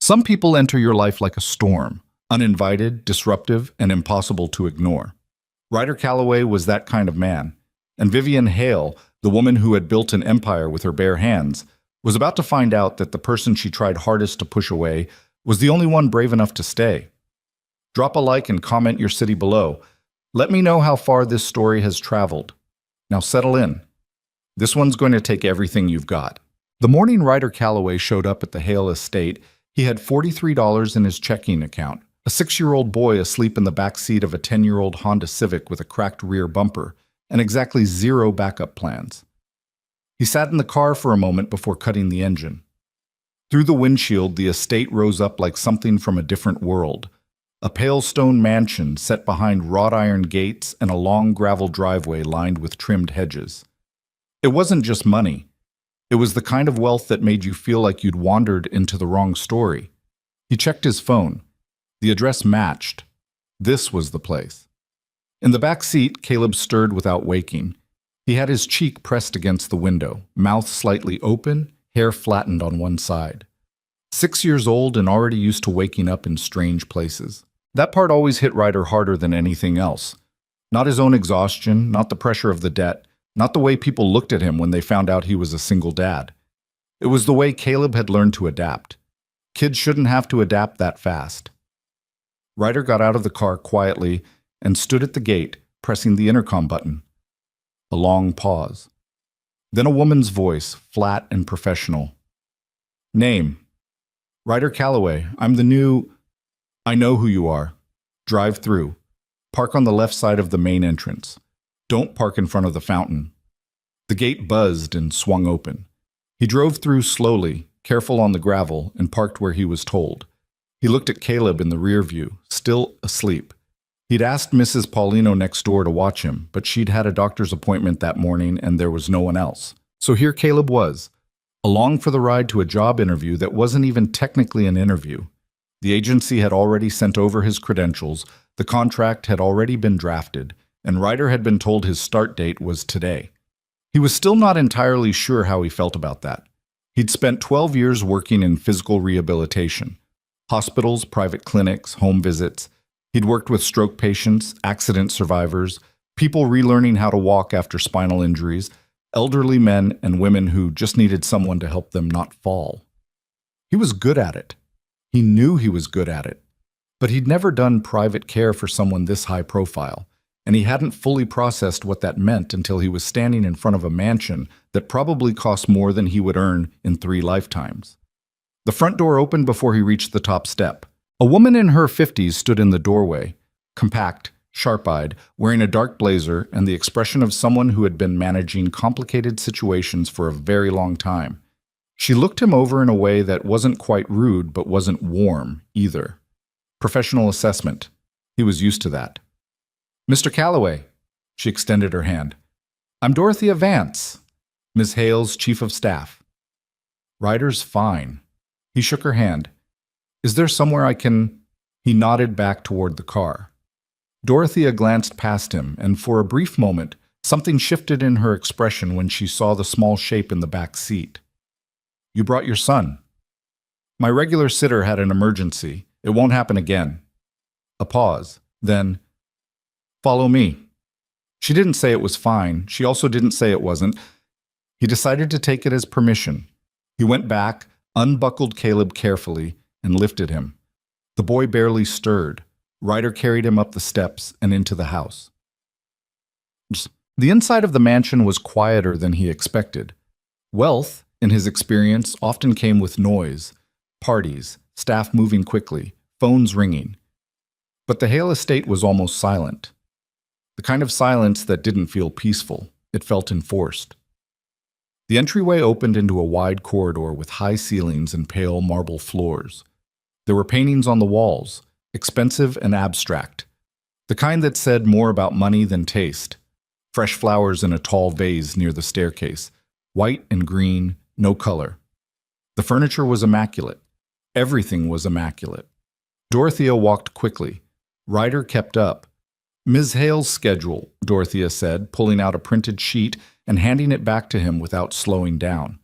Some people enter your life like a storm, uninvited, disruptive, and impossible to ignore. Ryder Calloway was that kind of man, and Vivian Hale, the woman who had built an empire with her bare hands, was about to find out that the person she tried hardest to push away was the only one brave enough to stay. Drop a like and comment your city below. Let me know how far this story has traveled. Now settle in. This one's going to take everything you've got. The morning Ryder Calloway showed up at the Hale estate, he had $43 in his checking account, a 6-year-old boy asleep in the back seat of a 10-year-old Honda Civic with a cracked rear bumper, and exactly 0 backup plans. He sat in the car for a moment before cutting the engine. Through the windshield, the estate rose up like something from a different world. A pale stone mansion set behind wrought iron gates and a long gravel driveway lined with trimmed hedges. It wasn't just money. It was the kind of wealth that made you feel like you'd wandered into the wrong story. He checked his phone. The address matched. This was the place. In the back seat, Caleb stirred without waking. He had his cheek pressed against the window, mouth slightly open, hair flattened on one side. 6 years old and already used to waking up in strange places. That part always hit Ryder harder than anything else. Not his own exhaustion, not the pressure of the debt, not the way people looked at him when they found out he was a single dad. It was the way Caleb had learned to adapt. Kids shouldn't have to adapt that fast. Ryder got out of the car quietly and stood at the gate, pressing the intercom button. A long pause. Then a woman's voice, flat and professional. Name. Ryder Calloway. I'm the new... I know who you are. Drive through. Park on the left side of the main entrance. Don't park in front of the fountain. The gate buzzed and swung open. He drove through slowly, careful on the gravel, and parked where he was told. He looked at Caleb in the rear view, still asleep. He'd asked Mrs. Paulino next door to watch him, but she'd had a doctor's appointment that morning and there was no one else. So here Caleb was, along for the ride to a job interview that wasn't even technically an interview. The agency had already sent over his credentials, the contract had already been drafted, and Ryder had been told his start date was today. He was still not entirely sure how he felt about that. He'd spent 12 years working in physical rehabilitation. Hospitals, private clinics, home visits. He'd worked with stroke patients, accident survivors, people relearning how to walk after spinal injuries, elderly men and women who just needed someone to help them not fall. He was good at it. He knew he was good at it. But he'd never done private care for someone this high profile, and he hadn't fully processed what that meant until he was standing in front of a mansion that probably cost more than he would earn in 3 lifetimes. The front door opened before he reached the top step. A woman in her 50s stood in the doorway, compact, sharp-eyed, wearing a dark blazer and the expression of someone who had been managing complicated situations for a very long time. She looked him over in a way that wasn't quite rude but wasn't warm either. Professional assessment. He was used to that. Mr. Calloway, she extended her hand. I'm Dorothea Vance, Ms. Hale's chief of staff. Ryder's fine. He shook her hand. Is there somewhere I can... He nodded back toward the car. Dorothea glanced past him, and for a brief moment, something shifted in her expression when she saw the small shape in the back seat. You brought your son. My regular sitter had an emergency. It won't happen again. A pause. Then, follow me. She didn't say it was fine. She also didn't say it wasn't. He decided to take it as permission. He went back, unbuckled Caleb carefully, and lifted him. The boy barely stirred. Ryder carried him up the steps and into the house. The inside of the mansion was quieter than he expected. Wealth, in his experience, often came with noise, parties, staff moving quickly, phones ringing. But the Hale estate was almost silent. The kind of silence that didn't feel peaceful. It felt enforced. The entryway opened into a wide corridor with high ceilings and pale marble floors. There were paintings on the walls, expensive and abstract, the kind that said more about money than taste. Fresh flowers in a tall vase near the staircase, white and green, no color. The furniture was immaculate. Everything was immaculate. Dorothea walked quickly. Ryder kept up. Ms. Hale's schedule, Dorothea said, pulling out a printed sheet and handing it back to him without slowing down.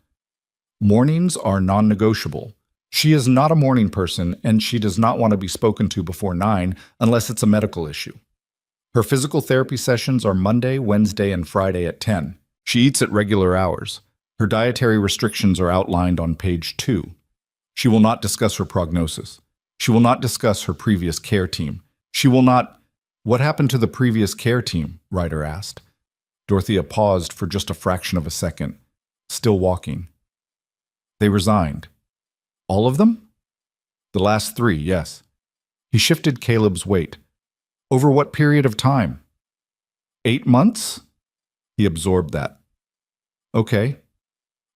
Mornings are non-negotiable. She is not a morning person, and she does not want to be spoken to before 9 unless it's a medical issue. Her physical therapy sessions are Monday, Wednesday, and Friday at 10. She eats at regular hours. Her dietary restrictions are outlined on page 2. She will not discuss her prognosis. She will not discuss her previous care team. She will not... What happened to the previous care team? Ryder asked. Dorothea paused for just a fraction of a second, still walking. They resigned. All of them? The last 3, yes. He shifted Caleb's weight. Over what period of time? 8 months? He absorbed that. Okay.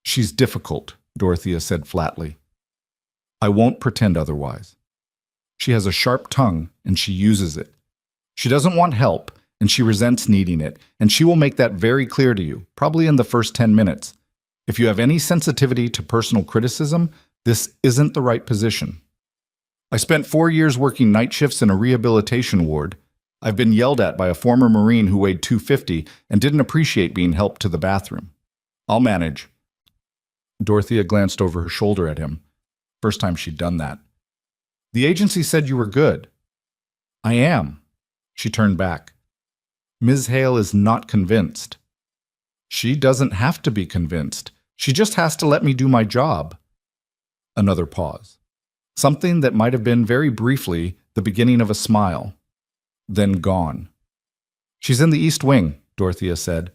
She's difficult, Dorothea said flatly. I won't pretend otherwise. She has a sharp tongue, and she uses it. She doesn't want help, and she resents needing it, and she will make that very clear to you, probably in the first 10 minutes. If you have any sensitivity to personal criticism, this isn't the right position. I spent 4 years working night shifts in a rehabilitation ward. I've been yelled at by a former Marine who weighed 250 and didn't appreciate being helped to the bathroom. I'll manage. Dorothea glanced over her shoulder at him. First time she'd done that. The agency said you were good. I am. She turned back. Ms. Hale is not convinced. She doesn't have to be convinced. She just has to let me do my job. Another pause. Something that might have been very briefly the beginning of a smile. Then gone. She's in the East Wing, Dorothea said.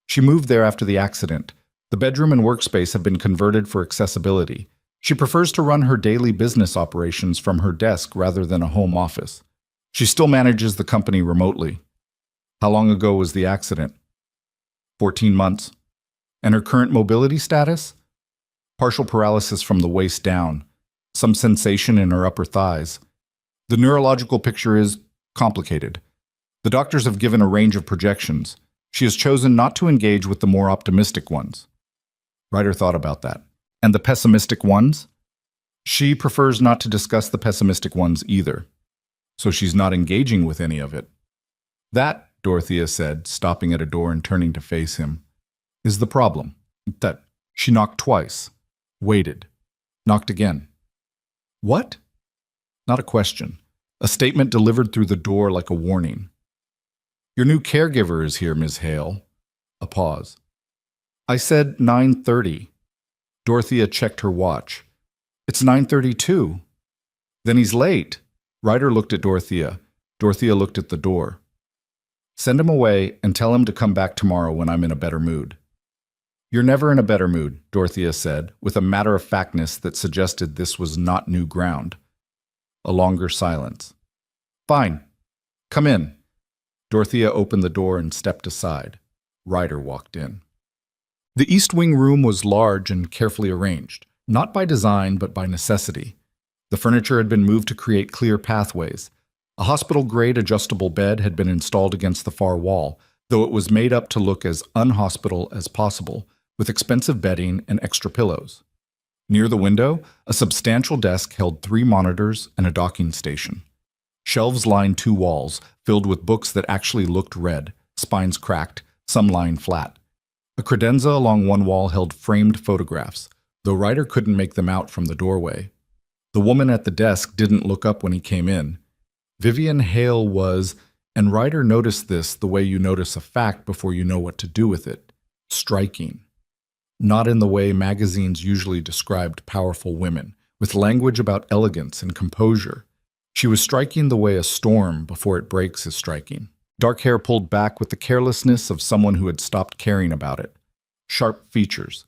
She moved there after the accident. The bedroom and workspace have been converted for accessibility. She prefers to run her daily business operations from her desk rather than a home office. She still manages the company remotely. How long ago was the accident? 14 months. And her current mobility status? Partial paralysis from the waist down. Some sensation in her upper thighs. The neurological picture is complicated. The doctors have given a range of projections. She has chosen not to engage with the more optimistic ones. Ryder thought about that. And the pessimistic ones? She prefers not to discuss the pessimistic ones either. So she's not engaging with any of it. That, Dorothea said, stopping at a door and turning to face him, is the problem. That she knocked twice, waited, knocked again. What? Not a question. A statement delivered through the door like a warning. Your new caregiver is here, Ms. Hale. A pause. I said 9:30. Dorothea checked her watch. It's 9:32. Then he's late. Ryder looked at Dorothea. Dorothea looked at the door. Send him away and tell him to come back tomorrow when I'm in a better mood. You're never in a better mood, Dorothea said, with a matter-of-factness that suggested this was not new ground. A longer silence. Fine. Come in. Dorothea opened the door and stepped aside. Ryder walked in. The East Wing room was large and carefully arranged, not by design but by necessity. The furniture had been moved to create clear pathways. A hospital-grade adjustable bed had been installed against the far wall, though it was made up to look as unhospital as possible, with expensive bedding and extra pillows. Near the window, a substantial desk held 3 monitors and a docking station. Shelves lined 2 walls, filled with books that actually looked read, spines cracked, some lying flat. A credenza along one wall held framed photographs, though Ryder couldn't make them out from the doorway. The woman at the desk didn't look up when he came in. Vivian Hale was, and Ryder noticed this the way you notice a fact before you know what to do with it, striking. Not in the way magazines usually described powerful women, with language about elegance and composure. She was striking the way a storm before it breaks is striking. Dark hair pulled back with the carelessness of someone who had stopped caring about it. Sharp features.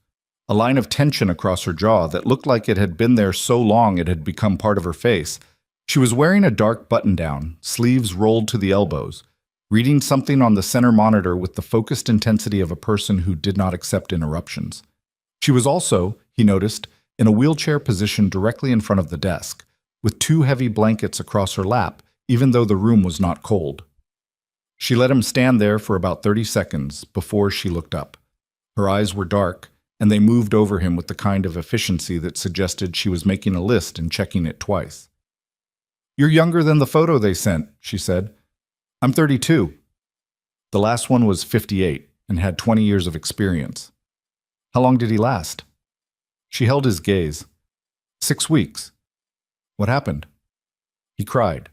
A line of tension across her jaw that looked like it had been there so long it had become part of her face. She was wearing a dark button-down, sleeves rolled to the elbows, reading something on the center monitor with the focused intensity of a person who did not accept interruptions. She was also, he noticed, in a wheelchair position directly in front of the desk, with 2 heavy blankets across her lap, even though the room was not cold. She let him stand there for about 30 seconds before she looked up. Her eyes were dark, and they moved over him with the kind of efficiency that suggested she was making a list and checking it twice. You're younger than the photo they sent, she said. I'm 32. The last one was 58 and had 20 years of experience. How long did he last? She held his gaze. 6 weeks. What happened? He cried.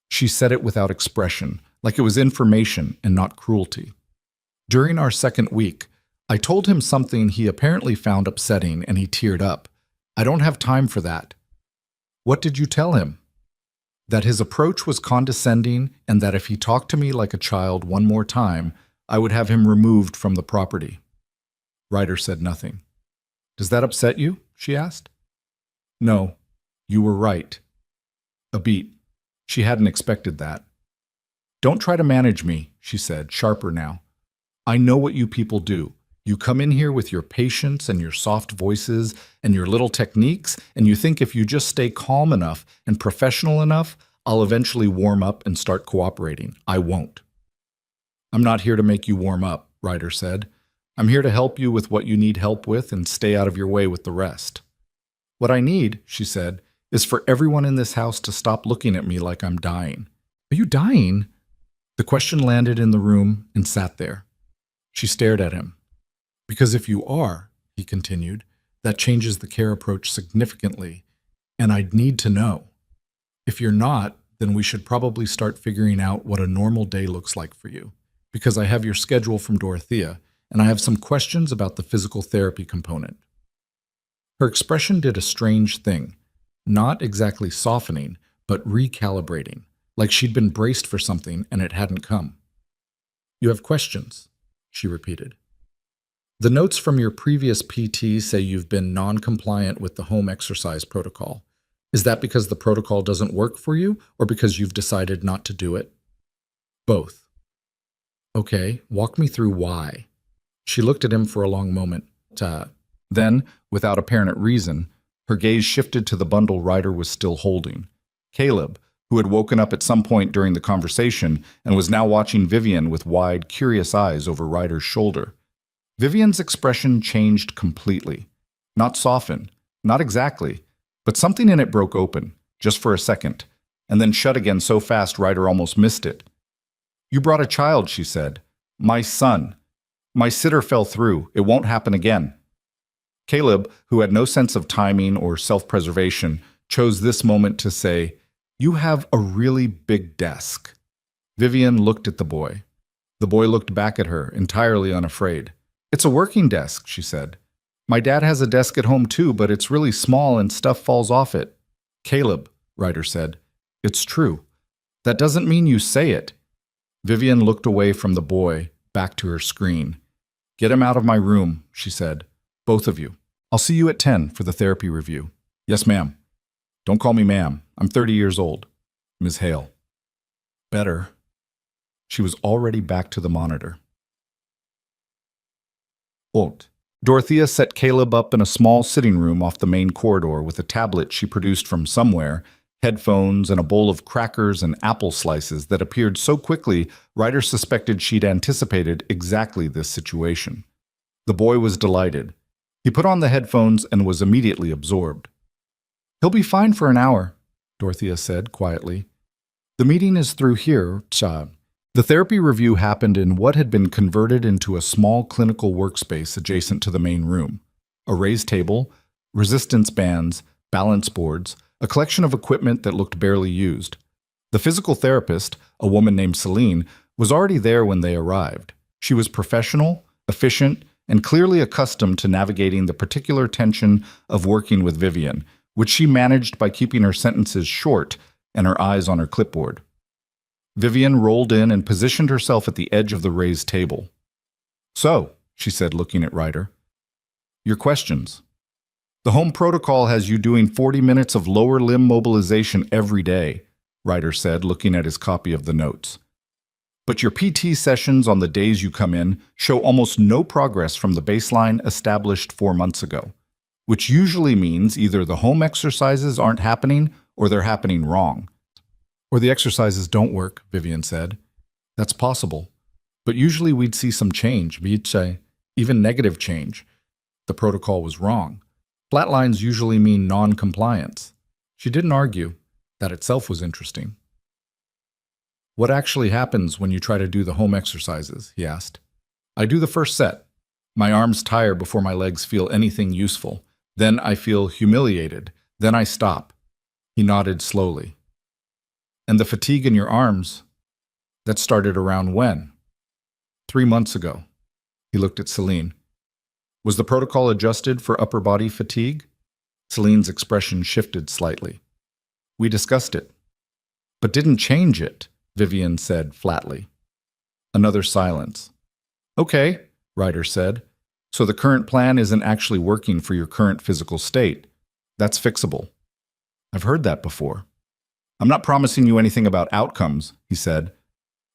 She said it without expression, like it was information and not cruelty. During our second week, I told him something he apparently found upsetting and he teared up. I don't have time for that. What did you tell him? That his approach was condescending and that if he talked to me like a child one more time, I would have him removed from the property. Ryder said nothing. Does that upset you? She asked. No, you were right. A beat. She hadn't expected that. Don't try to manage me, she said, sharper now. I know what you people do. You come in here with your patience and your soft voices and your little techniques, and you think if you just stay calm enough and professional enough, I'll eventually warm up and start cooperating. I won't. I'm not here to make you warm up, Ryder said. I'm here to help you with what you need help with and stay out of your way with the rest. What I need, she said, is for everyone in this house to stop looking at me like I'm dying. Are you dying? The question landed in the room and sat there. She stared at him. Because if you are, he continued, that changes the care approach significantly, and I'd need to know. If you're not, then we should probably start figuring out what a normal day looks like for you, because I have your schedule from Dorothea, and I have some questions about the physical therapy component. Her expression did a strange thing, not exactly softening, but recalibrating, like she'd been braced for something and it hadn't come. You have questions, she repeated. The notes from your previous PT say you've been non-compliant with the home exercise protocol. Is that because the protocol doesn't work for you, or because you've decided not to do it? Both. Okay, walk me through why. She looked at him for a long moment. Then, without apparent reason, her gaze shifted to the bundle Ryder was still holding. Caleb, who had woken up at some point during the conversation and was now watching Vivian with wide, curious eyes over Ryder's shoulder. Vivian's expression changed completely. Not softened, not exactly, but something in it broke open, just for a second, and then shut again so fast Ryder almost missed it. You brought a child, she said. My son. My sitter fell through. It won't happen again. Caleb, who had no sense of timing or self-preservation, chose this moment to say, You have a really big desk. Vivian looked at the boy. The boy looked back at her, entirely unafraid. It's a working desk, she said. My dad has a desk at home too, but it's really small and stuff falls off it. Caleb, Ryder said. It's true. That doesn't mean you say it. Vivian looked away from the boy, back to her screen. Get him out of my room, she said. Both of you. I'll see you at 10 for the therapy review. Yes, ma'am. Don't call me ma'am. I'm 30 years old. Ms. Hale. Better. She was already back to the monitor. Dorothea set Caleb up in a small sitting room off the main corridor with a tablet she produced from somewhere, headphones, and a bowl of crackers and apple slices that appeared so quickly Ryder suspected she'd anticipated exactly this situation. The boy was delighted. He put on the headphones and was immediately absorbed. He'll be fine for an hour, Dorothea said quietly. The meeting is through here, Cha. The therapy review happened in what had been converted into a small clinical workspace adjacent to the main room. A raised table, resistance bands, balance boards, a collection of equipment that looked barely used. The physical therapist, a woman named Celine, was already there when they arrived. She was professional, efficient, and clearly accustomed to navigating the particular tension of working with Vivian, which she managed by keeping her sentences short and her eyes on her clipboard. Vivian rolled in and positioned herself at the edge of the raised table. So, she said, looking at Ryder, your questions. The home protocol has you doing 40 minutes of lower limb mobilization every day, Ryder said, looking at his copy of the notes. But your PT sessions on the days you come in show almost no progress from the baseline established 4 months ago, which usually means either the home exercises aren't happening or they're happening wrong. Or the exercises don't work, Vivian said. That's possible. But usually we'd see some change, even negative change. The protocol was wrong. Flatlines usually mean non-compliance. She didn't argue. That itself was interesting. What actually happens when you try to do the home exercises? He asked. I do the first set. My arms tire before my legs feel anything useful. Then I feel humiliated. Then I stop. He nodded slowly. And the fatigue in your arms, that started around when? 3 months ago. He looked at Celine. Was the protocol adjusted for upper body fatigue? Celine's expression shifted slightly. We discussed it. But didn't change it, Vivian said flatly. Another silence. Okay, Ryder said. So the current plan isn't actually working for your current physical state. That's fixable. I've heard that before. I'm not promising you anything about outcomes, he said.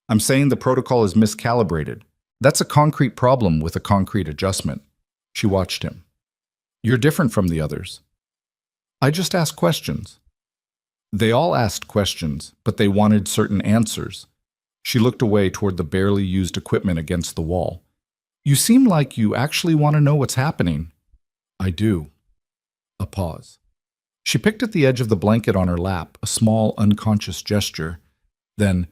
I'm saying the protocol is miscalibrated. That's a concrete problem with a concrete adjustment. She watched him. You're different from the others. I just asked questions. They all asked questions, but they wanted certain answers. She looked away toward the barely used equipment against the wall. You seem like you actually want to know what's happening. I do. A pause. She picked at the edge of the blanket on her lap, a small, unconscious gesture. Then,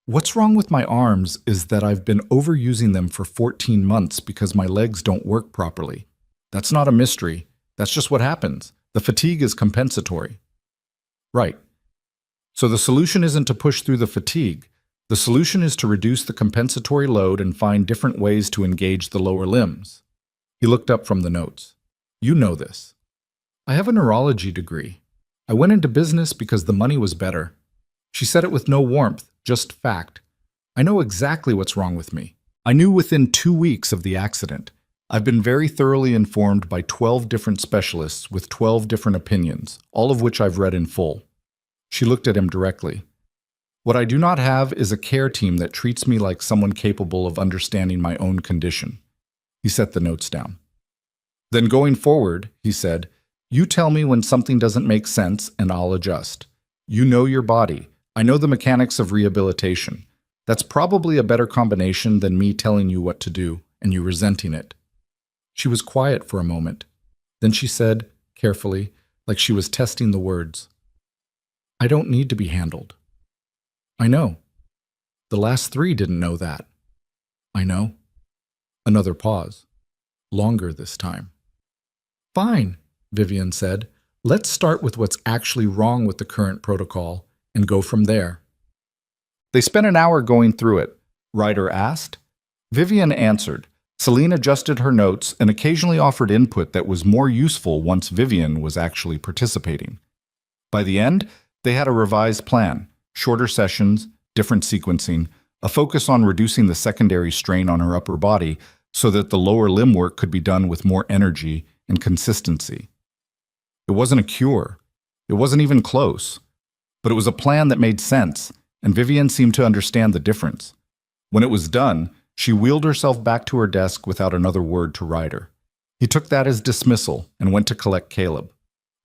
what's wrong with my arms is that I've been overusing them for 14 months because my legs don't work properly. That's not a mystery. That's just what happens. The fatigue is compensatory. Right. So the solution isn't to push through the fatigue. The solution is to reduce the compensatory load and find different ways to engage the lower limbs. He looked up from the notes. You know this. I have a neurology degree. I went into business because the money was better. She said it with no warmth, just fact. I know exactly what's wrong with me. I knew within 2 weeks of the accident. I've been very thoroughly informed by 12 different specialists with 12 different opinions, all of which I've read in full. She looked at him directly. What I do not have is a care team that treats me like someone capable of understanding my own condition. He set the notes down. Then going forward, he said, you tell me when something doesn't make sense and I'll adjust. You know your body. I know the mechanics of rehabilitation. That's probably a better combination than me telling you what to do and you resenting it. She was quiet for a moment. Then she said, carefully, like she was testing the words, I don't need to be handled. I know. The last 3 didn't know that. I know. Another pause. Longer this time. Fine, Vivian said. Let's start with what's actually wrong with the current protocol and go from there. They spent an hour going through it. Ryder asked. Vivian answered. Celine adjusted her notes and occasionally offered input that was more useful once Vivian was actually participating. By the end, they had a revised plan, shorter sessions, different sequencing, a focus on reducing the secondary strain on her upper body so that the lower limb work could be done with more energy and consistency. It wasn't a cure. It wasn't even close. But it was a plan that made sense, and Vivian seemed to understand the difference. When it was done, she wheeled herself back to her desk without another word to Ryder. He took that as dismissal and went to collect Caleb.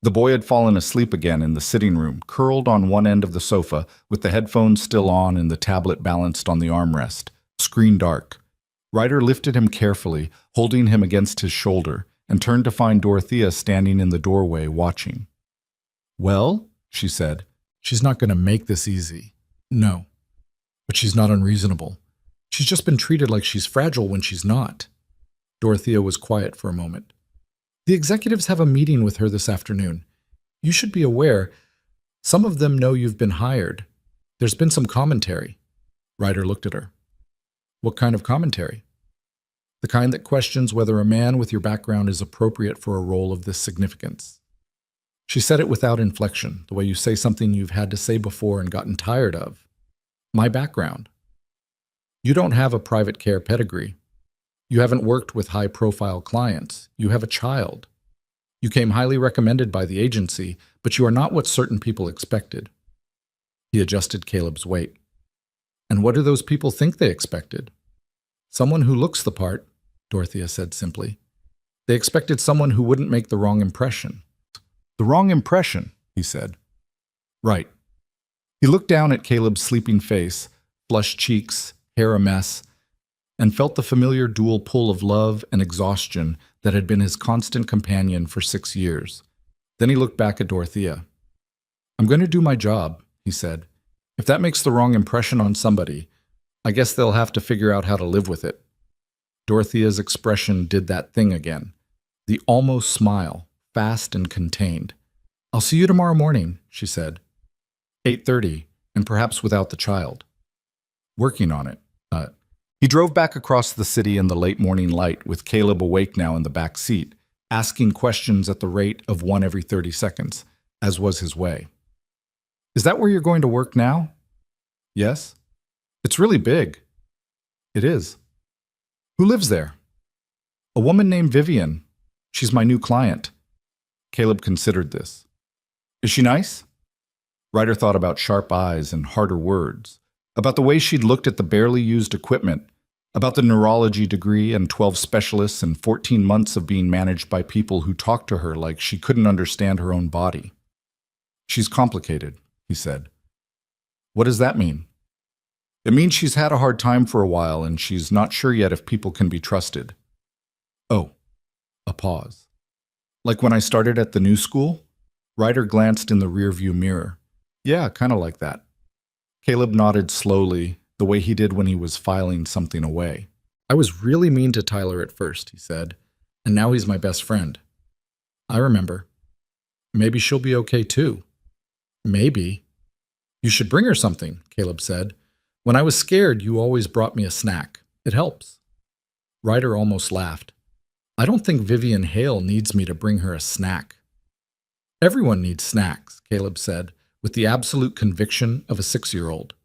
The boy had fallen asleep again in the sitting room, curled on one end of the sofa, with the headphones still on and the tablet balanced on the armrest, screen dark. Ryder lifted him carefully, holding him against his shoulder, and turned to find Dorothea standing in the doorway watching. Well, she said, she's not going to make this easy. No. But she's not unreasonable. She's just been treated like she's fragile when she's not. Dorothea was quiet for a moment. The executives have a meeting with her this afternoon. You should be aware, some of them know you've been hired. There's been some commentary. Ryder looked at her. What kind of commentary? The kind that questions whether a man with your background is appropriate for a role of this significance. She said it without inflection, the way you say something you've had to say before and gotten tired of. My background. You don't have a private care pedigree. You haven't worked with high-profile clients. You have a child. You came highly recommended by the agency, but you are not what certain people expected. He adjusted Caleb's weight. And what do those people think they expected? Someone who looks the part, Dorothea said simply. They expected someone who wouldn't make the wrong impression. The wrong impression, he said. Right. He looked down at Caleb's sleeping face, flushed cheeks, hair a mess, and felt the familiar dual pull of love and exhaustion that had been his constant companion for 6 years. Then he looked back at Dorothea. I'm going to do my job, he said. If that makes the wrong impression on somebody, I guess they'll have to figure out how to live with it. Dorothea's expression did that thing again. The almost smile, fast and contained. "I'll see you tomorrow morning," she said. 8:30, and perhaps without the child. Working on it. He drove back across the city in the late morning light, with Caleb awake now in the back seat, asking questions at the rate of one every 30 seconds, as was his way. "Is that where you're going to work now?" "Yes." "It's really big." "It is." "Who lives there?" "A woman named Vivian. She's my new client." Caleb considered this. "Is she nice?" Ryder thought about sharp eyes and harder words, about the way she'd looked at the barely used equipment, about the neurology degree and 12 specialists and 14 months of being managed by people who talked to her like she couldn't understand her own body. "She's complicated," he said. "What does that mean?" "It means she's had a hard time for a while and she's not sure yet if people can be trusted." "Oh." A pause. "Like when I started at the new school?" Ryder glanced in the rearview mirror. "Yeah, kind of like that." Caleb nodded slowly, the way he did when he was filing something away. "I was really mean to Tyler at first," he said, "and now he's my best friend." "I remember." "Maybe she'll be okay too." "Maybe." "You should bring her something," Caleb said. "When I was scared, you always brought me a snack. It helps." Ryder almost laughed. "I don't think Vivian Hale needs me to bring her a snack." "Everyone needs snacks," Caleb said, with the absolute conviction of a 6-year-old.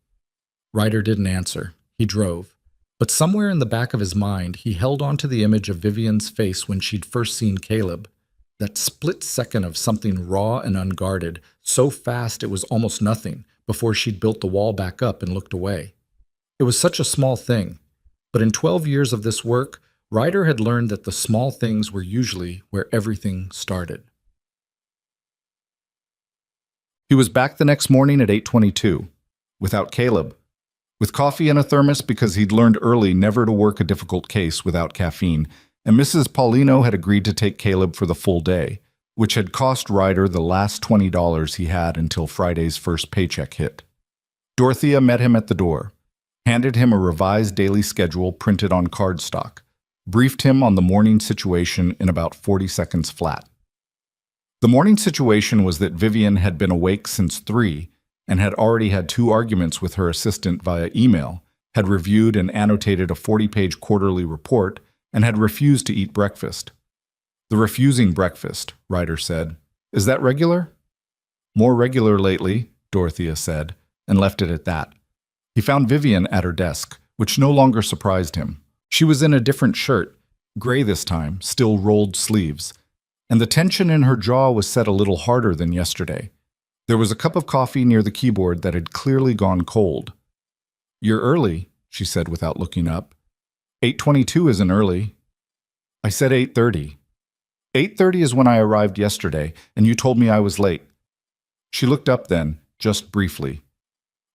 Ryder didn't answer. He drove. But somewhere in the back of his mind, he held on to the image of Vivian's face when she'd first seen Caleb. That split second of something raw and unguarded, so fast it was almost nothing, before she'd built the wall back up and looked away. It was such a small thing. But in 12 years of this work, Ryder had learned that the small things were usually where everything started. He was back the next morning at 8:22, without Caleb, with coffee in a thermos because he'd learned early never to work a difficult case without caffeine, and Mrs. Paulino had agreed to take Caleb for the full day, which had cost Ryder the last $20 he had until Friday's first paycheck hit. Dorothea met him at the door, handed him a revised daily schedule printed on cardstock, briefed him on the morning situation in about 40 seconds flat. The morning situation was that Vivian had been awake since 3 and had already had 2 arguments with her assistant via email, had reviewed and annotated a 40-page quarterly report, and had refused to eat breakfast. "The refusing breakfast," Ryder said. "Is that regular?" "More regular lately," Dorothea said, and left it at that. He found Vivian at her desk, which no longer surprised him. She was in a different shirt, gray this time, still rolled sleeves, and the tension in her jaw was set a little harder than yesterday. There was a cup of coffee near the keyboard that had clearly gone cold. "You're early," she said without looking up. 8:22 isn't early." "I said 8:30. 8:30 is when I arrived yesterday, and you told me I was late." She looked up then, just briefly.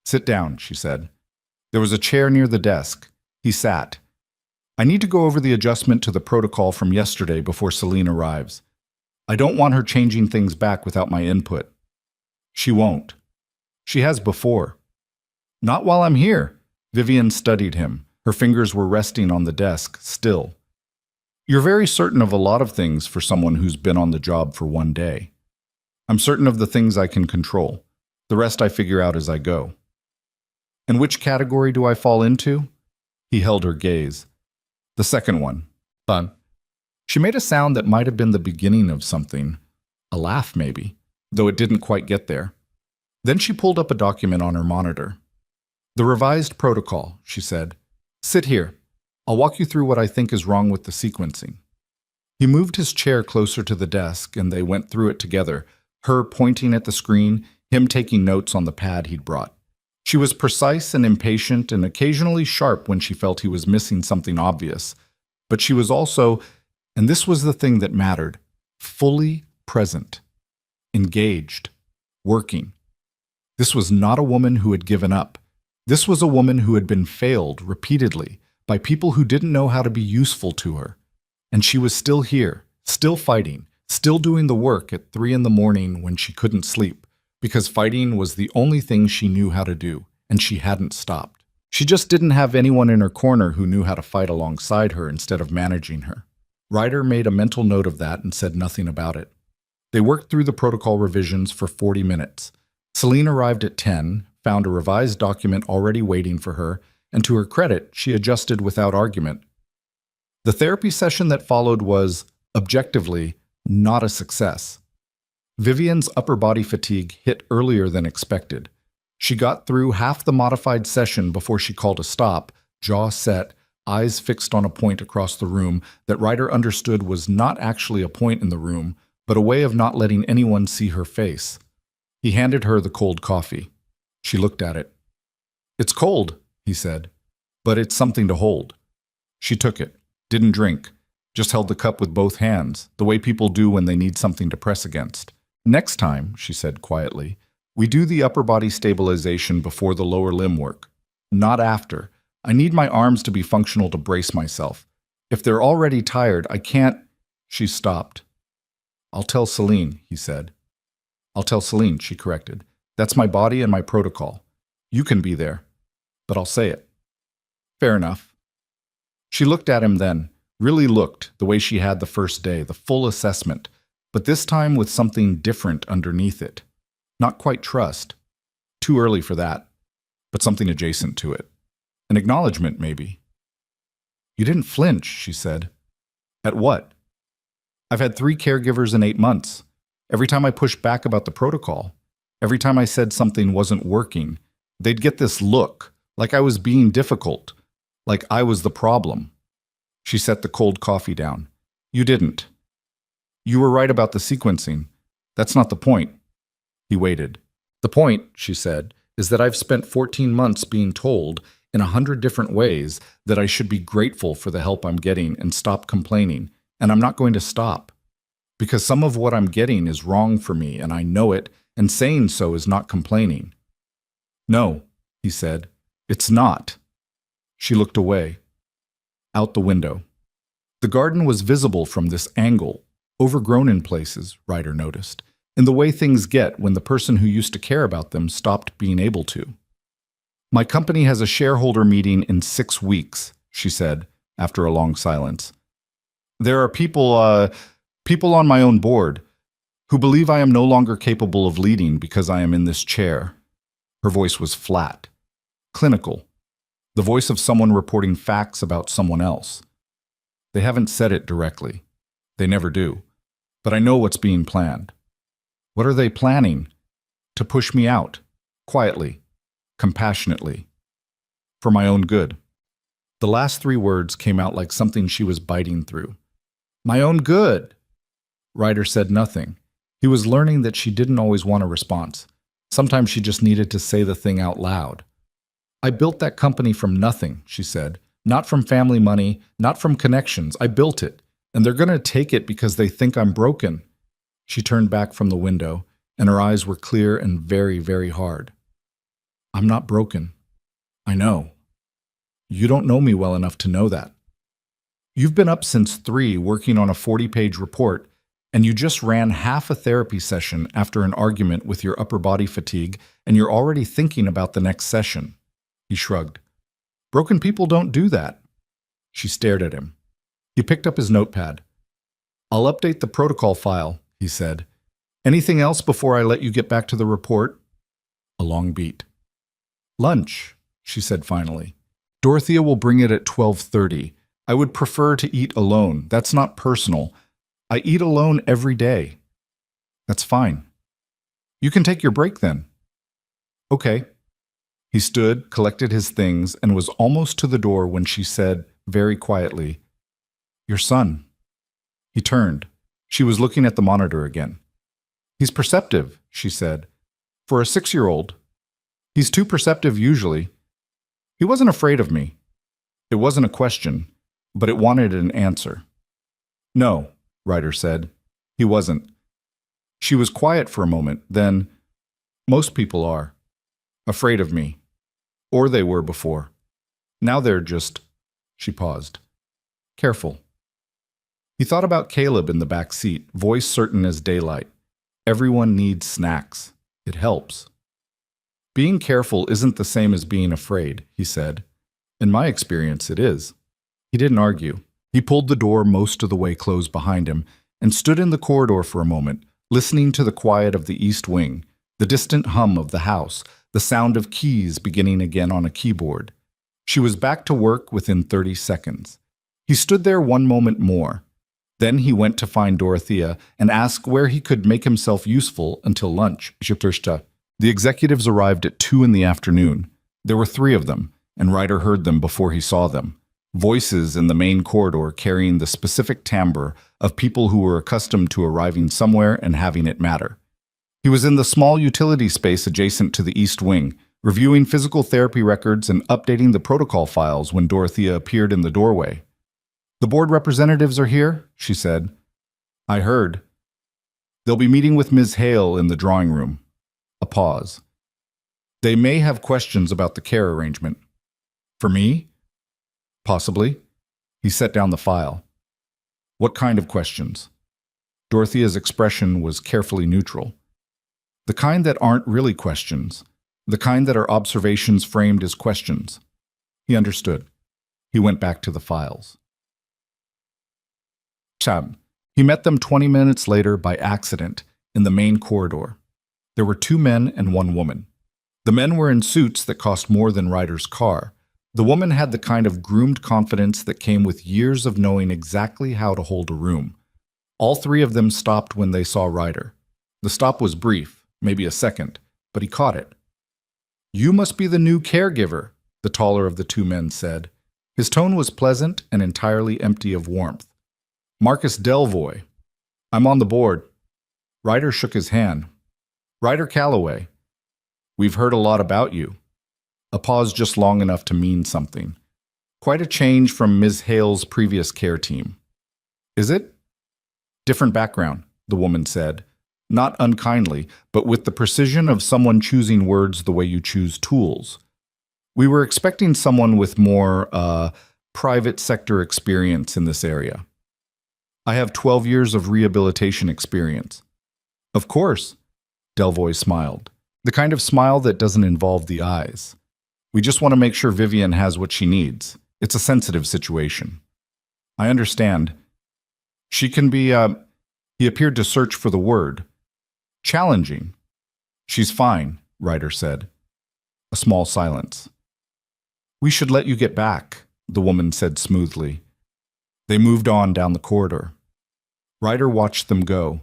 "Sit down," she said. There was a chair near the desk. He sat. "I need to go over the adjustment to the protocol from yesterday before Celine arrives. I don't want her changing things back without my input." "She won't." "She has before." "Not while I'm here." Vivian studied him. Her fingers were resting on the desk, still. "You're very certain of a lot of things for someone who's been on the job for one day." "I'm certain of the things I can control. The rest I figure out as I go." "And which category do I fall into?" He held her gaze. "The second one." "Fun." She made a sound that might have been the beginning of something. A laugh, maybe, though it didn't quite get there. Then she pulled up a document on her monitor. "The revised protocol," she said. "Sit here. I'll walk you through what I think is wrong with the sequencing." He moved his chair closer to the desk, and they went through it together, her pointing at the screen, him taking notes on the pad he'd brought. She was precise and impatient and occasionally sharp when she felt he was missing something obvious. But she was also, and this was the thing that mattered, fully present, engaged, working. This was not a woman who had given up. This was a woman who had been failed repeatedly by people who didn't know how to be useful to her. And she was still here, still fighting, still doing the work at 3 a.m. when she couldn't sleep, because fighting was the only thing she knew how to do, and she hadn't stopped. She just didn't have anyone in her corner who knew how to fight alongside her instead of managing her. Ryder made a mental note of that and said nothing about it. They worked through the protocol revisions for 40 minutes. Celine arrived at 10, found a revised document already waiting for her, and to her credit, she adjusted without argument. The therapy session that followed was, objectively, not a success. Vivian's upper body fatigue hit earlier than expected. She got through half the modified session before she called a stop, jaw set, eyes fixed on a point across the room that Ryder understood was not actually a point in the room, but a way of not letting anyone see her face. He handed her the cold coffee. She looked at it. "It's cold," he said, "but it's something to hold." She took it, didn't drink, just held the cup with both hands, the way people do when they need something to press against. "Next time," she said quietly, "we do the upper body stabilization before the lower limb work. Not after. I need my arms to be functional to brace myself. If they're already tired, I can't—" She stopped. "I'll tell Celine," he said. "I'll tell Celine," she corrected. "That's my body and my protocol. You can be there, but I'll say it." "Fair enough." She looked at him then, really looked the way she had the first day, the full assessment, but this time with something different underneath it. Not quite trust. Too early for that, but something adjacent to it. An acknowledgement, maybe. "You didn't flinch," she said. "At what?" "I've had 3 caregivers in 8 months. Every time I pushed back about the protocol, every time I said something wasn't working, they'd get this look, like I was being difficult, like I was the problem." She set the cold coffee down. "You didn't. You were right about the sequencing. That's not the point." He waited. "The point," she said, "is that I've spent 14 months being told, in 100 different ways, that I should be grateful for the help I'm getting and stop complaining, and I'm not going to stop. Because some of what I'm getting is wrong for me, and I know it, and saying so is not complaining." "No," he said, "it's not." She looked away. Out the window. The garden was visible from this angle, overgrown in places, Ryder noticed, in the way things get when the person who used to care about them stopped being able to. "My company has a shareholder meeting in 6 weeks," she said, after a long silence. "There are people on my own board who believe I am no longer capable of leading because I am in this chair." Her voice was flat, clinical, the voice of someone reporting facts about someone else. "They haven't said it directly. They never do. But I know what's being planned." "What are they planning?" "To push me out, quietly, compassionately, for my own good." The last 3 words came out like something she was biting through. "My own good." Ryder said nothing. He was learning that she didn't always want a response. Sometimes she just needed to say the thing out loud. "I built that company from nothing," she said. "Not from family money, not from connections. I built it, and they're going to take it because they think I'm broken." She turned back from the window, and her eyes were clear and very, very hard. "I'm not broken. I know. You don't know me well enough to know that. You've been up since 3 working on a 40-page report, and you just ran half a therapy session after an argument with your upper body fatigue, and you're already thinking about the next session." He shrugged. "Broken people don't do that." She stared at him. He picked up his notepad. "I'll update the protocol file," he said. "Anything else before I let you get back to the report?" A long beat. "Lunch," she said finally. "Dorothea will bring it at 12:30. I would prefer to eat alone. That's not personal. I eat alone every day." "That's fine." "You can take your break then." "Okay." He stood, collected his things, and was almost to the door when she said, very quietly, "Your son." He turned. She was looking at the monitor again. "He's perceptive," she said. "For a 6-year-old. He's too perceptive usually. He wasn't afraid of me. It wasn't a question, but it wanted an answer." "No," Ryder said. "He wasn't." She was quiet for a moment, then, "Most people are. Afraid of me. Or they were before. Now they're just—" She paused. "Careful." He thought about Caleb in the back seat, voice certain as daylight. "Everyone needs snacks. It helps." "Being careful isn't the same as being afraid," he said. "In my experience, it is." He didn't argue. He pulled the door most of the way closed behind him and stood in the corridor for a moment, listening to the quiet of the East Wing, the distant hum of the house, the sound of keys beginning again on a keyboard. She was back to work within 30 seconds. He stood there one moment more. Then he went to find Dorothea and ask where he could make himself useful until lunch. The executives arrived at 2 in the afternoon. There were 3 of them, and Ryder heard them before he saw them. Voices in the main corridor carrying the specific timbre of people who were accustomed to arriving somewhere and having it matter. He was in the small utility space adjacent to the East Wing, reviewing physical therapy records and updating the protocol files when Dorothea appeared in the doorway. "The board representatives are here," she said. "I heard. They'll be meeting with Ms. Hale in the drawing room." A pause. "They may have questions about the care arrangement." "For me?" "Possibly." He set down the file. "What kind of questions?" Dorothea's expression was carefully neutral. "The kind that aren't really questions. The kind that are observations framed as questions." He understood. He went back to the files. He met them 20 minutes later by accident in the main corridor. There were 2 men and 1 woman. The men were in suits that cost more than Ryder's car. The woman had the kind of groomed confidence that came with years of knowing exactly how to hold a room. All 3 of them stopped when they saw Ryder. The stop was brief, maybe a second, but he caught it. "You must be the new caregiver," the taller of the 2 men said. His tone was pleasant and entirely empty of warmth. "Marcus Delvoye. I'm on the board." Ryder shook his hand. "Ryder Calloway. We've heard a lot about you." A pause just long enough to mean something. "Quite a change from Ms. Hale's previous care team." "Is it?" "Different background," the woman said. Not unkindly, but with the precision of someone choosing words the way you choose tools. "We were expecting someone with more, private sector experience in this area." "I have 12 years of rehabilitation experience." "Of course," Delvoye smiled. The kind of smile that doesn't involve the eyes. "We just want to make sure Vivian has what she needs. It's a sensitive situation." "I understand. She can be, He appeared to search for the word. "Challenging." "She's fine," Ryder said. A small silence. "We should let you get back," the woman said smoothly. They moved on down the corridor. Ryder watched them go.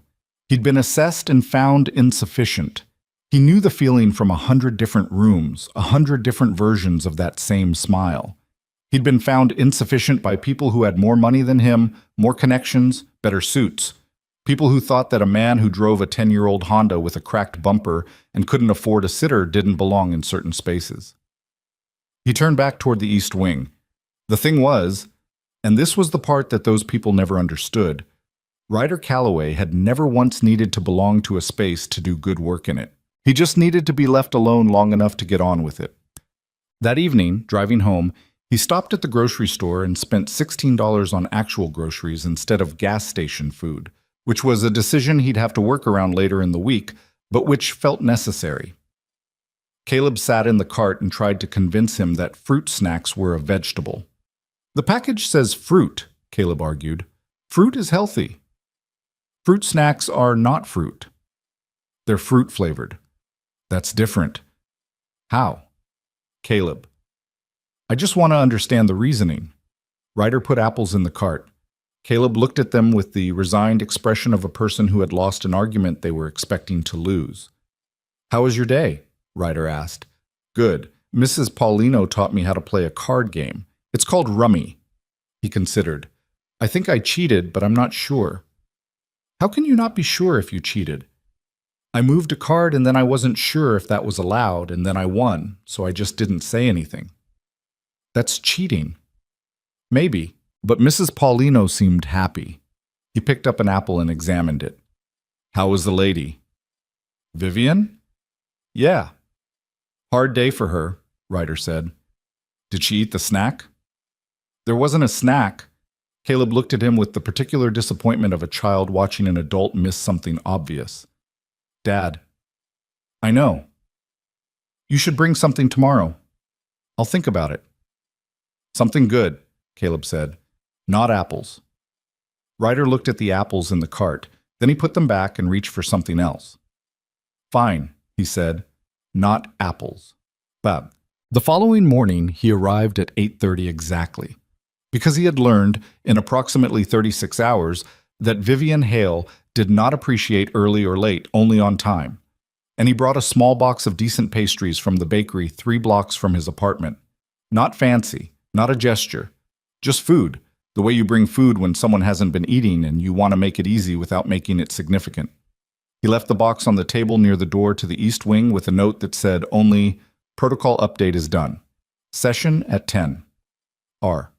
He'd been assessed and found insufficient. He knew the feeling from 100 different rooms, 100 different versions of that same smile. He'd been found insufficient by people who had more money than him, more connections, better suits. People who thought that a man who drove a 10-year-old Honda with a cracked bumper and couldn't afford a sitter didn't belong in certain spaces. He turned back toward the East Wing. The thing was, and this was the part that those people never understood, Ryder Calloway had never once needed to belong to a space to do good work in it. He just needed to be left alone long enough to get on with it. That evening, driving home, he stopped at the grocery store and spent $16 on actual groceries instead of gas station food, which was a decision he'd have to work around later in the week, but which felt necessary. Caleb sat in the cart and tried to convince him that fruit snacks were a vegetable. "The package says fruit," Caleb argued. "Fruit is healthy." "Fruit snacks are not fruit. They're fruit-flavored." "That's different." "How?" "Caleb. I just want to understand the reasoning." Ryder put apples in the cart. Caleb looked at them with the resigned expression of a person who had lost an argument they were expecting to lose. "How was your day?" Ryder asked. "Good. Mrs. Paulino taught me how to play a card game. It's called Rummy." He considered. "I think I cheated, but I'm not sure." "How can you not be sure if you cheated?" "I moved a card and then I wasn't sure if that was allowed, and then I won, so I just didn't say anything." "That's cheating." "Maybe, but Mrs. Paulino seemed happy." He picked up an apple and examined it. "How was the lady?" "Vivian?" "Yeah." "Hard day for her," Ryder said. "Did she eat the snack?" "There wasn't a snack." Caleb looked at him with the particular disappointment of a child watching an adult miss something obvious. "Dad." "I know." "You should bring something tomorrow." "I'll think about it." "Something good," Caleb said. "Not apples." Ryder looked at the apples in the cart. Then he put them back and reached for something else. "Fine," he said. "Not apples." Bab. The following morning, he arrived at 8:30 exactly, because he had learned in approximately 36 hours that Vivian Hale did not appreciate early or late, only on time. And he brought a small box of decent pastries from the bakery 3 blocks from his apartment. Not fancy, not a gesture, just food, the way you bring food when someone hasn't been eating and you want to make it easy without making it significant. He left the box on the table near the door to the east wing with a note that said only, "Protocol update is done. Session at 10. R."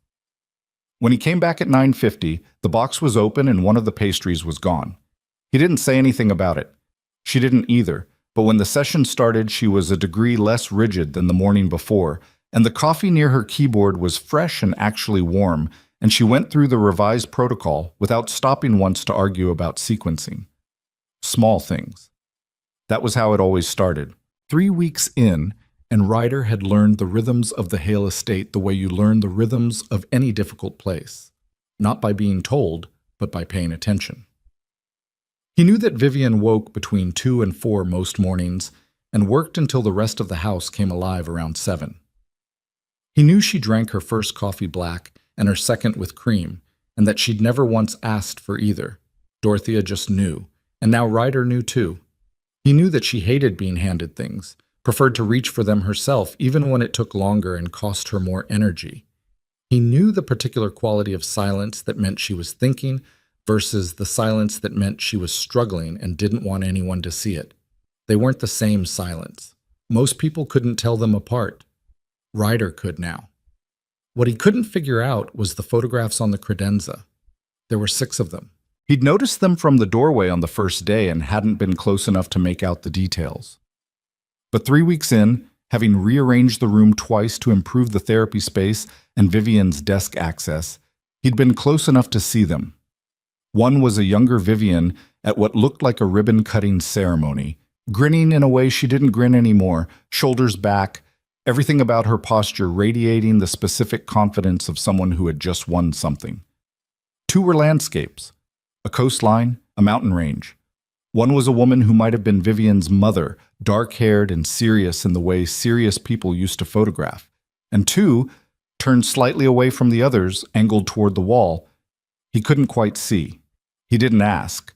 When he came back at 9:50, the box was open and one of the pastries was gone. He didn't say anything about it. She didn't either, but when the session started, she was a degree less rigid than the morning before, and the coffee near her keyboard was fresh and actually warm, and she went through the revised protocol without stopping once to argue about sequencing. Small things. That was how it always started. 3 weeks in, and Ryder had learned the rhythms of the Hale estate the way you learn the rhythms of any difficult place. Not by being told, but by paying attention. He knew that Vivian woke between 2 and 4 most mornings and worked until the rest of the house came alive around 7. He knew she drank her first coffee black and her second with cream, and that she'd never once asked for either. Dorothea just knew, and now Ryder knew too. He knew that she hated being handed things, preferred to reach for them herself even when it took longer and cost her more energy. He knew the particular quality of silence that meant she was thinking versus the silence that meant she was struggling and didn't want anyone to see it. They weren't the same silence. Most people couldn't tell them apart. Ryder could now. What he couldn't figure out was the photographs on the credenza. There were 6 of them. He'd noticed them from the doorway on the first day and hadn't been close enough to make out the details. But 3 weeks in, having rearranged the room twice to improve the therapy space and Vivian's desk access, he'd been close enough to see them. One was a younger Vivian at what looked like a ribbon-cutting ceremony, grinning in a way she didn't grin anymore, shoulders back, everything about her posture radiating the specific confidence of someone who had just won something. 2 were landscapes, a coastline, a mountain range. One was a woman who might have been Vivian's mother, dark-haired and serious in the way serious people used to photograph. And 2, turned slightly away from the others, angled toward the wall. He couldn't quite see. He didn't ask.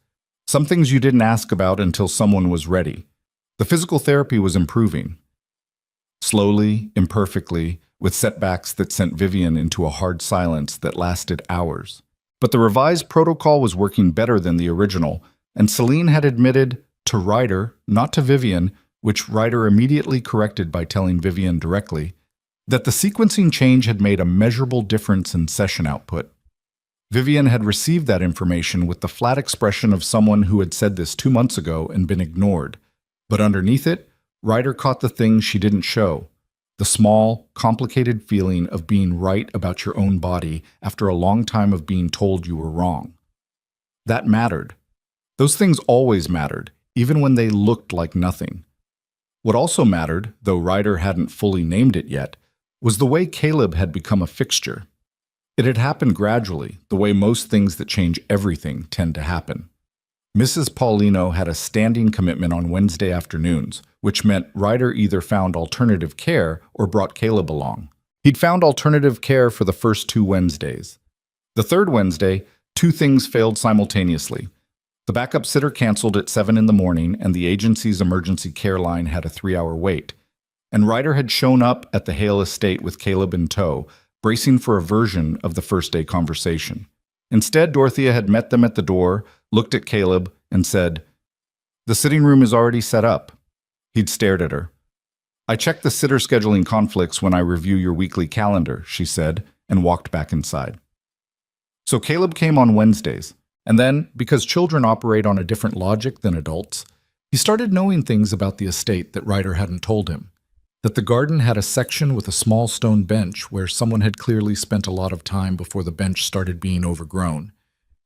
Some things you didn't ask about until someone was ready. The physical therapy was improving. Slowly, imperfectly, with setbacks that sent Vivian into a hard silence that lasted hours. But the revised protocol was working better than the original, and Celine had admitted to Ryder, not to Vivian, which Ryder immediately corrected by telling Vivian directly, that the sequencing change had made a measurable difference in session output. Vivian had received that information with the flat expression of someone who had said this 2 months ago and been ignored. But underneath it, Ryder caught the things she didn't show. The small, complicated feeling of being right about your own body after a long time of being told you were wrong. That mattered. Those things always mattered, even when they looked like nothing. What also mattered, though Ryder hadn't fully named it yet, was the way Caleb had become a fixture. It had happened gradually, the way most things that change everything tend to happen. Mrs. Paulino had a standing commitment on Wednesday afternoons, which meant Ryder either found alternative care or brought Caleb along. He'd found alternative care for the first 2 Wednesdays. The third Wednesday, 2 things failed simultaneously. The backup sitter canceled at 7 in the morning, and the agency's emergency care line had a 3-hour wait. And Ryder had shown up at the Hale estate with Caleb in tow, bracing for a version of the first-day conversation. Instead, Dorothea had met them at the door, looked at Caleb, and said, "The sitting room is already set up." He'd stared at her. "I check the sitter scheduling conflicts when I review your weekly calendar," she said, and walked back inside. So Caleb came on Wednesdays, and then, because children operate on a different logic than adults, he started knowing things about the estate that Ryder hadn't told him. That the garden had a section with a small stone bench where someone had clearly spent a lot of time before the bench started being overgrown.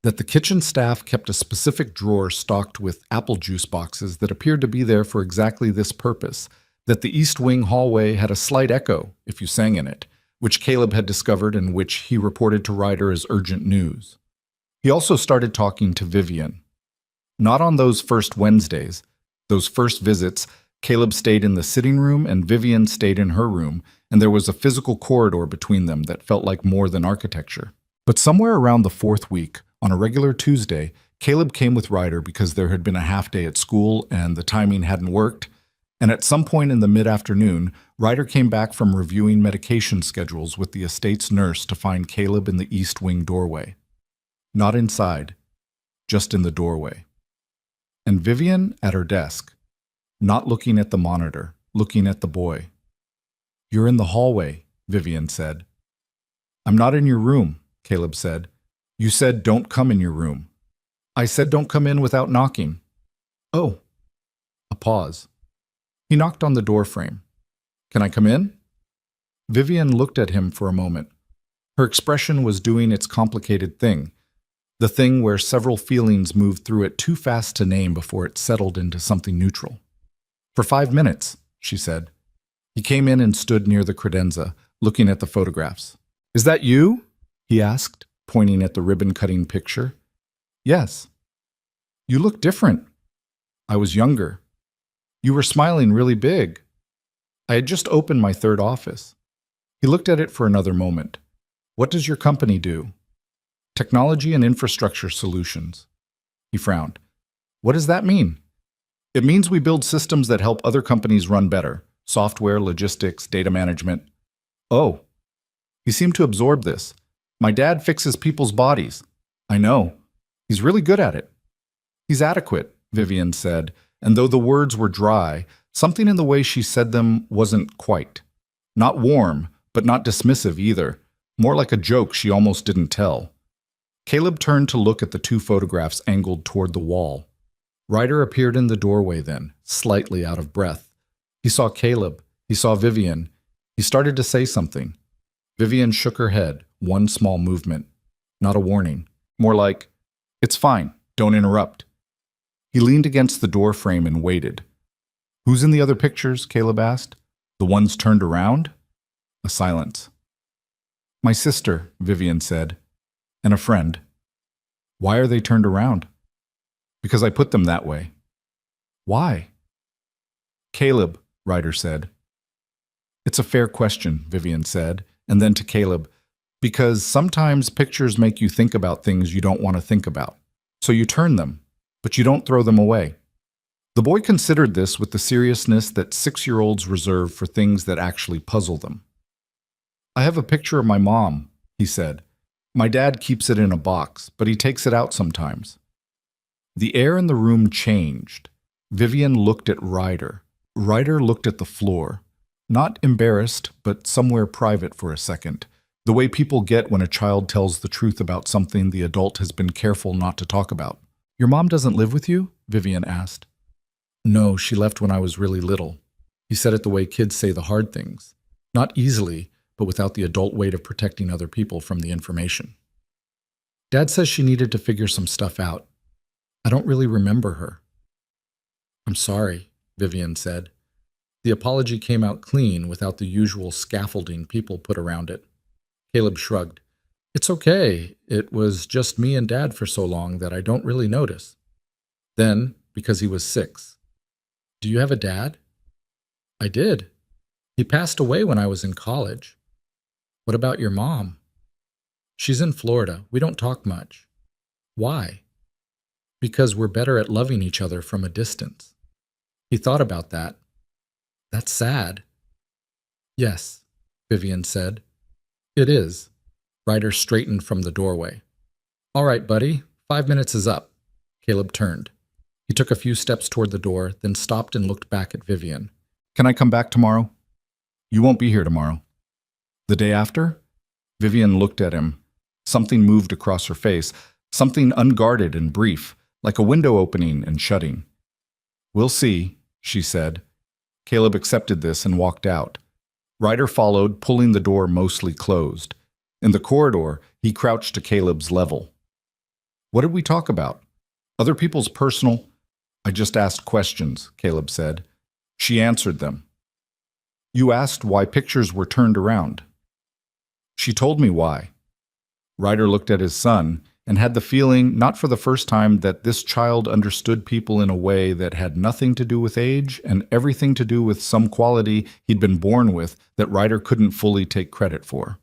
That the kitchen staff kept a specific drawer stocked with apple juice boxes that appeared to be there for exactly this purpose. That the East Wing hallway had a slight echo, if you sang in it, which Caleb had discovered and which he reported to Ryder as urgent news. He also started talking to Vivian. Not on those first Wednesdays. Those first visits, Caleb stayed in the sitting room and Vivian stayed in her room, and there was a physical corridor between them that felt like more than architecture. But somewhere around the fourth week, on a regular Tuesday, Caleb came with Ryder because there had been a half day at school and the timing hadn't worked. And at some point in the mid-afternoon, Ryder came back from reviewing medication schedules with the estate's nurse to find Caleb in the east wing doorway. Not inside, just in the doorway. And Vivian at her desk, not looking at the monitor, looking at the boy. "You're in the hallway," Vivian said. "I'm not in your room," Caleb said. "You said don't come in your room." "I said don't come in without knocking." "Oh." A pause. He knocked on the door frame. "Can I come in?" Vivian looked at him for a moment. Her expression was doing its complicated thing, the thing where several feelings moved through it too fast to name before it settled into something neutral. "For 5 minutes," she said. He came in and stood near the credenza, looking at the photographs. "Is that you?" he asked, pointing at the ribbon-cutting picture. "Yes." "You look different." "I was younger." "You were smiling really big." "I had just opened my third office." He looked at it for another moment. "What does your company do?" "Technology and infrastructure solutions." He frowned. "What does that mean?" "It means we build systems that help other companies run better. Software, logistics, data management." "Oh." He seemed to absorb this. "My dad fixes people's bodies." "I know. He's really good at it." "He's adequate," Vivian said, and though the words were dry, something in the way she said them wasn't quite. Not warm, but not dismissive either. More like a joke she almost didn't tell. Caleb turned to look at the two photographs angled toward the wall. Ryder appeared in the doorway then, slightly out of breath. He saw Caleb. He saw Vivian. He started to say something. Vivian shook her head, one small movement. Not a warning. More like, "It's fine. Don't interrupt." He leaned against the door frame and waited. "Who's in the other pictures?" Caleb asked. "The ones turned around?" A silence. "My sister," Vivian said, "and a friend." "Why are they turned around?" "Because I put them that way." "Why?" "Caleb," Ryder said. "It's a fair question," Vivian said, and then to Caleb, "because sometimes pictures make you think about things you don't want to think about. So you turn them, but you don't throw them away." The boy considered this with the seriousness that 6-year-olds reserve for things that actually puzzle them. "I have a picture of my mom," he said. "My dad keeps it in a box, but he takes it out sometimes." The air in the room changed. Vivian looked at Ryder. Ryder looked at the floor. Not embarrassed, but somewhere private for a second. The way people get when a child tells the truth about something the adult has been careful not to talk about. "Your mom doesn't live with you?" Vivian asked. "No, she left when I was really little." He said it the way kids say the hard things. Not easily, but without the adult weight of protecting other people from the information. "Dad says she needed to figure some stuff out. I don't really remember her." "I'm sorry," Vivian said. The apology came out clean without the usual scaffolding people put around it. Caleb shrugged. "It's okay. It was just me and Dad for so long that I don't really notice." Then, because he was 6. "Do you have a dad?" "I did. He passed away when I was in college." "What about your mom?" "She's in Florida. We don't talk much." "Why?" "Because we're better at loving each other from a distance." He thought about that. "That's sad." "Yes," Vivian said. "It is." Ryder straightened from the doorway. "All right, buddy. 5 minutes is up." Caleb turned. He took a few steps toward the door, then stopped and looked back at Vivian. "Can I come back tomorrow?" "You won't be here tomorrow." "The day after?" Vivian looked at him. Something moved across her face, something unguarded and brief, like a window opening and shutting. "We'll see," she said. Caleb accepted this and walked out. Ryder followed, pulling the door mostly closed. In the corridor, he crouched to Caleb's level. "What did we talk about? Other people's personal—" "I just asked questions," Caleb said. She answered them. "You asked why pictures were turned around." "She told me why." Ryder looked at his son. and had the feeling, not for the first time, that this child understood people in a way that had nothing to do with age and everything to do with some quality he'd been born with that Ryder couldn't fully take credit for.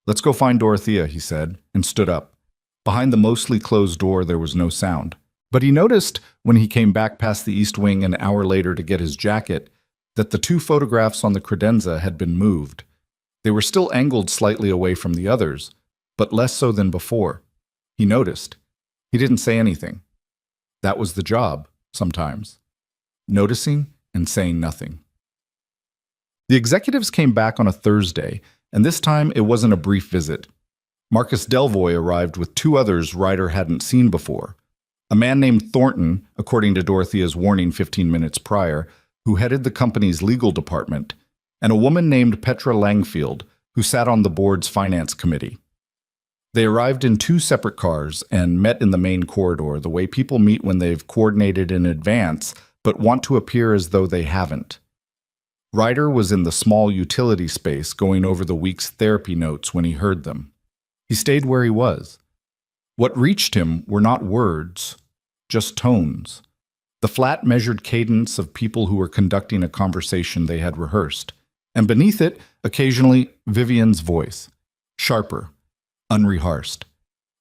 "Let's go find Dorothea," he said, and stood up. Behind the mostly closed door there was no sound. But he noticed, when he came back past the East Wing an hour later to get his jacket, that the two photographs on the credenza had been moved. They were still angled slightly away from the others, but less so than before. He noticed. He didn't say anything. That was the job, sometimes. Noticing and saying nothing. The executives came back on a Thursday, and this time it wasn't a brief visit. Marcus Delvoye arrived with two others Ryder hadn't seen before. A man named Thornton, according to Dorothea's warning 15 minutes prior, who headed the company's legal department, and a woman named Petra Langfield, who sat on the board's finance committee. They arrived in two separate cars and met in the main corridor, the way people meet when they've coordinated in advance but want to appear as though they haven't. Ryder was in the small utility space going over the week's therapy notes when he heard them. He stayed where he was. What reached him were not words, just tones. The flat, measured cadence of people who were conducting a conversation they had rehearsed. And beneath it, occasionally, Vivian's voice. Sharper, unrehearsed.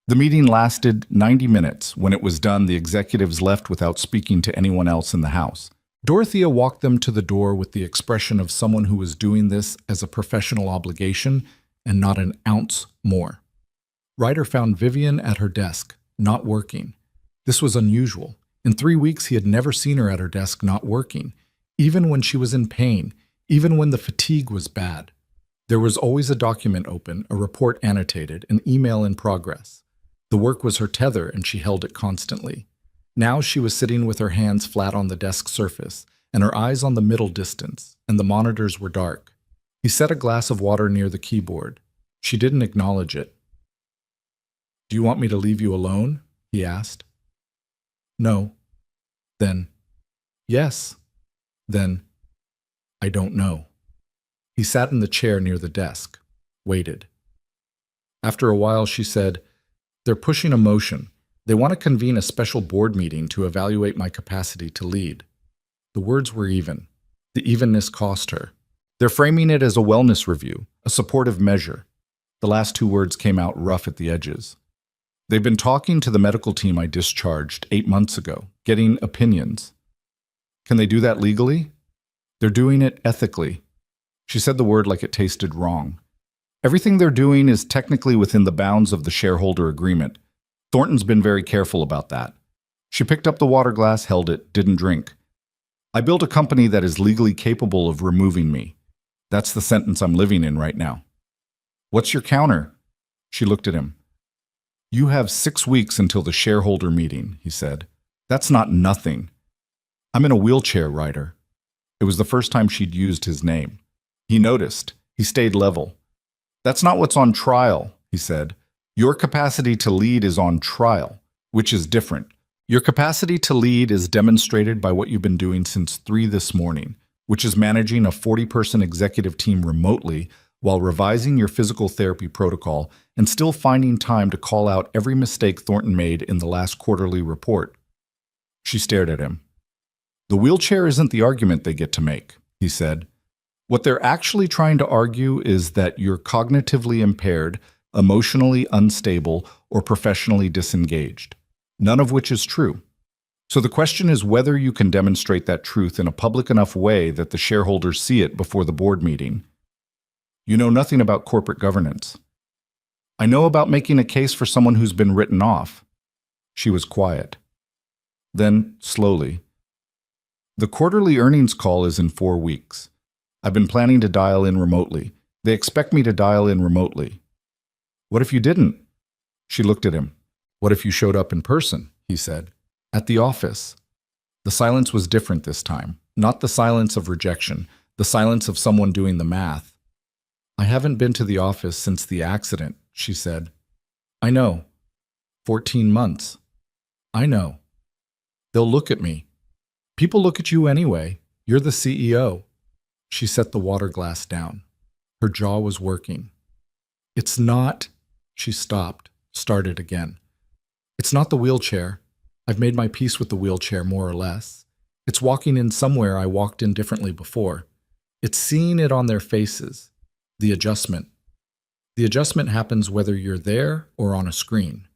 The meeting lasted 90 minutes. When it was done, the executives left without speaking to anyone else in the house. Dorothea walked them to the door with the expression of someone who was doing this as a professional obligation and not an ounce more. Ryder found Vivian at her desk, not working. This was unusual. In 3 weeks, he had never seen her at her desk not working, even when she was in pain, even when the fatigue was bad. There was always a document open, a report annotated, an email in progress. The work was her tether, and she held it constantly. Now she was sitting with her hands flat on the desk surface, and her eyes on the middle distance, and the monitors were dark. He set a glass of water near the keyboard. She didn't acknowledge it. "Do you want me to leave you alone?" he asked. "No." Then, "Yes." Then, "I don't know." He sat in the chair near the desk, waited. After a while, she said, "They're pushing a motion. They want to convene a special board meeting to evaluate my capacity to lead." The words were even. The evenness cost her. "They're framing it as a wellness review, a supportive measure." The last two words came out rough at the edges. "They've been talking to the medical team I discharged 8 months ago, getting opinions." "Can they do that legally?" "They're doing it ethically." She said the word like it tasted wrong. "Everything they're doing is technically within the bounds of the shareholder agreement. Thornton's been very careful about that." She picked up the water glass, held it, didn't drink. "I built a company that is legally capable of removing me. That's the sentence I'm living in right now." "What's your counter?" She looked at him. "You have 6 weeks until the shareholder meeting," he said. "That's not nothing." "I'm in a wheelchair, Ryder." It was the first time she'd used his name. He noticed. He stayed level. "That's not what's on trial," he said. "Your capacity to lead is on trial, which is different. Your capacity to lead is demonstrated by what you've been doing since 3 this morning, which is managing a 40-person executive team remotely while revising your physical therapy protocol and still finding time to call out every mistake Thornton made in the last quarterly report." She stared at him. "The wheelchair isn't the argument they get to make," he said. "What they're actually trying to argue is that you're cognitively impaired, emotionally unstable, or professionally disengaged, none of which is true. So the question is whether you can demonstrate that truth in a public enough way that the shareholders see it before the board meeting. You know nothing about corporate governance." "I know about making a case for someone who's been written off." She was quiet. Then, slowly, "The quarterly earnings call is in 4 weeks. I've been planning to dial in remotely. They expect me to dial in remotely." "What if you didn't?" She looked at him. "What if you showed up in person?" he said. "At the office." The silence was different this time. Not the silence of rejection, the silence of someone doing the math. "I haven't been to the office since the accident," she said. "I know. 14 months. I know. They'll look at me. People look at you anyway. You're the CEO." She set the water glass down. Her jaw was working. "It's not—" She stopped, started again. It's not the wheelchair. I've made my peace with the wheelchair, more or less. It's walking in somewhere I walked in differently before. It's seeing it on their faces. The adjustment. The adjustment happens whether you're there or on a screen.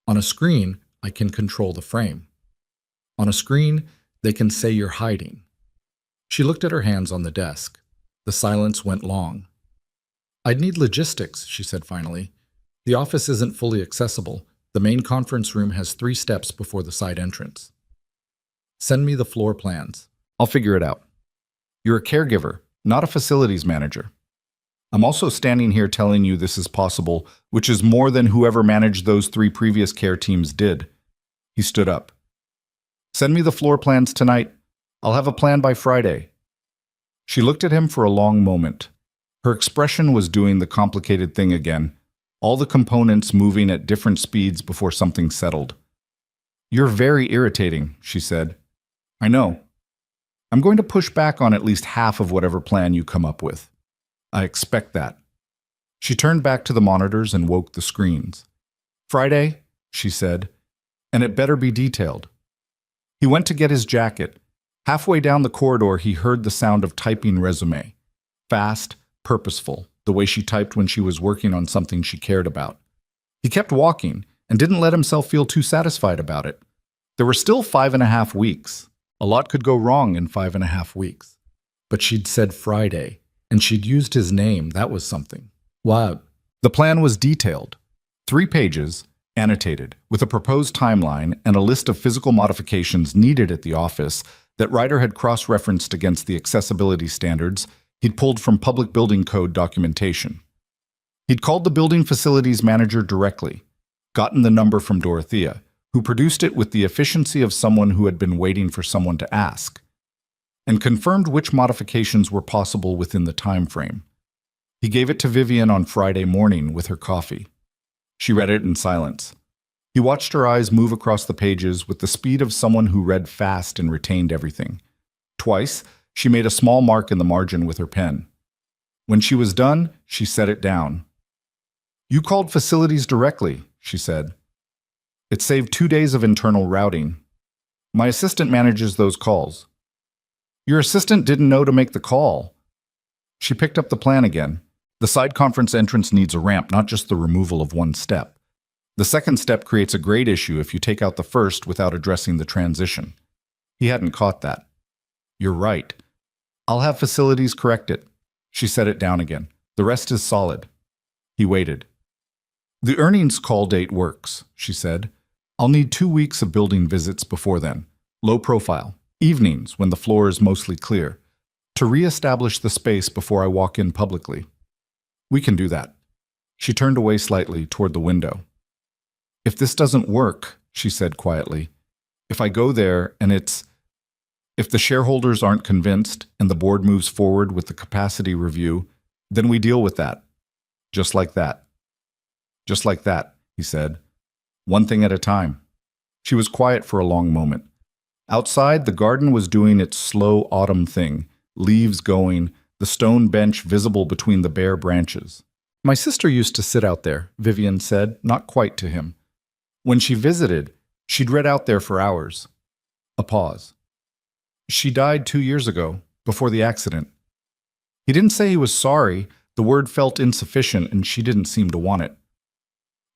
On a screen, I can control the frame. On a screen, they can say you're hiding. She looked at her hands on the desk. The silence went long. I'd need logistics, she said finally. The office isn't fully accessible. The main conference room has 3 steps before the side entrance. Send me the floor plans. I'll figure it out. You're a caregiver, not a facilities manager. I'm also standing here telling you this is possible, which is more than whoever managed those 3 previous care teams did. He stood up. Send me the floor plans tonight. I'll have a plan by Friday. She looked at him for a long moment. Her expression was doing the complicated thing again, all the components moving at different speeds before something settled. You're very irritating, she said. I know. I'm going to push back on at least half of whatever plan you come up with. I expect that. She turned back to the monitors and woke the screens. Friday, she said, and it better be detailed. He went to get his jacket. Halfway down the corridor, he heard the sound of typing resume. Fast, purposeful, the way she typed when she was working on something she cared about. He kept walking and didn't let himself feel too satisfied about it. There were still 5.5 weeks. A lot could go wrong in 5.5 weeks. But she'd said Friday, and she'd used his name. That was something. Wow. The plan was detailed. 3 pages, annotated, with a proposed timeline and a list of physical modifications needed at the office that Ryder had cross-referenced against the accessibility standards he'd pulled from public building code documentation. He'd called the building facilities manager directly, gotten the number from Dorothea, who produced it with the efficiency of someone who had been waiting for someone to ask, and confirmed which modifications were possible within the time frame. He gave it to Vivian on Friday morning with her coffee. She read it in silence. He watched her eyes move across the pages with the speed of someone who read fast and retained everything. Twice, she made a small mark in the margin with her pen. When she was done, she set it down. You called facilities directly, she said. It saved 2 days of internal routing. My assistant manages those calls. Your assistant didn't know to make the call. She picked up the plan again. The side conference entrance needs a ramp, not just the removal of 1 step. The second step creates a grade issue if you take out the first without addressing the transition. He hadn't caught that. You're right. I'll have facilities correct it. She set it down again. The rest is solid. He waited. The earnings call date works, she said. I'll need 2 weeks of building visits before then. Low profile. Evenings, when the floor is mostly clear. To re-establish the space before I walk in publicly. We can do that. She turned away slightly toward the window. If this doesn't work, she said quietly, if I go there and if the shareholders aren't convinced and the board moves forward with the capacity review, then we deal with that. Just like that. Just like that, he said. One thing at a time. She was quiet for a long moment. Outside, the garden was doing its slow autumn thing, leaves going, the stone bench visible between the bare branches. My sister used to sit out there, Vivian said, not quite to him. When she visited, she'd read out there for hours. A pause. She died 2 years ago, before the accident. He didn't say he was sorry. The word felt insufficient, and she didn't seem to want it.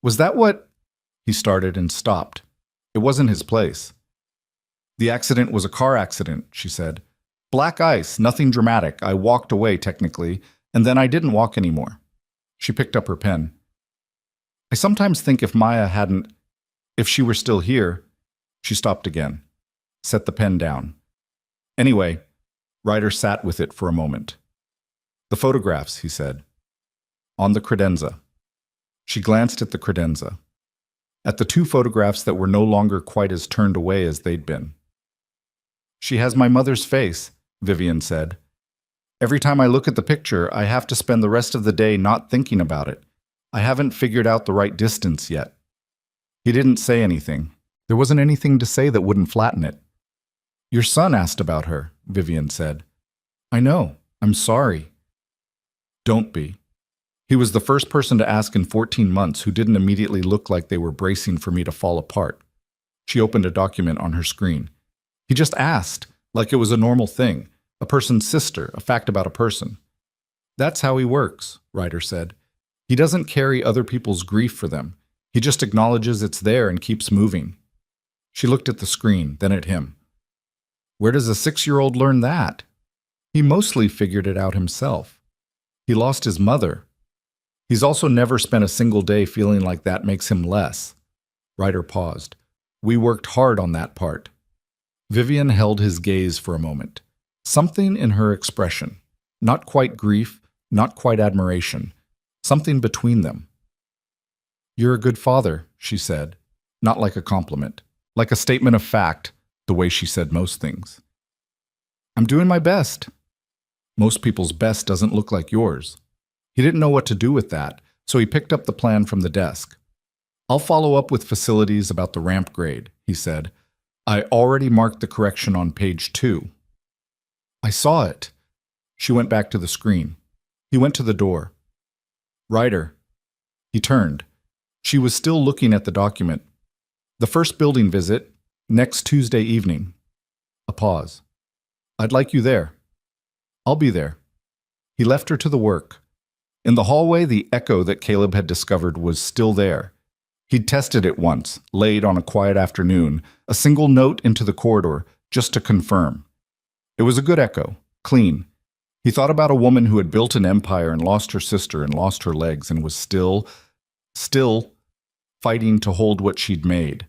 Was that what... He started and stopped. It wasn't his place. The accident was a car accident, she said. Black ice, nothing dramatic. I walked away, technically, and then I didn't walk anymore. She picked up her pen. I sometimes think if she were still here... She stopped again. Set the pen down. Anyway, Ryder sat with it for a moment. The photographs, he said. On the credenza. She glanced at the credenza. At the 2 photographs that were no longer quite as turned away as they'd been. She has my mother's face, Vivian said. Every time I look at the picture, I have to spend the rest of the day not thinking about it. I haven't figured out the right distance yet. He didn't say anything. There wasn't anything to say that wouldn't flatten it. Your son asked about her, Vivian said. I know. I'm sorry. Don't be. He was the first person to ask in 14 months who didn't immediately look like they were bracing for me to fall apart. She opened a document on her screen. He just asked, like it was a normal thing, a person's sister, a fact about a person. That's how he works, Ryder said. He doesn't carry other people's grief for them. He just acknowledges it's there and keeps moving. She looked at the screen, then at him. Where does a 6-year-old learn that? He mostly figured it out himself. He lost his mother. He's also never spent a single day feeling like that makes him less. Ryder paused. We worked hard on that part. Vivian held his gaze for a moment. Something in her expression. Not quite grief, not quite admiration. Something between them. You're a good father, she said. Not like a compliment. Like a statement of fact, the way she said most things. I'm doing my best. Most people's best doesn't look like yours. He didn't know what to do with that, so he picked up the plan from the desk. I'll follow up with facilities about the ramp grade, he said. I already marked the correction on page 2. I saw it. She went back to the screen. He went to the door. Ryder. He turned. She was still looking at the document. The first building visit, next Tuesday evening. A pause. I'd like you there. I'll be there. He left her to the work. In the hallway, the echo that Caleb had discovered was still there. He'd tested it once, late on a quiet afternoon, a single note into the corridor, just to confirm. It was a good echo, clean. He thought about a woman who had built an empire and lost her sister and lost her legs and was still fighting to hold what she'd made.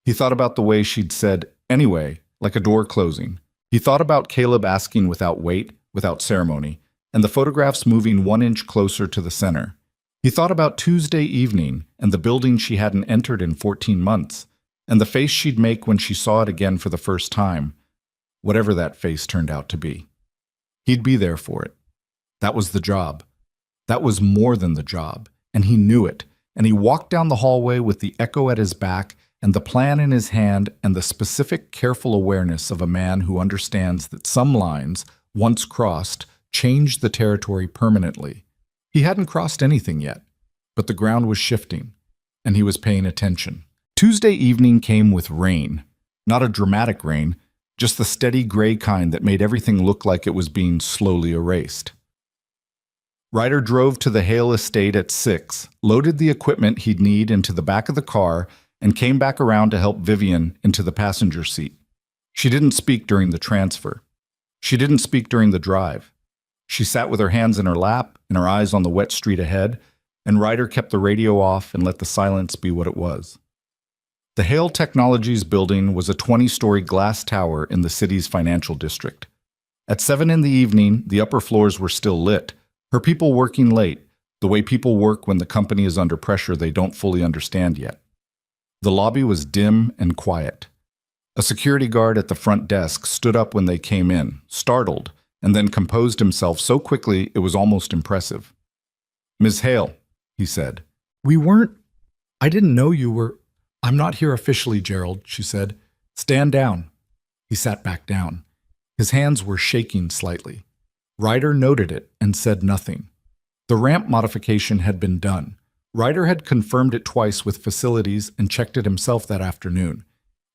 He thought about the way she'd said, anyway, like a door closing. He thought about Caleb asking without wait, without ceremony, and the photographs moving 1 inch closer to the center. He thought about Tuesday evening and the building she hadn't entered in 14 months, and the face she'd make when she saw it again for the first time, whatever that face turned out to be. He'd be there for it. That was the job. That was more than the job, and he knew it, and he walked down the hallway with the echo at his back and the plan in his hand and the specific, careful awareness of a man who understands that some lines, once crossed, change the territory permanently. He hadn't crossed anything yet, but the ground was shifting, and he was paying attention. Tuesday evening came with rain. Not a dramatic rain, just the steady gray kind that made everything look like it was being slowly erased. Ryder drove to the Hale estate at 6, loaded the equipment he'd need into the back of the car, and came back around to help Vivian into the passenger seat. She didn't speak during the transfer. She didn't speak during the drive. She sat with her hands in her lap and her eyes on the wet street ahead, and Ryder kept the radio off and let the silence be what it was. The Hale Technologies building was a 20-story glass tower in the city's financial district. At 7 in the evening, the upper floors were still lit, her people working late, the way people work when the company is under pressure they don't fully understand yet. The lobby was dim and quiet. A security guard at the front desk stood up when they came in, startled, and then composed himself so quickly it was almost impressive. Ms. Hale, he said. I didn't know you were. I'm not here officially, Gerald, she said. Stand down. He sat back down. His hands were shaking slightly. Ryder noted it and said nothing. The ramp modification had been done. Ryder had confirmed it twice with facilities and checked it himself that afternoon.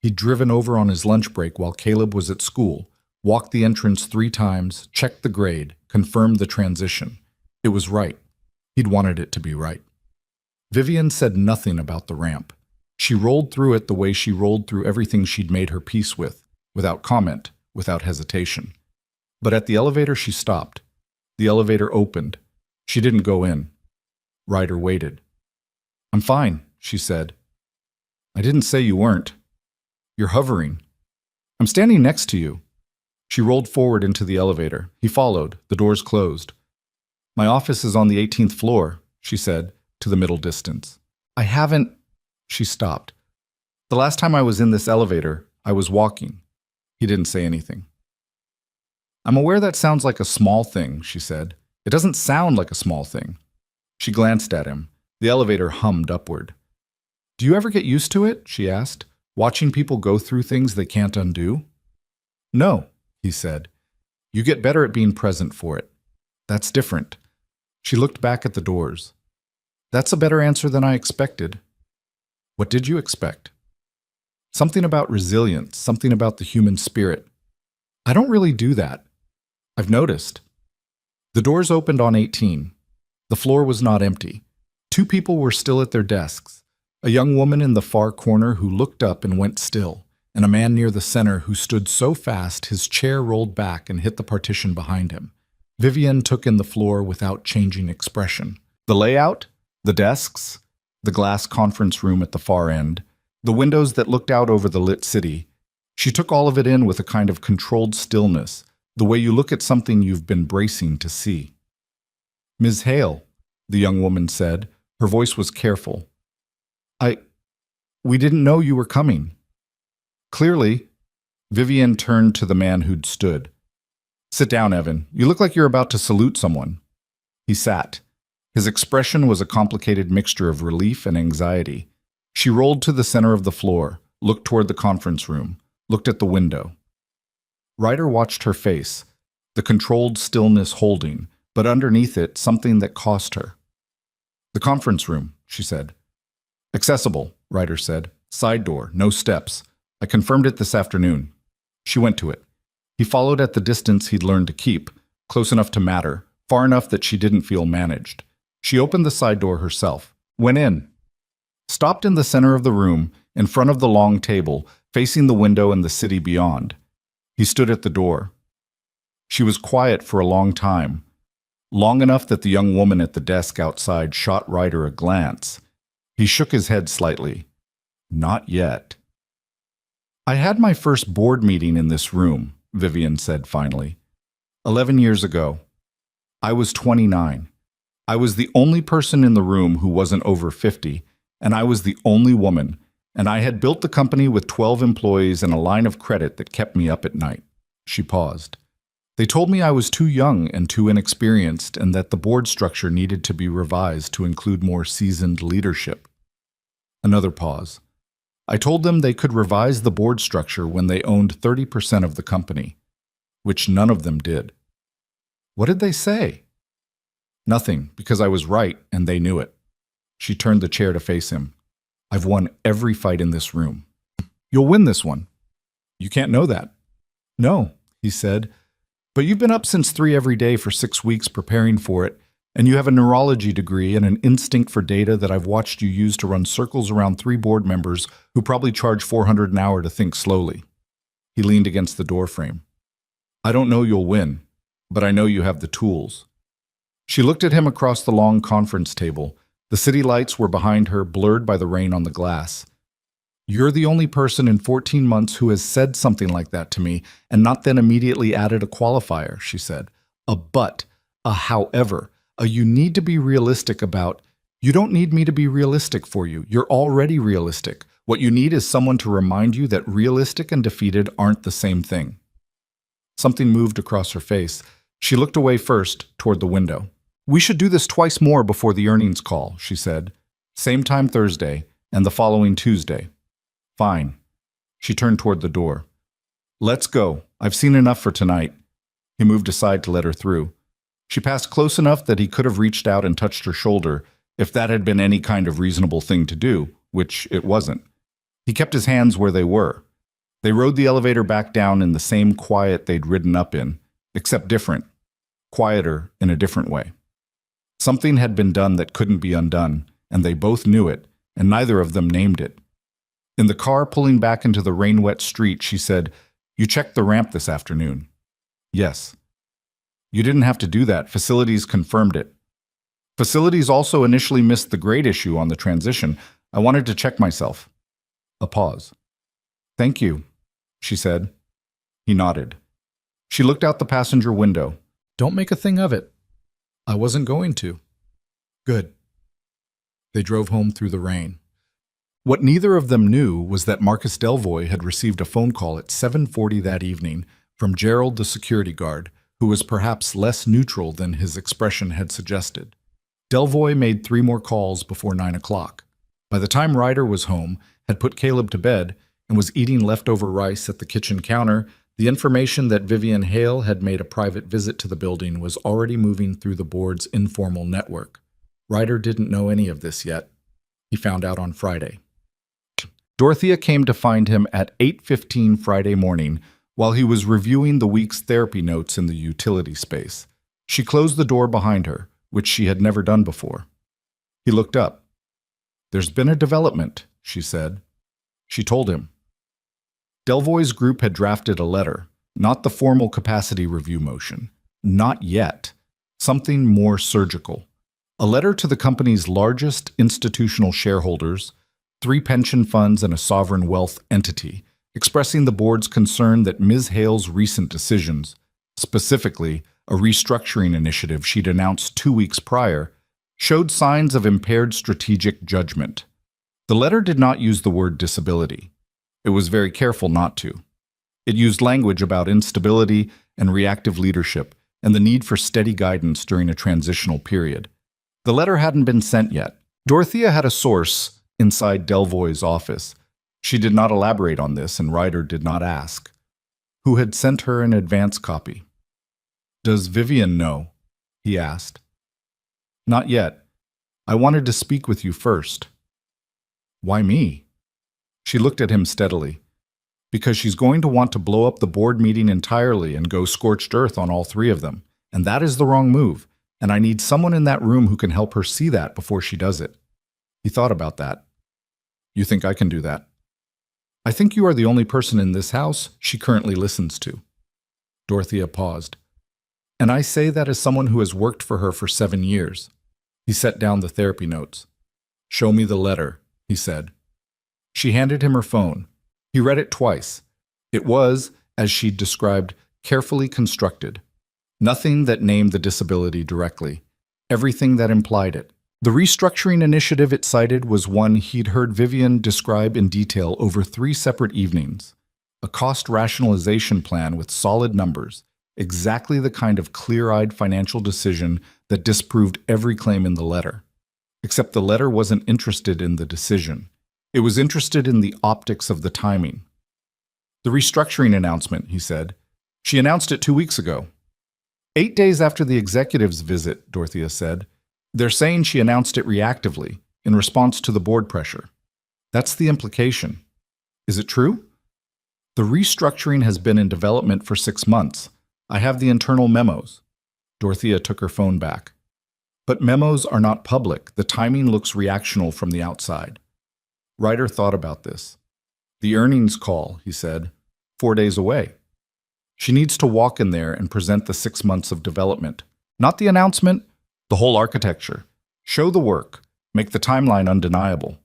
He'd driven over on his lunch break while Caleb was at school, walked the entrance 3 times, checked the grade, confirmed the transition. It was right. He'd wanted it to be right. Vivian said nothing about the ramp. She rolled through it the way she rolled through everything she'd made her peace with, without comment, without hesitation. But at the elevator she stopped. The elevator opened. She didn't go in. Ryder waited. I'm fine, she said. I didn't say you weren't. You're hovering. I'm standing next to you. She rolled forward into the elevator. He followed. The doors closed. My office is on the 18th floor, she said, to the middle distance. I haven't. She stopped. The last time I was in this elevator, I was walking. He didn't say anything. I'm aware that sounds like a small thing, she said. It doesn't sound like a small thing. She glanced at him. The elevator hummed upward. Do you ever get used to it? She asked. Watching people go through things they can't undo? No, he said. You get better at being present for it. That's different. She looked back at the doors. That's a better answer than I expected. What did you expect? Something about resilience, something about the human spirit. I don't really do that. I've noticed. The doors opened on 18. The floor was not empty. Two people were still at their desks. A young woman in the far corner who looked up and went still, and a man near the center who stood so fast his chair rolled back and hit the partition behind him. Vivian took in the floor without changing expression. The layout, the desks, the glass conference room at the far end, the windows that looked out over the lit city. She took all of it in with a kind of controlled stillness, the way you look at something you've been bracing to see. "Ms. Hale," the young woman said. Her voice was careful. We didn't know you were coming." Clearly, Vivian turned to the man who'd stood. "Sit down, Evan. You look like you're about to salute someone." He sat. His expression was a complicated mixture of relief and anxiety. She rolled to the center of the floor, looked toward the conference room, looked at the window. Ryder watched her face, the controlled stillness holding, but underneath it, something that cost her. "The conference room," she said. "Accessible," Ryder said. "Side door, no steps. I confirmed it this afternoon." She went to it. He followed at the distance he'd learned to keep, close enough to matter, far enough that she didn't feel managed. She opened the side door herself, went in, stopped in the center of the room, in front of the long table, facing the window and the city beyond. He stood at the door. She was quiet for a long time, long enough that the young woman at the desk outside shot Ryder a glance. He shook his head slightly. "Not yet." "I had my first board meeting in this room," Vivian said finally. 11 years ago. I was 29. I was the only person in the room who wasn't over 50, and I was the only woman, and I had built the company with 12 employees and a line of credit that kept me up at night." She paused. "They told me I was too young and too inexperienced and that the board structure needed to be revised to include more seasoned leadership." Another pause. "I told them they could revise the board structure when they owned 30% of the company, which none of them did." "What did they say?" "Nothing, because I was right and they knew it." She turned the chair to face him. "I've won every fight in this room." "You'll win this one." "You can't know that." "No," he said. "But you've been up since 3 every day for 6 weeks preparing for it, and you have a neurology degree and an instinct for data that I've watched you use to run circles around 3 board members who probably charge $400 an hour to think slowly." He leaned against the doorframe. "I don't know you'll win, but I know you have the tools." She looked at him across the long conference table. The city lights were behind her, blurred by the rain on the glass. "You're the only person in 14 months who has said something like that to me and not then immediately added a qualifier," she said. "A but, a however, a you need to be realistic about." "You don't need me to be realistic for you. You're already realistic. What you need is someone to remind you that realistic and defeated aren't the same thing." Something moved across her face. She looked away first, toward the window. "We should do this twice more before the earnings call," she said. "Same time Thursday, and the following Tuesday." "Fine." She turned toward the door. "Let's go. I've seen enough for tonight." He moved aside to let her through. She passed close enough that he could have reached out and touched her shoulder, if that had been any kind of reasonable thing to do, which it wasn't. He kept his hands where they were. They rode the elevator back down in the same quiet they'd ridden up in, except different. Quieter in a different way. Something had been done that couldn't be undone, and they both knew it, and neither of them named it. In the car pulling back into the rain-wet street, she said, "You checked the ramp this afternoon." "Yes." "You didn't have to do that. Facilities confirmed it." "Facilities also initially missed the grade issue on the transition. I wanted to check myself." A pause. "Thank you," she said. He nodded. She looked out the passenger window. "Don't make a thing of it." "I wasn't going to." "Good." They drove home through the rain. What neither of them knew was that Marcus Delvoye had received a phone call at 7:40 that evening from Gerald the security guard, who was perhaps less neutral than his expression had suggested. Delvoye made 3 more calls before 9 o'clock. By the time Ryder was home, had put Caleb to bed, and was eating leftover rice at the kitchen counter, The information that Vivian Hale had made a private visit to the building was already moving through the board's informal network. Ryder didn't know any of this yet. He found out on Friday. Dorothea came to find him at 8:15 Friday morning while he was reviewing the week's therapy notes in the utility space. She closed the door behind her, which she had never done before. He looked up. "There's been a development," she said. She told him. Delvoye's group had drafted a letter, not the formal capacity review motion. Not yet. Something more surgical. A letter to the company's largest institutional shareholders, 3 pension funds and a sovereign wealth entity, expressing the board's concern that Ms. Hale's recent decisions, specifically a restructuring initiative she'd announced 2 weeks prior, showed signs of impaired strategic judgment. The letter did not use the word disability. It was very careful not to. It used language about instability and reactive leadership and the need for steady guidance during a transitional period. The letter hadn't been sent yet. Dorothea had a source inside Delvoye's office. She did not elaborate on this, and Ryder did not ask. Who had sent her an advance copy? "Does Vivian know?" he asked. "Not yet. I wanted to speak with you first." "Why me?" She looked at him steadily. "Because she's going to want to blow up the board meeting entirely and go scorched earth on all 3 of them, and that is the wrong move, and I need someone in that room who can help her see that before she does it." He thought about that. "You think I can do that?" "I think you are the only person in this house she currently listens to." Dorothea paused. "And I say that as someone who has worked for her for 7 years. He set down the therapy notes. "Show me the letter," he said. She handed him her phone. He read it twice. It was, as she'd described, carefully constructed. Nothing that named the disability directly. Everything that implied it. The restructuring initiative it cited was one he'd heard Vivian describe in detail over 3 separate evenings. A cost rationalization plan with solid numbers. Exactly the kind of clear-eyed financial decision that disproved every claim in the letter. Except the letter wasn't interested in the decision. It was interested in the optics of the timing. "The restructuring announcement," he said. "She announced it 2 weeks ago." 8 days after the executive's visit, Dorothea said. "They're saying she announced it reactively, in response to the board pressure." That's the implication. Is it true? "The restructuring has been in development for 6 months. I have the internal memos." Dorothea took her phone back. "But memos are not public. The timing looks reactional from the outside." Ryder thought about this. "The earnings call," he said, 4 days away. She needs to walk in there and present the 6 months of development. Not the announcement, the whole architecture. Show the work. Make the timeline undeniable.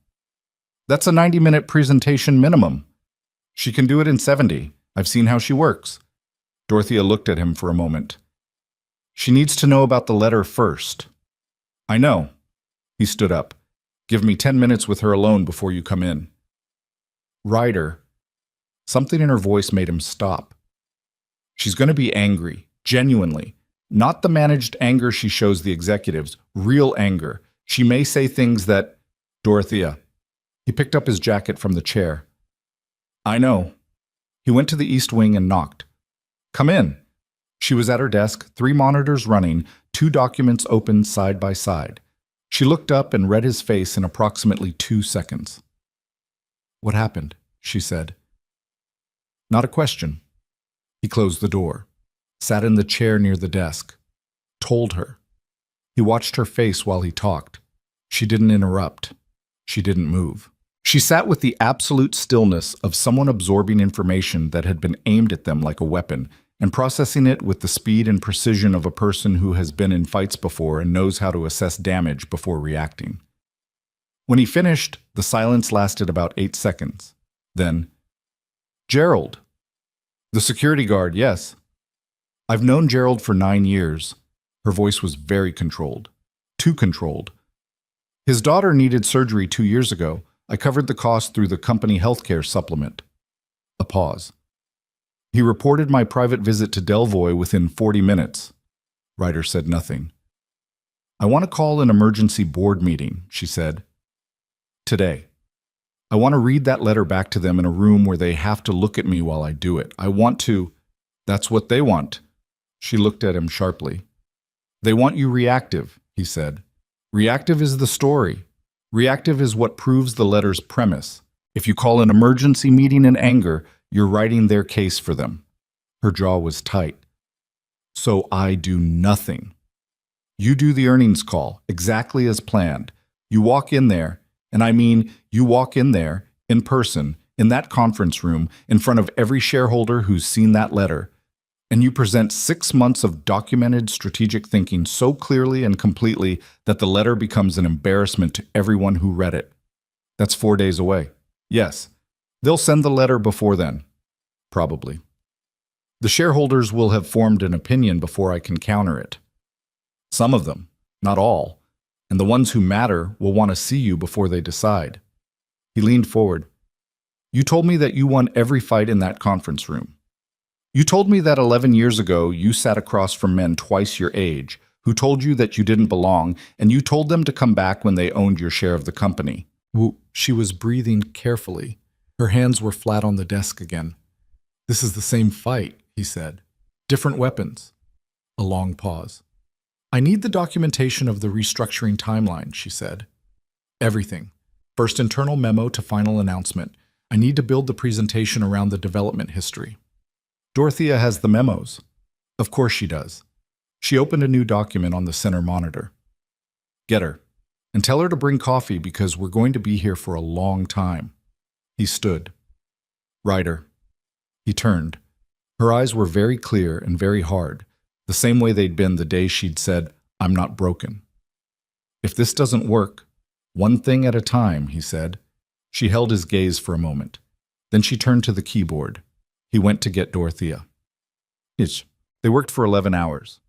That's a 90-minute presentation minimum. She can do it in 70. I've seen how she works. Dorothea looked at him for a moment. "She needs to know about the letter first." "I know." He stood up. "Give me 10 minutes with her alone before you come in." Ryder. Something in her voice made him stop. She's going to be angry, genuinely. Not the managed anger she shows the executives, real anger. She may say things that... Dorothea. He picked up his jacket from the chair. "I know." He went to the east wing and knocked. "Come in." She was at her desk, 3 monitors running, 2 documents open side by side. She looked up and read his face in approximately 2 seconds. "What happened?" she said. Not a question. He closed the door, sat in the chair near the desk, told her. He watched her face while he talked. She didn't interrupt. She didn't move. She sat with the absolute stillness of someone absorbing information that had been aimed at them like a weapon, and processing it with the speed and precision of a person who has been in fights before and knows how to assess damage before reacting. When he finished, the silence lasted about 8 seconds. Then, "Gerald." "The security guard, yes." "I've known Gerald for 9 years." Her voice was very controlled. Too controlled. "His daughter needed surgery 2 years ago. I covered the cost through the company healthcare supplement." A pause. "He reported my private visit to Delvoye within 40 minutes. Ryder said nothing. "I want to call an emergency board meeting," she said. "Today. I want to read that letter back to them in a room where they have to look at me while I do it. I want to..." That's what they want. She looked at him sharply. They want you reactive, he said. Reactive is the story. Reactive is what proves the letter's premise. If you call an emergency meeting in anger, you're writing their case for them. Her jaw was tight. So I do nothing. You do the earnings call, exactly as planned. You walk in there, and I mean you walk in there, in person, in that conference room, in front of every shareholder who's seen that letter, and you present 6 months of documented strategic thinking so clearly and completely that the letter becomes an embarrassment to everyone who read it. That's 4 days away. Yes, they'll send the letter before then. Probably. The shareholders will have formed an opinion before I can counter it. Some of them, not all, and the ones who matter will want to see you before they decide. He leaned forward. You told me that you won every fight in that conference room. You told me that 11 years ago you sat across from men twice your age, who told you that you didn't belong, and you told them to come back when they owned your share of the company. She was breathing carefully. Her hands were flat on the desk again. This is the same fight, he said. Different weapons. A long pause. I need the documentation of the restructuring timeline, she said. Everything. First internal memo to final announcement. I need to build the presentation around the development history. Dorothea has the memos. Of course she does. She opened a new document on the center monitor. Get her, and tell her to bring coffee because we're going to be here for a long time. He stood. Ryder. He turned. Her eyes were very clear and very hard, the same way they'd been the day she'd said, I'm not broken. If this doesn't work, one thing at a time, he said. She held his gaze for a moment. Then she turned to the keyboard. He went to get Dorothea. They worked for 11 hours.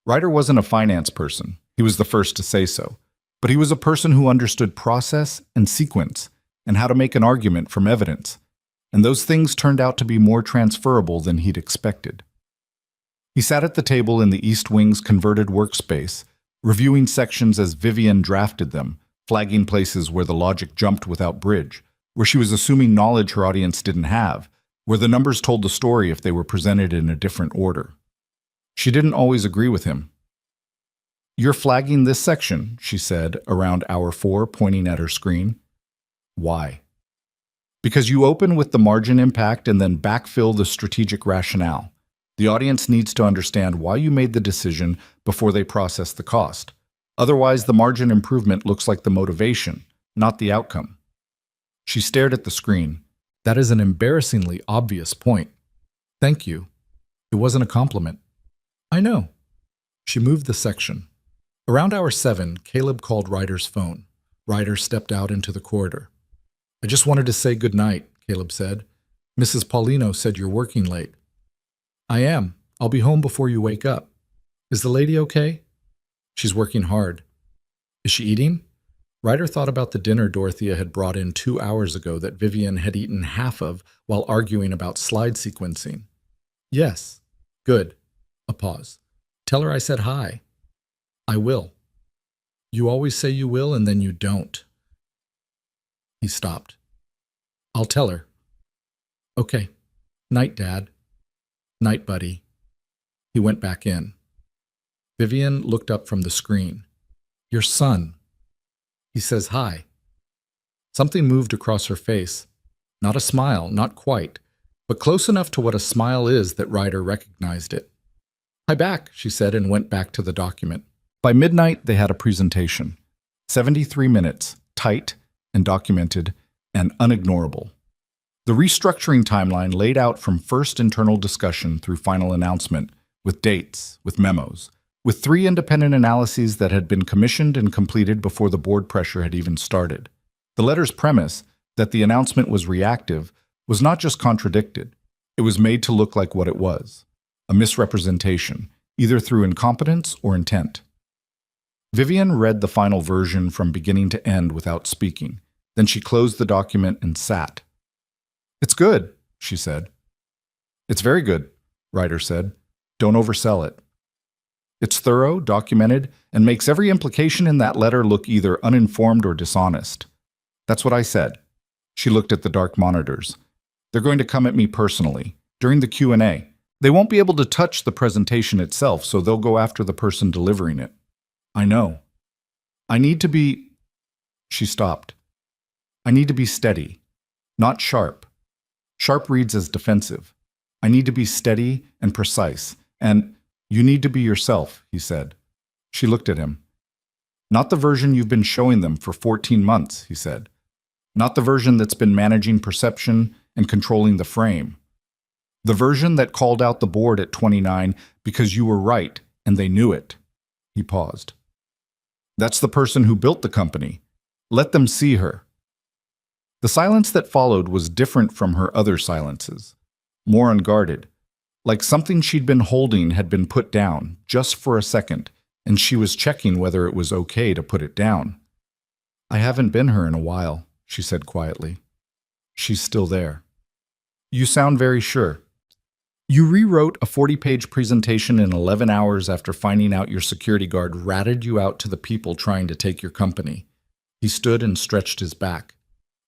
Ryder wasn't a finance person. He was the first to say so. But he was a person who understood process and sequence and how to make an argument from evidence. And those things turned out to be more transferable than he'd expected. He sat at the table in the East Wing's converted workspace, reviewing sections as Vivian drafted them, flagging places where the logic jumped without bridge, where she was assuming knowledge her audience didn't have, where the numbers told the story if they were presented in a different order. She didn't always agree with him. You're flagging this section, she said, around hour 4, pointing at her screen. Why? Because you open with the margin impact and then backfill the strategic rationale. The audience needs to understand why you made the decision before they process the cost. Otherwise, the margin improvement looks like the motivation, not the outcome. She stared at the screen. That is an embarrassingly obvious point. Thank you. It wasn't a compliment. I know. She moved the section. Around hour 7, Caleb called Ryder's phone. Ryder stepped out into the corridor. I just wanted to say good night, Caleb said. Mrs. Paulino said you're working late. I am. I'll be home before you wake up. Is the lady okay? She's working hard. Is she eating? Ryder thought about the dinner Dorothea had brought in 2 hours ago that Vivian had eaten half of while arguing about slide sequencing. Yes. Good. A pause. Tell her I said hi. I will. You always say you will and then you don't. He stopped. I'll tell her. Okay. Night, Dad. Night, buddy. He went back in. Vivian looked up from the screen. Your son. He says hi. Something moved across her face. Not a smile, not quite, but close enough to what a smile is that Ryder recognized it. Hi back, she said and went back to the document. By midnight, they had a presentation. 73 minutes, tight and documented and unignorable. The restructuring timeline laid out from first internal discussion through final announcement, with dates, with memos, with 3 independent analyses that had been commissioned and completed before the board pressure had even started. The letter's premise, that the announcement was reactive, was not just contradicted. It was made to look like what it was, a misrepresentation, either through incompetence or intent. Vivian read the final version from beginning to end without speaking. Then she closed the document and sat. It's good, she said. It's very good, Ryder said. Don't oversell it. It's thorough, documented, and makes every implication in that letter look either uninformed or dishonest. That's what I said. She looked at the dark monitors. They're going to come at me personally. During the Q&A, They won't be able to touch the presentation itself, so they'll go after the person delivering it. I know. I need to be... She stopped. I need to be steady, not sharp. Sharp reads as defensive. I need to be steady and precise, and you need to be yourself, he said. She looked at him. Not the version you've been showing them for 14 months, he said. Not the version that's been managing perception and controlling the frame. The version that called out the board at 29 because you were right and they knew it. He paused. That's the person who built the company. Let them see her. The silence that followed was different from her other silences, more unguarded, like something she'd been holding had been put down just for a second, and she was checking whether it was okay to put it down. I haven't been her in a while, she said quietly. She's still there. You sound very sure. You rewrote a 40-page presentation in 11 hours after finding out your security guard ratted you out to the people trying to take your company. He stood and stretched his back.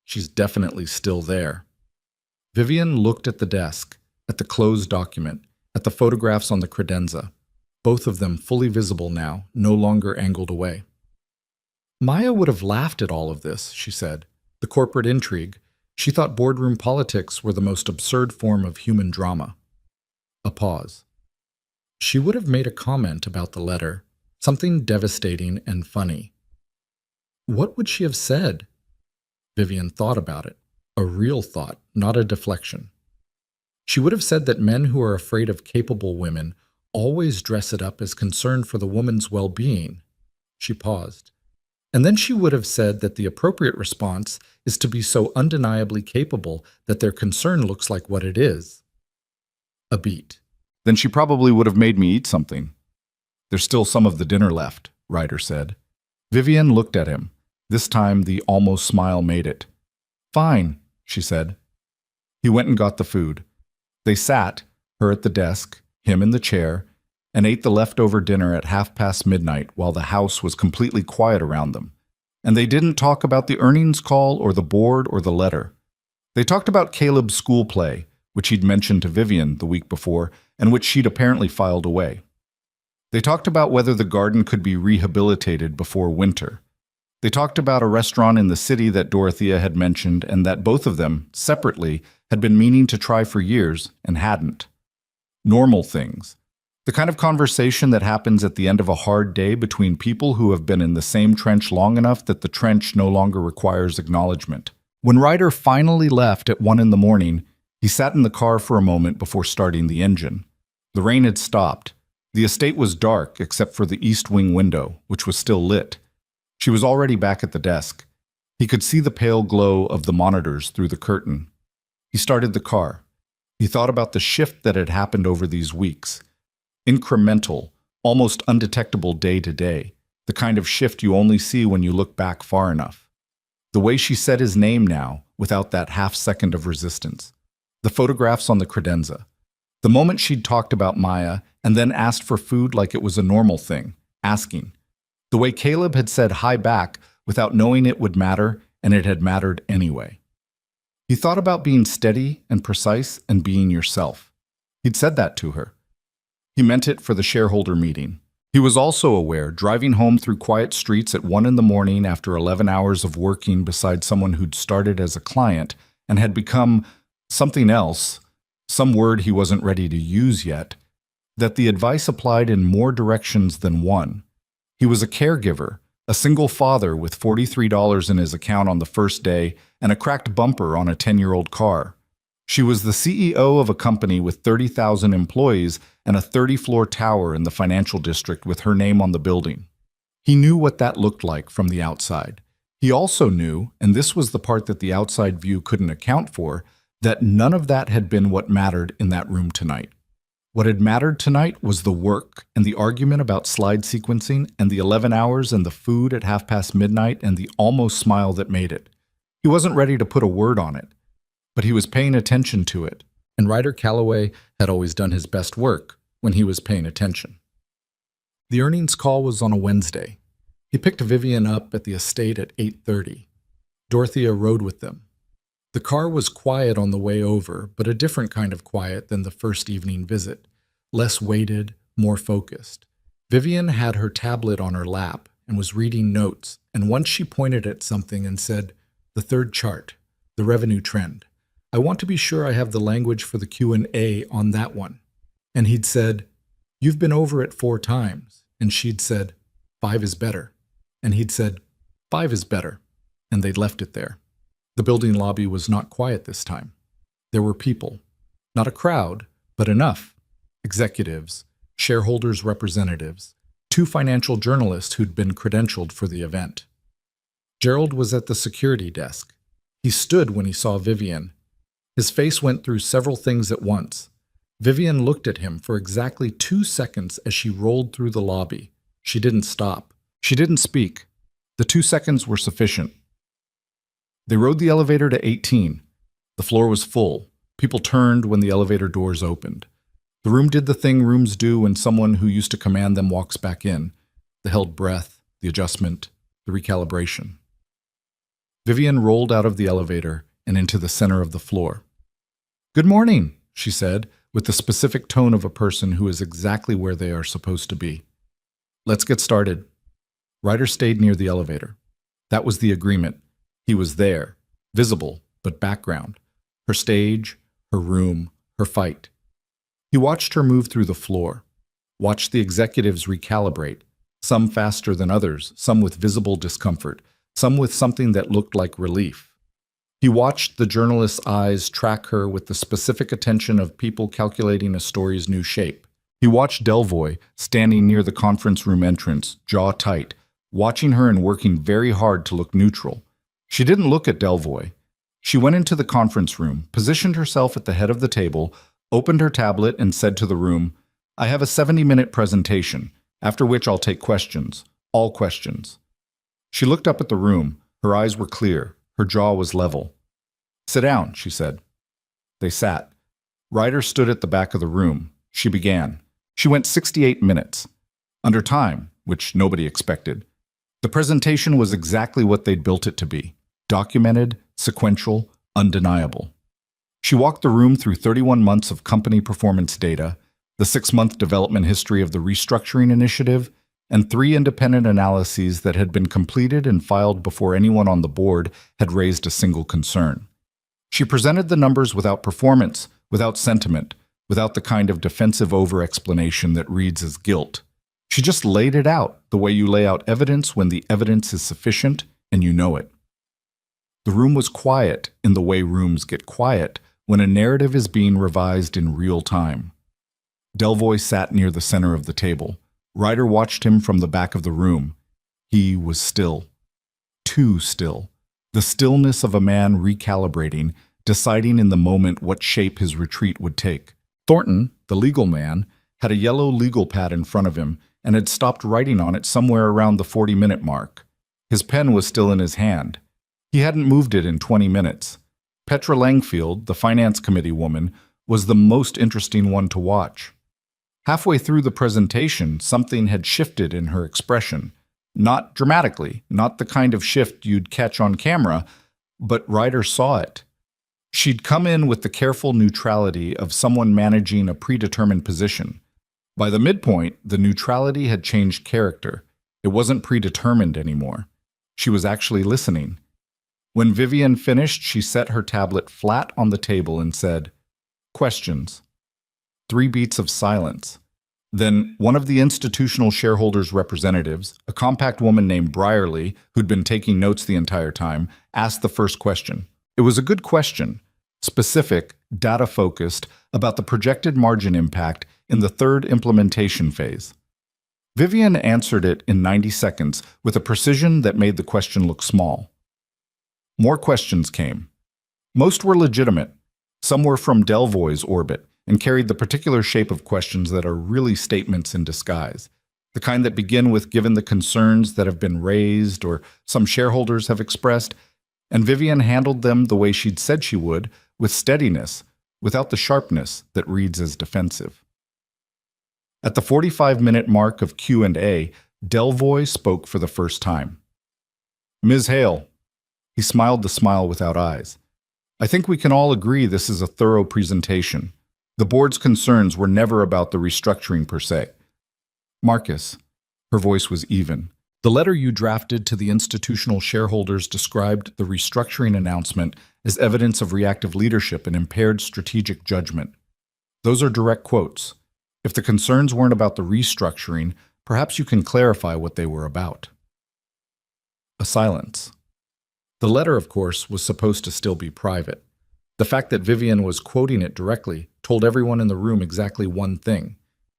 She's definitely still there. Vivian looked at the desk, at the closed document, at the photographs on the credenza, both of them fully visible now, no longer angled away. Maya would have laughed at all of this, she said. The corporate intrigue. She thought boardroom politics were the most absurd form of human drama. A pause. She would have made a comment about the letter, something devastating and funny. What would she have said? Vivian thought about it, a real thought, not a deflection. She would have said that men who are afraid of capable women always dress it up as concern for the woman's well-being. She paused. And then she would have said that the appropriate response is to be so undeniably capable that their concern looks like what it is. A beat. Then she probably would have made me eat something. There's still some of the dinner left, Ryder said. Vivian looked at him. This time the almost smile made it. Fine, she said. He went and got the food. They sat, her at the desk, him in the chair, and ate the leftover dinner at midnight while the house was completely quiet around them. And they didn't talk about the earnings call or the board or the letter. They talked about Caleb's school play, which he'd mentioned to Vivian the week before and which she'd apparently filed away. They talked about whether the garden could be rehabilitated before winter. They talked about a restaurant in the city that Dorothea had mentioned and that both of them, separately, had been meaning to try for years and hadn't. Normal things. The kind of conversation that happens at the end of a hard day between people who have been in the same trench long enough that the trench no longer requires acknowledgement. When Ryder finally left at 1 a.m, he sat in the car for a moment before starting the engine. The rain had stopped. The estate was dark except for the east wing window, which was still lit. She was already back at the desk. He could see the pale glow of the monitors through the curtain. He started the car. He thought about the shift that had happened over these weeks. Incremental, almost undetectable day to day, the kind of shift you only see when you look back far enough. The way she said his name now, without that half-second of resistance. The photographs on the credenza. The moment she'd talked about Maya and then asked for food like it was a normal thing, asking. The way Caleb had said hi back without knowing it would matter, and it had mattered anyway. He thought about being steady and precise and being yourself. He'd said that to her. He meant it for the shareholder meeting. He was also aware, driving home through quiet streets at 1 a.m. after 11 hours of working beside someone who'd started as a client and had become something else, some word he wasn't ready to use yet, that the advice applied in more directions than one. He was a caregiver, a single father with $43 in his account on the first day and a cracked bumper on a 10-year-old car. She was the CEO of a company with 30,000 employees and a 30-floor tower in the financial district with her name on the building. He knew what that looked like from the outside. He also knew, and this was the part that the outside view couldn't account for, that none of that had been what mattered in that room tonight. What had mattered tonight was the work and the argument about slide sequencing and the 11 hours and the food at midnight and the almost smile that made it. He wasn't ready to put a word on it, but he was paying attention to it, and Ryder Calloway had always done his best work when he was paying attention. The earnings call was on a Wednesday. He picked Vivian up at the estate at 8:30. Dorothea rode with them. The car was quiet on the way over, but a different kind of quiet than the first evening visit. Less weighted, more focused. Vivian had her tablet on her lap and was reading notes, and once she pointed at something and said, "The third chart, the revenue trend. I want to be sure I have the language for the Q&A on that one." And he'd said, "You've been over it 4 times." And she'd said, "5 is better." And he'd said, "5 is better." And they'd left it there. The building lobby was not quiet this time. There were people. Not a crowd, but enough. Executives, shareholders' representatives, 2 financial journalists who'd been credentialed for the event. Gerald was at the security desk. He stood when he saw Vivian. His face went through several things at once. Vivian looked at him for exactly 2 seconds as she rolled through the lobby. She didn't stop. She didn't speak. The 2 seconds were sufficient. They rode the elevator to 18. The floor was full. People turned when the elevator doors opened. The room did the thing rooms do when someone who used to command them walks back in. The held breath, the adjustment, the recalibration. Vivian rolled out of the elevator and into the center of the floor. "Good morning," she said, with the specific tone of a person who is exactly where they are supposed to be. "Let's get started." Ryder stayed near the elevator. That was the agreement. He was there, visible, but background. Her stage, her room, her fight. He watched her move through the floor, watched the executives recalibrate, some faster than others, some with visible discomfort, some with something that looked like relief. He watched the journalist's eyes track her with the specific attention of people calculating a story's new shape. He watched Delvoye standing near the conference room entrance, jaw tight, watching her and working very hard to look neutral. She didn't look at Delvoye. She went into the conference room, positioned herself at the head of the table, opened her tablet and said to the room, "I have a 70-minute presentation, after which I'll take questions, all questions." She looked up at the room. Her eyes were clear. Her jaw was level. "Sit down," she said. They sat. Ryder stood at the back of the room. She began. She went 68 minutes. Under time, which nobody expected. The presentation was exactly what they'd built it to be. Documented, sequential, undeniable. She walked the room through 31 months of company performance data, the 6-month development history of the restructuring initiative, and 3 independent analyses that had been completed and filed before anyone on the board had raised a single concern. She presented the numbers without performance, without sentiment, without the kind of defensive over-explanation that reads as guilt. She just laid it out the way you lay out evidence when the evidence is sufficient and you know it. The room was quiet in the way rooms get quiet when a narrative is being revised in real time. Delvoye sat near the center of the table. Ryder watched him from the back of the room. He was still. Too still. The stillness of a man recalibrating, deciding in the moment what shape his retreat would take. Thornton, the legal man, had a yellow legal pad in front of him and had stopped writing on it somewhere around the 40-minute mark. His pen was still in his hand. He hadn't moved it in 20 minutes. Petra Langfield, the finance committee woman, was the most interesting one to watch. Halfway through the presentation, something had shifted in her expression. Not dramatically, not the kind of shift you'd catch on camera, but Ryder saw it. She'd come in with the careful neutrality of someone managing a predetermined position. By the midpoint, the neutrality had changed character. It wasn't predetermined anymore. She was actually listening. When Vivian finished, she set her tablet flat on the table and said, "Questions." 3 beats of silence. Then one of the institutional shareholders' representatives, a compact woman named Brierly, who'd been taking notes the entire time, asked the first question. It was a good question, specific, data-focused, about the projected margin impact in the 3rd implementation phase. Vivian answered it in 90 seconds with a precision that made the question look small. More questions came. Most were legitimate. Some were from Delvoye's orbit and carried the particular shape of questions that are really statements in disguise, the kind that begin with "given the concerns that have been raised" or "some shareholders have expressed," and Vivian handled them the way she'd said she would, with steadiness, without the sharpness that reads as defensive. At the 45-minute mark of Q&A, Delvoye spoke for the first time. "Ms. Hale." He smiled the smile without eyes. I think we can all agree this is a thorough presentation. The board's concerns were never about the restructuring per se. Marcus, her voice was even. The letter you drafted to the institutional shareholders described the restructuring announcement as evidence of reactive leadership and impaired strategic judgment. Those are direct quotes. If the concerns weren't about the restructuring, perhaps you can clarify what they were about. A silence. The letter, of course, was supposed to still be private. The fact that Vivian was quoting it directly told everyone in the room exactly one thing.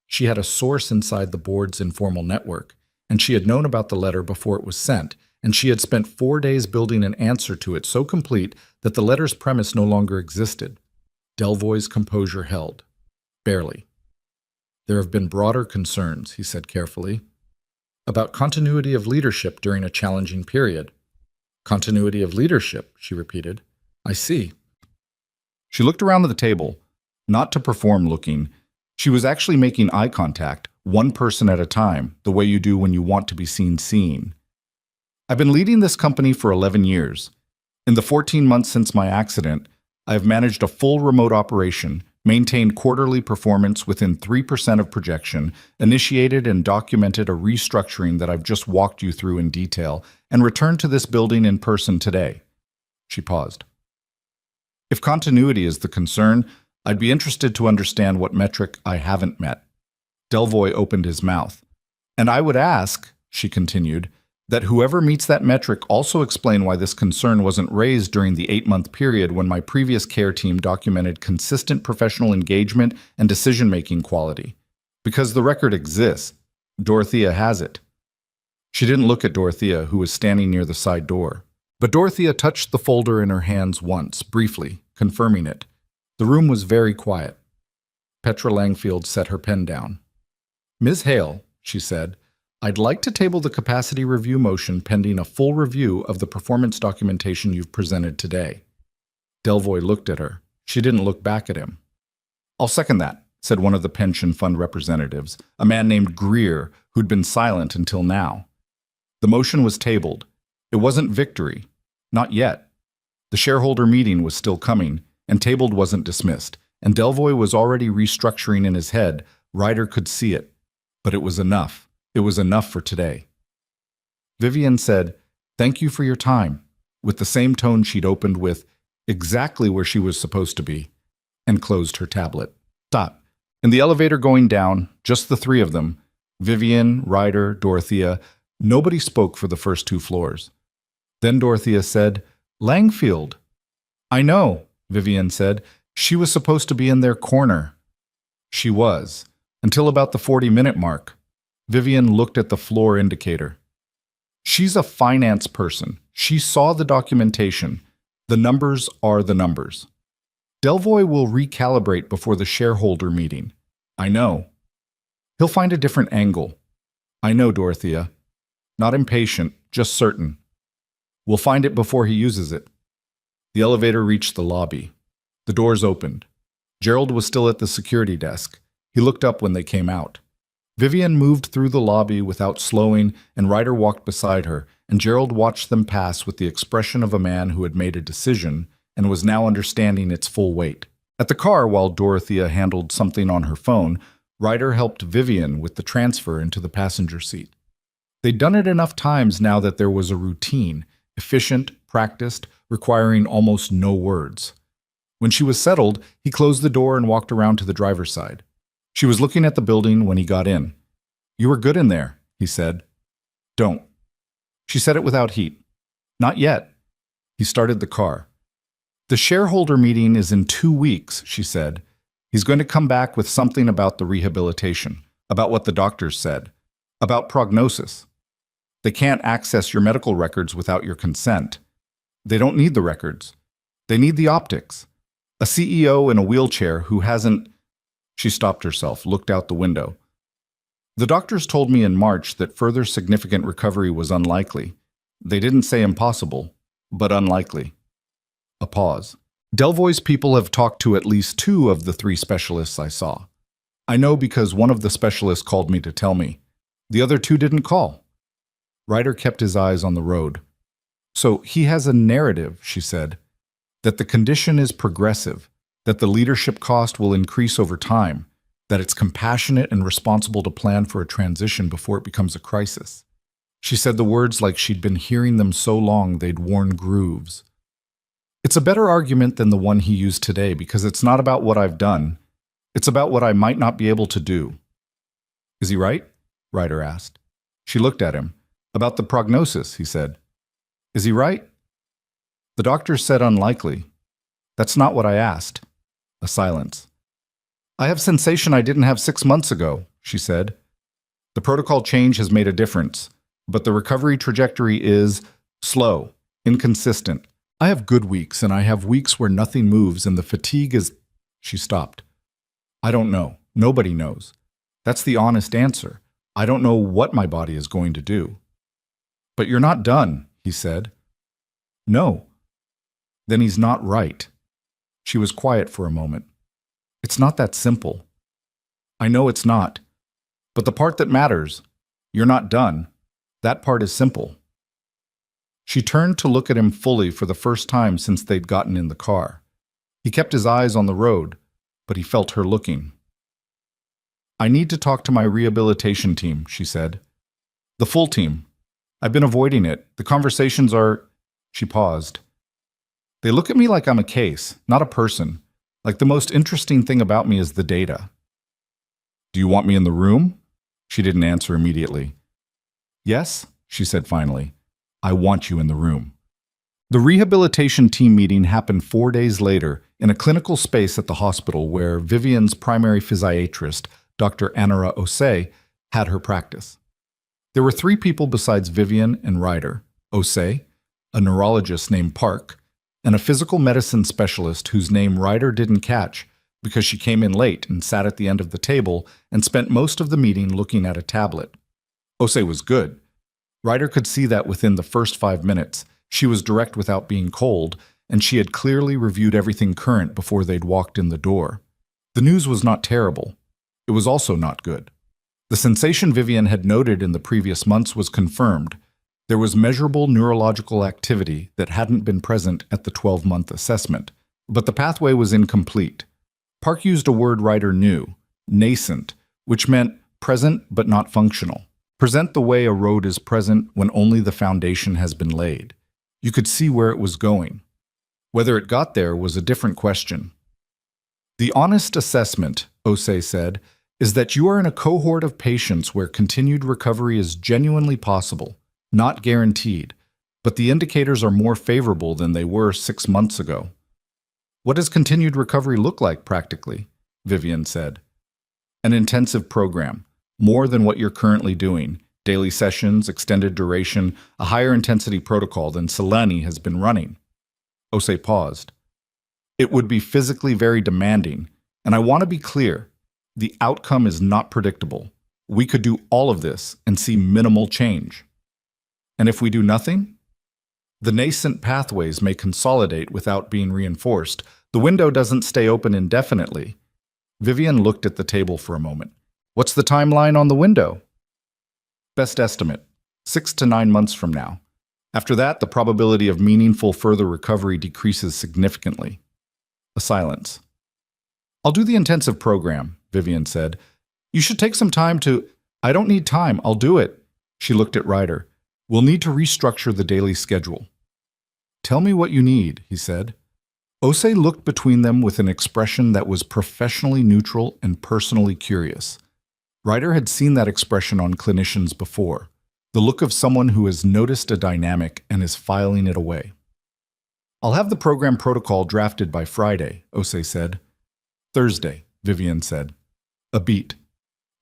She had a source inside the board's informal network, and she had known about the letter before it was sent, and she had spent 4 days building an answer to it so complete that the letter's premise no longer existed. Delvoye's composure held. Barely. There have been broader concerns, he said carefully, about continuity of leadership during a challenging period. Continuity of leadership, she repeated. I see. She looked around the table, not to perform looking. She was actually making eye contact, one person at a time, the way you do when you want to be seen seeing. I've been leading this company for 11 years. In the 14 months since my accident, I have managed a full remote operation, maintained quarterly performance within 3% of projection, initiated and documented a restructuring that I've just walked you through in detail, and returned to this building in person today. She paused. If continuity is the concern, I'd be interested to understand what metric I haven't met. Delvoye opened his mouth. And I would ask, she continued, that whoever meets that metric also explain why this concern wasn't raised during the 8-month period when my previous care team documented consistent professional engagement and decision-making quality. Because the record exists. Dorothea has it. She didn't look at Dorothea, who was standing near the side door. But Dorothea touched the folder in her hands once, briefly, confirming it. The room was very quiet. Petra Langfield set her pen down. Ms. Hale, she said, I'd like to table the capacity review motion pending a full review of the performance documentation you've presented today. Delvoye looked at her. She didn't look back at him. I'll second that, said one of the pension fund representatives, a man named Greer, who'd been silent until now. The motion was tabled. It wasn't victory. Not yet. The shareholder meeting was still coming, and tabled wasn't dismissed, and Delvoye was already restructuring in his head. Ryder could see it. But it was enough. It was enough for today. Vivian said, "Thank you for your time," with the same tone she'd opened with, exactly where she was supposed to be, and closed her tablet. Stop. In the elevator going down, just the three of them, Vivian, Ryder, Dorothea, nobody spoke for the first 2 floors. Then Dorothea said, "Langfield." "I know," Vivian said. "She was supposed to be in their corner." She was, until about the 40-minute mark. Vivian looked at the floor indicator. She's a finance person. She saw the documentation. The numbers are the numbers. Delvoye will recalibrate before the shareholder meeting. I know. He'll find a different angle. I know, Dorothea. Not impatient, just certain. We'll find it before he uses it. The elevator reached the lobby. The doors opened. Gerald was still at the security desk. He looked up when they came out. Vivian moved through the lobby without slowing, and Ryder walked beside her, and Gerald watched them pass with the expression of a man who had made a decision and was now understanding its full weight. At the car, while Dorothea handled something on her phone, Ryder helped Vivian with the transfer into the passenger seat. They'd done it enough times now that there was a routine, efficient, practiced, requiring almost no words. When she was settled, he closed the door and walked around to the driver's side. She was looking at the building when he got in. "You were good in there," he said. "Don't." She said it without heat. "Not yet." He started the car. "The shareholder meeting is in 2 weeks," she said. "He's going to come back with something about the rehabilitation, about what the doctors said, about prognosis. They can't access your medical records without your consent. They don't need the records. They need the optics. A CEO in a wheelchair who hasn't..." She stopped herself, looked out the window. "The doctors told me in March that further significant recovery was unlikely. They didn't say impossible, but unlikely." A pause. "Delvoye's people have talked to at least 2 of the 3 specialists I saw. I know because one of the specialists called me to tell me. The other 2 didn't call." Ryder kept his eyes on the road. "So he has a narrative," she said. that the condition is progressive, that the leadership cost will increase over time, that it's compassionate and responsible to plan for a transition before it becomes a crisis. She said the words like she'd been hearing them so long they'd worn grooves. It's a better argument than the one he used today because it's not about what I've done. It's about what I might not be able to do. Is he right? Ryder asked. She looked at him. About the prognosis, he said. Is he right? The doctor said unlikely. That's not what I asked. A silence. I have sensation I didn't have 6 months ago, she said. The protocol change has made a difference, but the recovery trajectory is slow, inconsistent. I have good weeks and I have weeks where nothing moves and the fatigue is... She stopped. I don't know. Nobody knows. That's the honest answer. I don't know what my body is going to do. But you're not done, he said. No. Then he's not right. She was quiet for a moment. It's not that simple. I know it's not. But the part that matters, you're not done, that part is simple. She turned to look at him fully for the first time since they'd gotten in the car. He kept his eyes on the road, but he felt her looking. I need to talk to my rehabilitation team, she said. The full team. I've been avoiding it. The conversations are... She paused. They look at me like I'm a case, not a person. Like the most interesting thing about me is the data. Do you want me in the room? She didn't answer immediately. Yes, she said finally. I want you in the room. The rehabilitation team meeting happened 4 days later in a clinical space at the hospital where Vivian's primary physiatrist, Dr. Anara Osei, had her practice. There were 3 people besides Vivian and Ryder: Osei, a neurologist named Park, and a physical medicine specialist whose name Ryder didn't catch because she came in late and sat at the end of the table and spent most of the meeting looking at a tablet. Osei was good. Ryder could see that within the first 5 minutes. She was direct without being cold, and she had clearly reviewed everything current before they'd walked in the door. The news was not terrible. It was also not good. The sensation Vivian had noted in the previous months was confirmed. There was measurable neurological activity that hadn't been present at the 12-month assessment, but the pathway was incomplete. Park used a word Ryder knew, nascent, which meant present but not functional. Present the way a road is present when only the foundation has been laid. You could see where it was going. Whether it got there was a different question. The honest assessment, Osei said, is that you are in a cohort of patients where continued recovery is genuinely possible, not guaranteed, but the indicators are more favorable than they were 6 months ago. What does continued recovery look like practically? Vivian said. An intensive program, more than what you're currently doing, daily sessions, extended duration, a higher intensity protocol than Selene has been running. Osei paused. It would be physically very demanding, and I want to be clear, the outcome is not predictable. We could do all of this and see minimal change. And if we do nothing? The nascent pathways may consolidate without being reinforced. The window doesn't stay open indefinitely. Vivian looked at the table for a moment. What's the timeline on the window? Best estimate, 6 to 9 months from now. After that, the probability of meaningful further recovery decreases significantly. A silence. I'll do the intensive program, Vivian said. You should take some time to... I don't need time, I'll do it. She looked at Ryder. We'll need to restructure the daily schedule. Tell me what you need, he said. Osei looked between them with an expression that was professionally neutral and personally curious. Ryder had seen that expression on clinicians before, the look of someone who has noticed a dynamic and is filing it away. I'll have the program protocol drafted by Friday, Osei said. Thursday, Vivian said. A beat.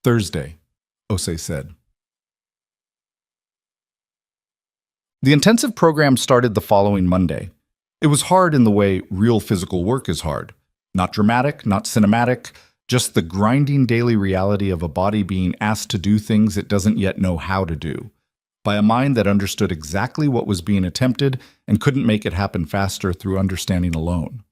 Thursday, Osei said. The intensive program started the following Monday. It was hard in the way real physical work is hard. Not dramatic, not cinematic, just the grinding daily reality of a body being asked to do things it doesn't yet know how to do, by a mind that understood exactly what was being attempted and couldn't make it happen faster through understanding alone.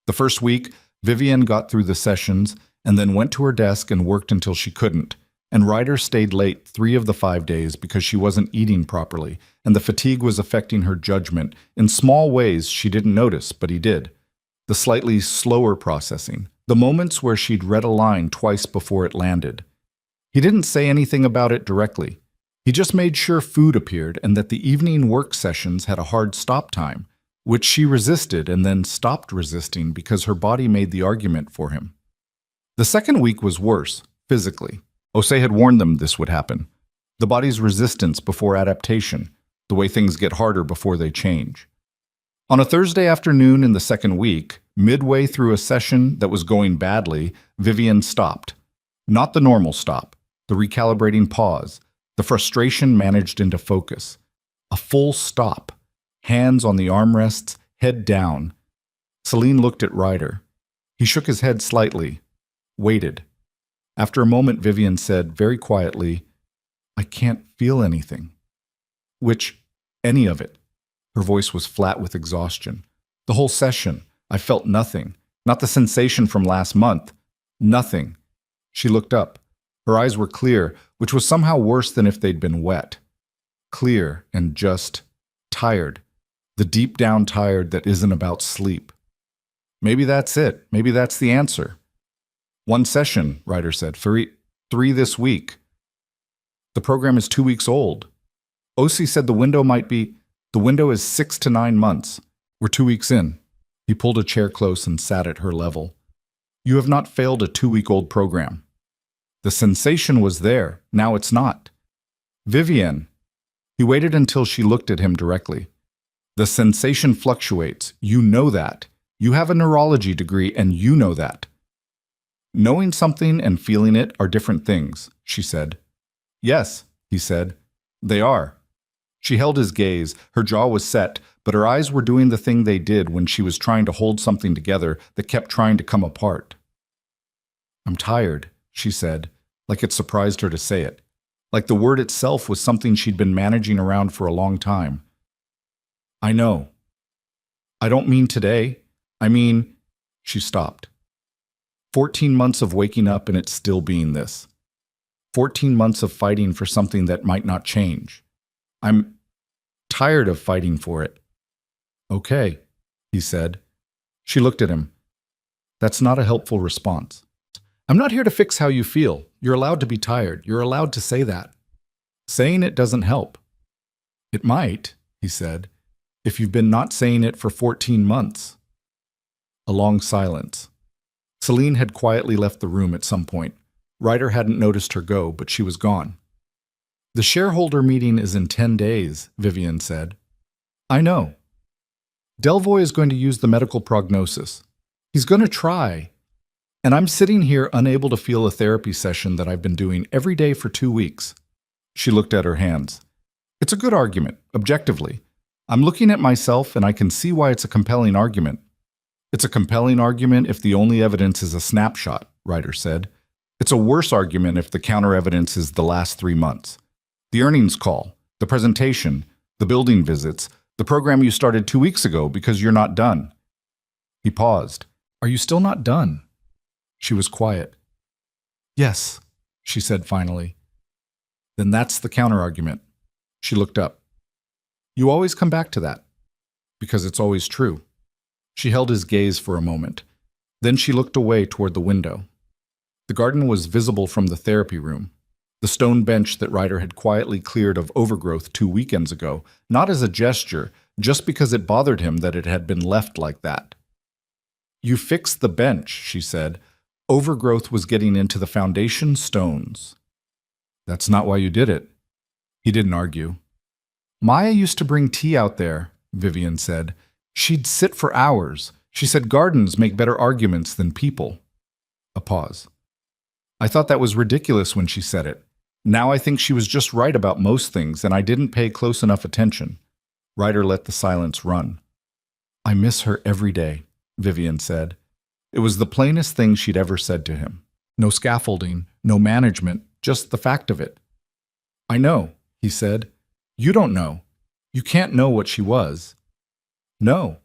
The first week, Vivian got through the sessions and then went to her desk and worked until she couldn't, and Ryder stayed late 3 of the 5 days because she wasn't eating properly, and the fatigue was affecting her judgment in small ways she didn't notice, but he did. The slightly slower processing, the moments where she'd read a line twice before it landed. He didn't say anything about it directly. He just made sure food appeared and that the evening work sessions had a hard stop time, which she resisted and then stopped resisting because her body made the argument for him. The second week was worse, physically. Osei had warned them this would happen. The body's resistance before adaptation, the way things get harder before they change. On a Thursday afternoon in the second week, midway through a session that was going badly, Vivian stopped. Not the normal stop, the recalibrating pause, the frustration managed into focus. A full stop, hands on the armrests, head down. Celine looked at Ryder. He shook his head slightly, waited. After a moment, Vivian said very quietly, "I can't feel anything." Which, any of it. Her voice was flat with exhaustion. The whole session, I felt nothing. Not the sensation from last month. Nothing. She looked up. Her eyes were clear, which was somehow worse than if they'd been wet. Clear and just tired. The deep down tired that isn't about sleep. Maybe that's it. Maybe that's the answer. 1 session, Ryder said. 3 this week. The program is 2 weeks old. Osei said the window is 6 to 9 months. We're 2 weeks in. He pulled a chair close and sat at her level. You have not failed a 2-week-old program. The sensation was there. Now it's not. Vivian. He waited until she looked at him directly. The sensation fluctuates. You know that. You have a neurology degree and you know that. Knowing something and feeling it are different things, she said. Yes, he said. They are. She held his gaze. Her jaw was set, but her eyes were doing the thing they did when she was trying to hold something together that kept trying to come apart. I'm tired, she said, like it surprised her to say it. Like the word itself was something she'd been managing around for a long time. I know. I don't mean today. I mean, she stopped. 14 months of waking up and it still being this. 14 months of fighting for something that might not change. I'm tired of fighting for it. Okay, he said. She looked at him. That's not a helpful response. I'm not here to fix how you feel. You're allowed to be tired. You're allowed to say that. Saying it doesn't help. It might, he said, if you've been not saying it for 14 months. A long silence. Celine had quietly left the room at some point. Ryder hadn't noticed her go, but she was gone. The shareholder meeting is in 10 days, Vivian said. I know. Delvoye is going to use the medical prognosis. He's going to try. And I'm sitting here unable to feel a therapy session that I've been doing every day for 2 weeks. She looked at her hands. It's a good argument, objectively. I'm looking at myself and I can see why it's a compelling argument. It's a compelling argument if the only evidence is a snapshot, Ryder said. It's a worse argument if the counter-evidence is the last 3 months. The earnings call, the presentation, the building visits, the program you started 2 weeks ago because you're not done. He paused. Are you still not done? She was quiet. Yes, she said finally. Then that's the counter-argument. She looked up. You always come back to that. Because it's always true. She held his gaze for a moment. Then she looked away toward the window. The garden was visible from the therapy room. The stone bench that Ryder had quietly cleared of overgrowth 2 weekends ago, not as a gesture, just because it bothered him that it had been left like that. You fixed the bench, she said. Overgrowth was getting into the foundation stones. That's not why you did it. He didn't argue. Maya used to bring tea out there, Vivian said. She'd sit for hours. She said gardens make better arguments than people. A pause. I thought that was ridiculous when she said it. Now I think she was just right about most things, and I didn't pay close enough attention. Ryder let the silence run. I miss her every day, Vivian said. It was the plainest thing she'd ever said to him. No scaffolding, no management, just the fact of it. I know, he said. You don't know. You can't know what she was. No,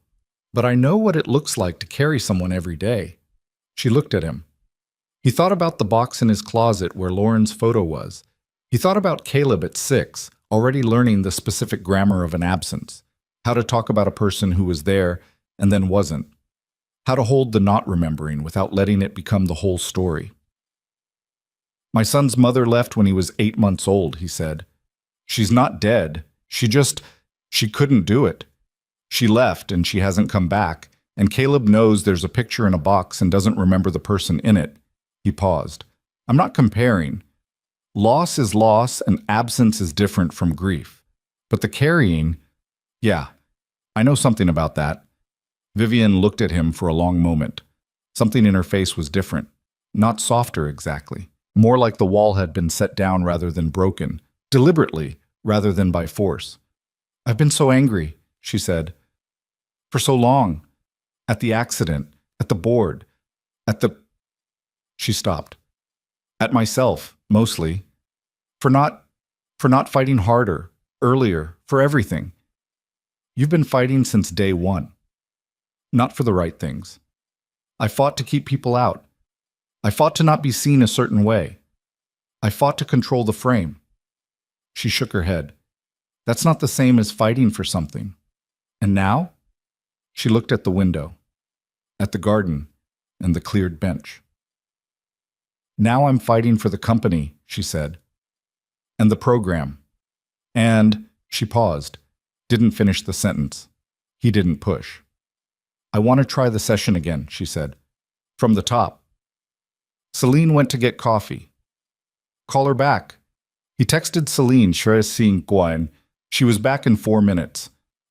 but I know what it looks like to carry someone every day. She looked at him. He thought about the box in his closet where Lauren's photo was. He thought about Caleb at 6, already learning the specific grammar of an absence, how to talk about a person who was there and then wasn't, how to hold the not remembering without letting it become the whole story. My son's mother left when he was 8 months old, he said. She's not dead. She couldn't do it. She left and she hasn't come back, and Caleb knows there's a picture in a box and doesn't remember the person in it. He paused. I'm not comparing. Loss is loss and absence is different from grief. But the carrying, yeah, I know something about that. Vivian looked at him for a long moment. Something in her face was different. Not softer exactly. More like the wall had been set down rather than broken. Deliberately, rather than by force. I've been so angry, she said. For so long. At the accident, at the board, She stopped. At myself, mostly. For not fighting harder, earlier, for everything. You've been fighting since day one. Not for the right things. I fought to keep people out. I fought to not be seen a certain way. I fought to control the frame. She shook her head. That's not the same as fighting for something. And now? She looked at the window, at the garden, and the cleared bench. Now I'm fighting for the company, she said, and the program. And, she paused, didn't finish the sentence. He didn't push. I want to try the session again, she said, from the top. Celine went to get coffee. Call her back. He texted Celine, Guan. She was back in 4 minutes.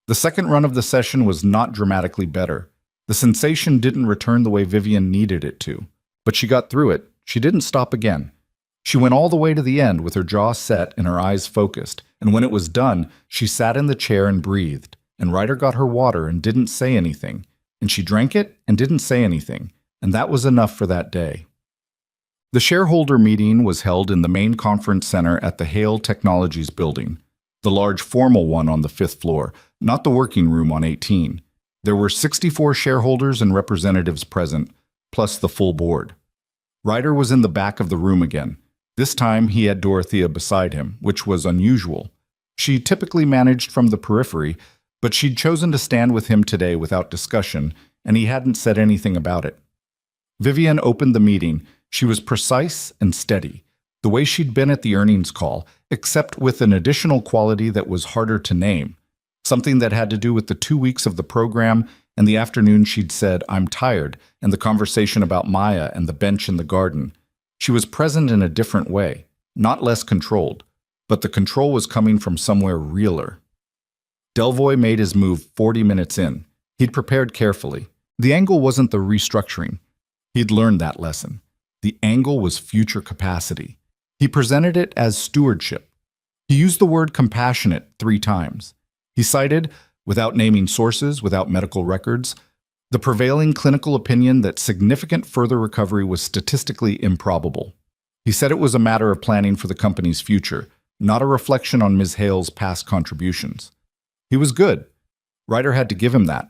The second run of the session was not dramatically better. The sensation didn't return the way Vivian needed it to. But she got through it. She didn't stop again. She went all the way to the end with her jaw set and her eyes focused, and when it was done, she sat in the chair and breathed, and Ryder got her water and didn't say anything, and she drank it and didn't say anything, and that was enough for that day. The shareholder meeting was held in the main conference center at the Hale Technologies building, the large formal one on the 5th floor, not the working room on 18. There were 64 shareholders and representatives present, plus the full board. Ryder was in the back of the room again. This time he had Dorothea beside him, which was unusual. She typically managed from the periphery, but she'd chosen to stand with him today without discussion, and he hadn't said anything about it. Vivian opened the meeting. She was precise and steady, the way she'd been at the earnings call, except with an additional quality that was harder to name, something that had to do with the 2 weeks of the program and the afternoon she'd said, I'm tired, and the conversation about Maya and the bench in the garden. She was present in a different way, not less controlled, but the control was coming from somewhere realer. Delvoye made his move 40 minutes in. He'd prepared carefully. The angle wasn't the restructuring. He'd learned that lesson. The angle was future capacity. He presented it as stewardship. He used the word compassionate 3 times. He cited, without naming sources, without medical records, the prevailing clinical opinion that significant further recovery was statistically improbable. He said it was a matter of planning for the company's future, not a reflection on Ms. Hale's past contributions. He was good. Ryder had to give him that.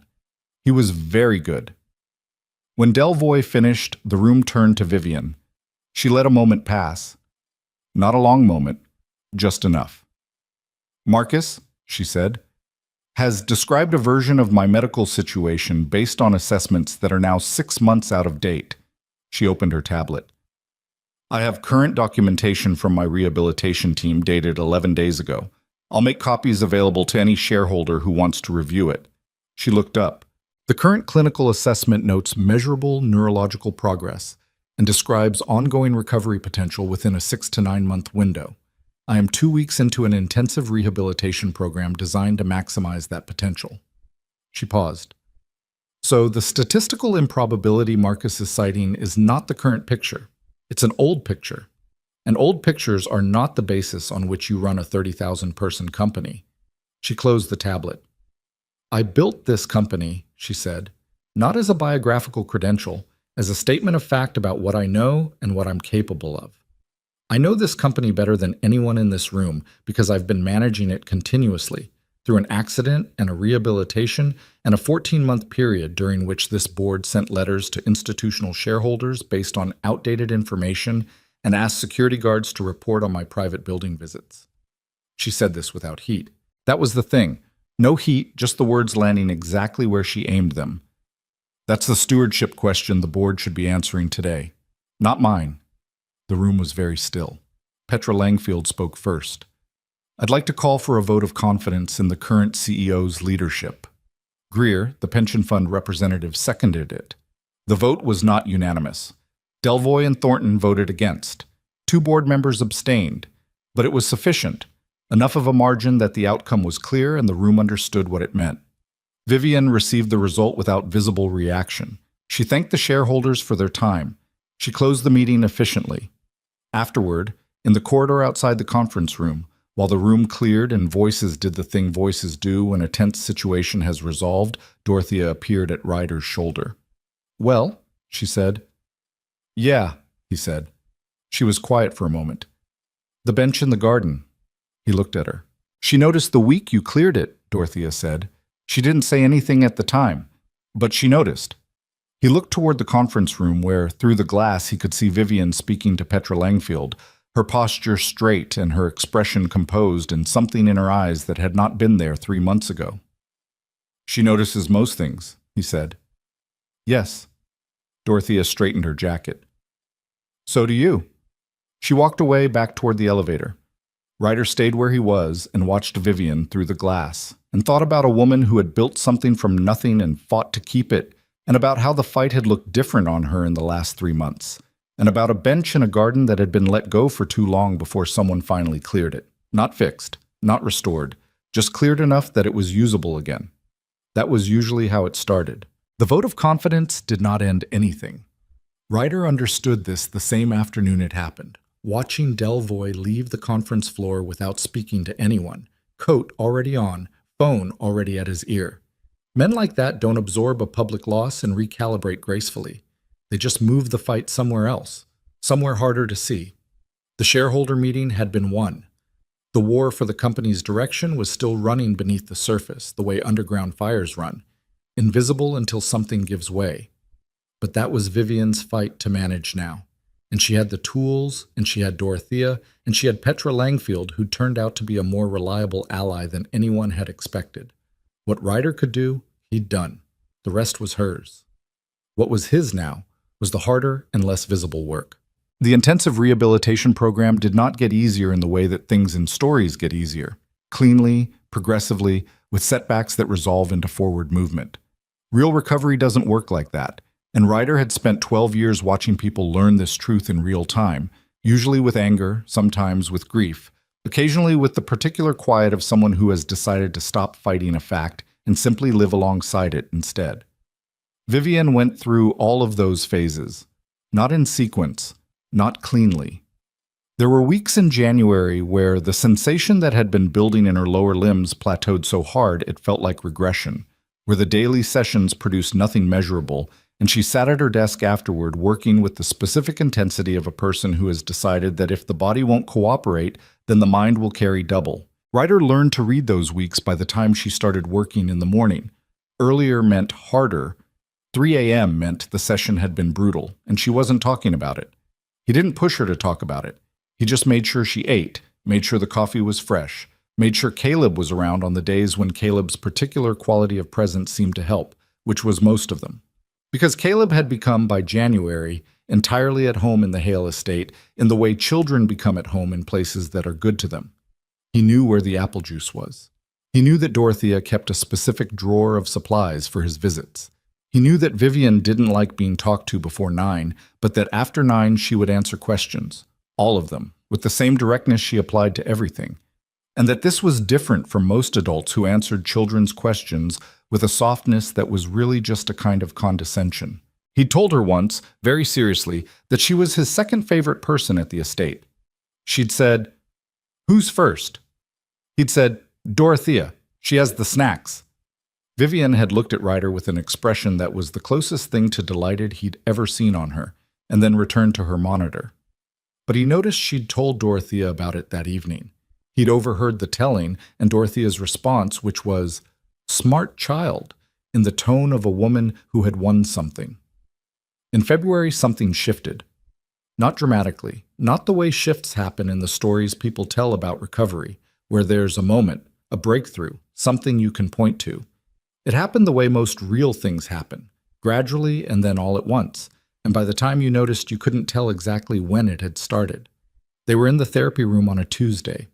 He was very good. When Delvoye finished, the room turned to Vivian. She let a moment pass. Not a long moment, just enough. Marcus, she said, has described a version of my medical situation based on assessments that are now 6 months out of date. She opened her tablet. I have current documentation from my rehabilitation team dated 11 days ago. I'll make copies available to any shareholder who wants to review it. She looked up. The current clinical assessment notes measurable neurological progress and describes ongoing recovery potential within a 6 to 9 month window. I am 2 weeks into an intensive rehabilitation program designed to maximize that potential. She paused. So the statistical improbability Marcus is citing is not the current picture. It's an old picture. And old pictures are not the basis on which you run a 30,000-person company. She closed the tablet. I built this company, she said, not as a biographical credential, as a statement of fact about what I know and what I'm capable of. I know this company better than anyone in this room because I've been managing it continuously through an accident and a rehabilitation and a 14-month period during which this board sent letters to institutional shareholders based on outdated information and asked security guards to report on my private building visits. She said this without heat. That was the thing. No heat, just the words landing exactly where she aimed them. That's the stewardship question the board should be answering today. Not mine. The room was very still. Petra Langfield spoke first. I'd like to call for a vote of confidence in the current CEO's leadership. Greer, the pension fund representative, seconded it. The vote was not unanimous. Delvoye and Thornton voted against. 2 board members abstained, but it was sufficient, enough of a margin that the outcome was clear and the room understood what it meant. Vivian received the result without visible reaction. She thanked the shareholders for their time. She closed the meeting efficiently. Afterward, in the corridor outside the conference room, while the room cleared and voices did the thing voices do when a tense situation has resolved, Dorothea appeared at Ryder's shoulder. "Well," she said. "Yeah," he said. She was quiet for a moment. "The bench in the garden." He looked at her. "She noticed the week you cleared it," Dorothea said. "She didn't say anything at the time, but she noticed." He looked toward the conference room where, through the glass, he could see Vivian speaking to Petra Langfield, her posture straight and her expression composed and something in her eyes that had not been there 3 months ago. "She notices most things," he said. "Yes." Dorothea straightened her jacket. "So do you." She walked away back toward the elevator. Ryder stayed where he was and watched Vivian through the glass and thought about a woman who had built something from nothing and fought to keep it, and about how the fight had looked different on her in the last 3 months, and about a bench in a garden that had been let go for too long before someone finally cleared it. Not fixed, not restored, just cleared enough that it was usable again. That was usually how it started. The vote of confidence did not end anything. Ryder understood this the same afternoon it happened, watching Delvoye leave the conference floor without speaking to anyone, coat already on, phone already at his ear. Men like that don't absorb a public loss and recalibrate gracefully. They just move the fight somewhere else, somewhere harder to see. The shareholder meeting had been won. The war for the company's direction was still running beneath the surface, the way underground fires run, invisible until something gives way. But that was Vivian's fight to manage now. And she had the tools, and she had Dorothea, and she had Petra Langfield, who turned out to be a more reliable ally than anyone had expected. What Ryder could do, he'd done. The rest was hers. What was his now was the harder and less visible work. The intensive rehabilitation program did not get easier in the way that things in stories get easier, cleanly, progressively, with setbacks that resolve into forward movement. Real recovery doesn't work like that, and Ryder had spent 12 years watching people learn this truth in real time, usually with anger, sometimes with grief, occasionally with the particular quiet of someone who has decided to stop fighting a fact and simply live alongside it instead. Vivian went through all of those phases, not in sequence, not cleanly. There were weeks in January where the sensation that had been building in her lower limbs plateaued so hard it felt like regression, where the daily sessions produced nothing measurable, and she sat at her desk afterward working with the specific intensity of a person who has decided that if the body won't cooperate, then the mind will carry double. Ryder learned to read those weeks by the time she started working in the morning. Earlier meant harder. 3 a.m. meant the session had been brutal, and she wasn't talking about it. He didn't push her to talk about it. He just made sure she ate, made sure the coffee was fresh, made sure Caleb was around on the days when Caleb's particular quality of presence seemed to help, which was most of them. Because Caleb had become, by January, entirely at home in the Hale estate in the way children become at home in places that are good to them. He knew where the apple juice was. He knew that Dorothea kept a specific drawer of supplies for his visits. He knew that Vivian didn't like being talked to before 9, but that after 9 she would answer questions, all of them, with the same directness she applied to everything. And that this was different from most adults who answered children's questions with a softness that was really just a kind of condescension. He'd told her once, very seriously, that she was his second favorite person at the estate. She'd said, "Who's first?" He'd said, "Dorothea. She has the snacks." Vivian had looked at Ryder with an expression that was the closest thing to delighted he'd ever seen on her, and then returned to her monitor. But he noticed she'd told Dorothea about it that evening. He'd overheard the telling and Dorothea's response, which was, "Smart child," in the tone of a woman who had won something. In February, something shifted. Not dramatically, not the way shifts happen in the stories people tell about recovery, where there's a moment, a breakthrough, something you can point to. It happened the way most real things happen, gradually and then all at once, and by the time you noticed, you couldn't tell exactly when it had started. They were in the therapy room on a Tuesday.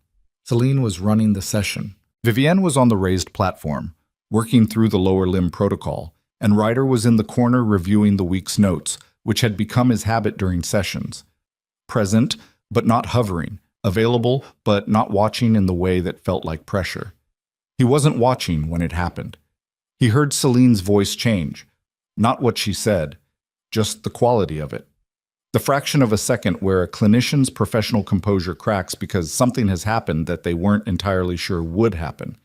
Celine was running the session. Vivienne was on the raised platform, working through the lower limb protocol, and Ryder was in the corner reviewing the week's notes, which had become his habit during sessions. Present, but not hovering. Available, but not watching in the way that felt like pressure. He wasn't watching when it happened. He heard Celine's voice change. Not what she said, just the quality of it. The fraction of a second where a clinician's professional composure cracks because something has happened that they weren't entirely sure would happen.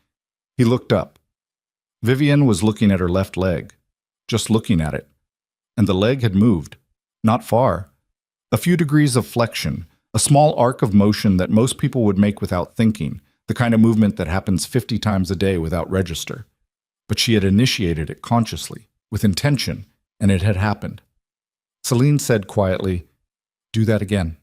He looked up. Vivienne was looking at her left leg, just looking at it. And the leg had moved. Not far. A few degrees of flexion, a small arc of motion that most people would make without thinking, the kind of movement that happens 50 times a day without register. But she had initiated it consciously, with intention, and it had happened. Celine said quietly, "Do that again."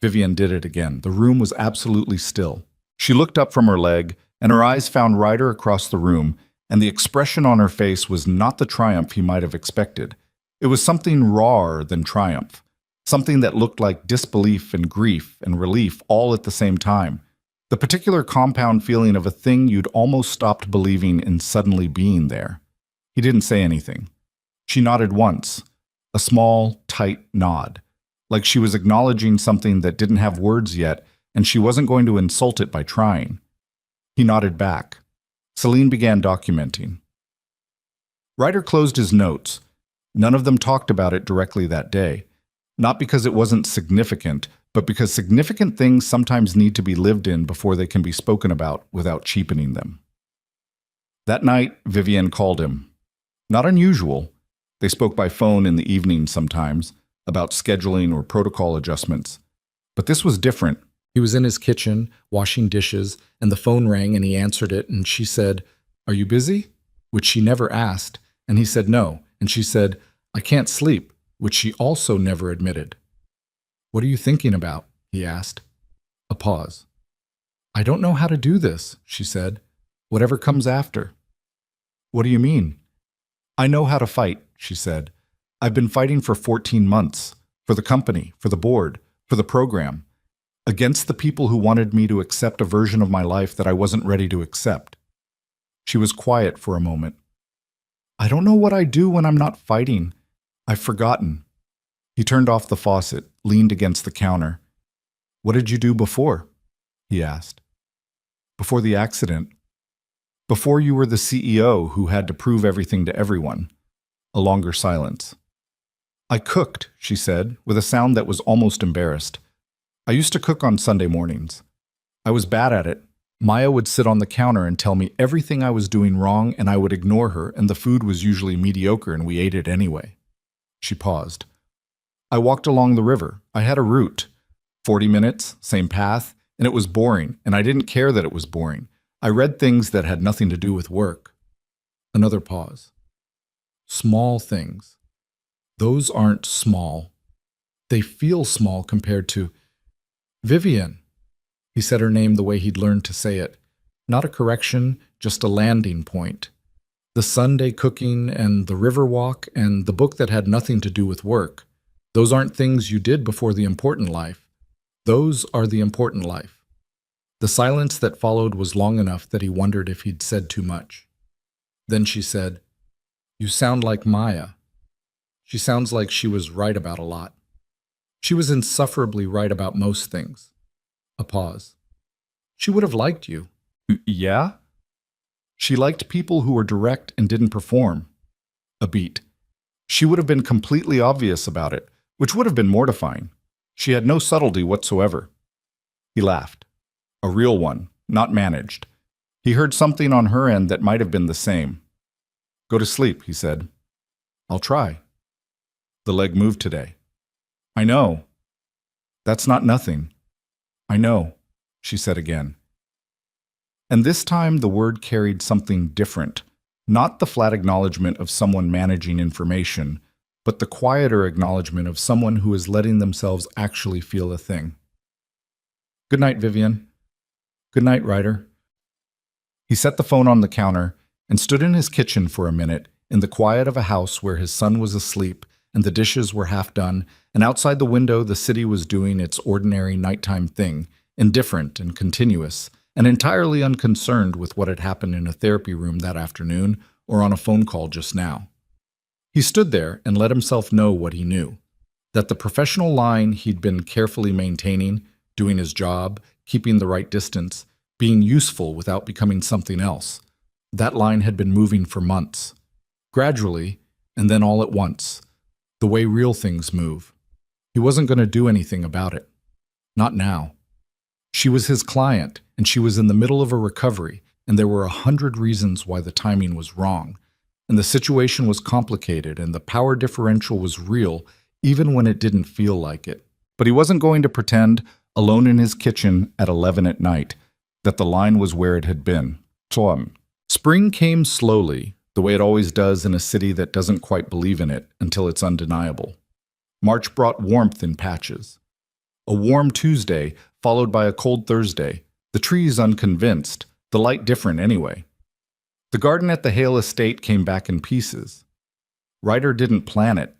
Vivienne did it again. The room was absolutely still. She looked up from her leg, and her eyes found Ryder across the room, and the expression on her face was not the triumph he might have expected. It was something rawer than triumph, something that looked like disbelief and grief and relief all at the same time. The particular compound feeling of a thing you'd almost stopped believing in suddenly being there. He didn't say anything. She nodded once, a small, tight nod, like she was acknowledging something that didn't have words yet, and she wasn't going to insult it by trying. He nodded back. Celine began documenting. Ryder closed his notes. None of them talked about it directly that day. Not because it wasn't significant, but because significant things sometimes need to be lived in before they can be spoken about without cheapening them. That night, Vivienne called him. Not unusual. They spoke by phone in the evening sometimes, about scheduling or protocol adjustments. But this was different. He was in his kitchen, washing dishes, and the phone rang and he answered it, and she said, "Are you busy?" Which she never asked, and he said no, and she said, "I can't sleep," which she also never admitted. "What are you thinking about?" he asked. A pause. "I don't know how to do this," she said. "Whatever comes after." "What do you mean?" "I know how to fight," she said. "I've been fighting for 14 months, for the company, for the board, for the program, against the people who wanted me to accept a version of my life that I wasn't ready to accept." She was quiet for a moment. "I don't know what I do when I'm not fighting. I've forgotten." He turned off the faucet, leaned against the counter. "What did you do before?" he asked. "Before the accident. Before you were the CEO who had to prove everything to everyone." A longer silence. "I cooked," she said, with a sound that was almost embarrassed. "I used to cook on Sunday mornings. I was bad at it. Maya would sit on the counter and tell me everything I was doing wrong, and I would ignore her, and the food was usually mediocre and we ate it anyway." She paused. "I walked along the river. I had a route. 40 minutes, same path, and it was boring, and I didn't care that it was boring. I read things that had nothing to do with work." Another pause. "Small things. Those aren't small. They feel small compared to Vivienne." He said her name the way he'd learned to say it. Not a correction, just a landing point. The Sunday cooking and the river walk and the book that had nothing to do with work. Those aren't things you did before the important life. Those are the important life. The silence that followed was long enough that he wondered if he'd said too much. Then she said, "You sound like Maya." She sounds like she was right about a lot. She was insufferably right about most things. A pause. "She would have liked you." Yeah? "She liked people who were direct and didn't perform." A beat. "She would have been completely obvious about it, which would have been mortifying. She had no subtlety whatsoever." He laughed. A real one, not managed. He heard something on her end that might have been the same. "Go to sleep," he said. "I'll try." "The leg moved today." "I know." "That's not nothing." "I know." she said again. And this time the word carried something different, not the flat acknowledgement of someone managing information, but the quieter acknowledgement of someone who is letting themselves actually feel a thing. Good night, Vivian. Good night, Ryder. He set the phone on the counter and stood in his kitchen for a minute in the quiet of a house where his son was asleep and the dishes were half done, and outside the window the city was doing its ordinary nighttime thing, indifferent and continuous, and entirely unconcerned with what had happened in a therapy room that afternoon or on a phone call just now. He stood there and let himself know what he knew, that the professional line he'd been carefully maintaining, doing his job, keeping the right distance, being useful without becoming something else, that line had been moving for months. Gradually, and then all at once, the way real things move. He wasn't going to do anything about it. Not now. She was his client, and she was in the middle of a recovery, and there were 100 reasons why the timing was wrong. And the situation was complicated, and the power differential was real, even when it didn't feel like it. But he wasn't going to pretend, alone in his kitchen at 11 at night, that the line was where it had been. Spring came slowly, the way it always does in a city that doesn't quite believe in it until it's undeniable. March brought warmth in patches. A warm Tuesday, followed by a cold Thursday, the trees unconvinced, the light different anyway. The garden at the Hale estate came back in pieces. Ryder didn't plan it.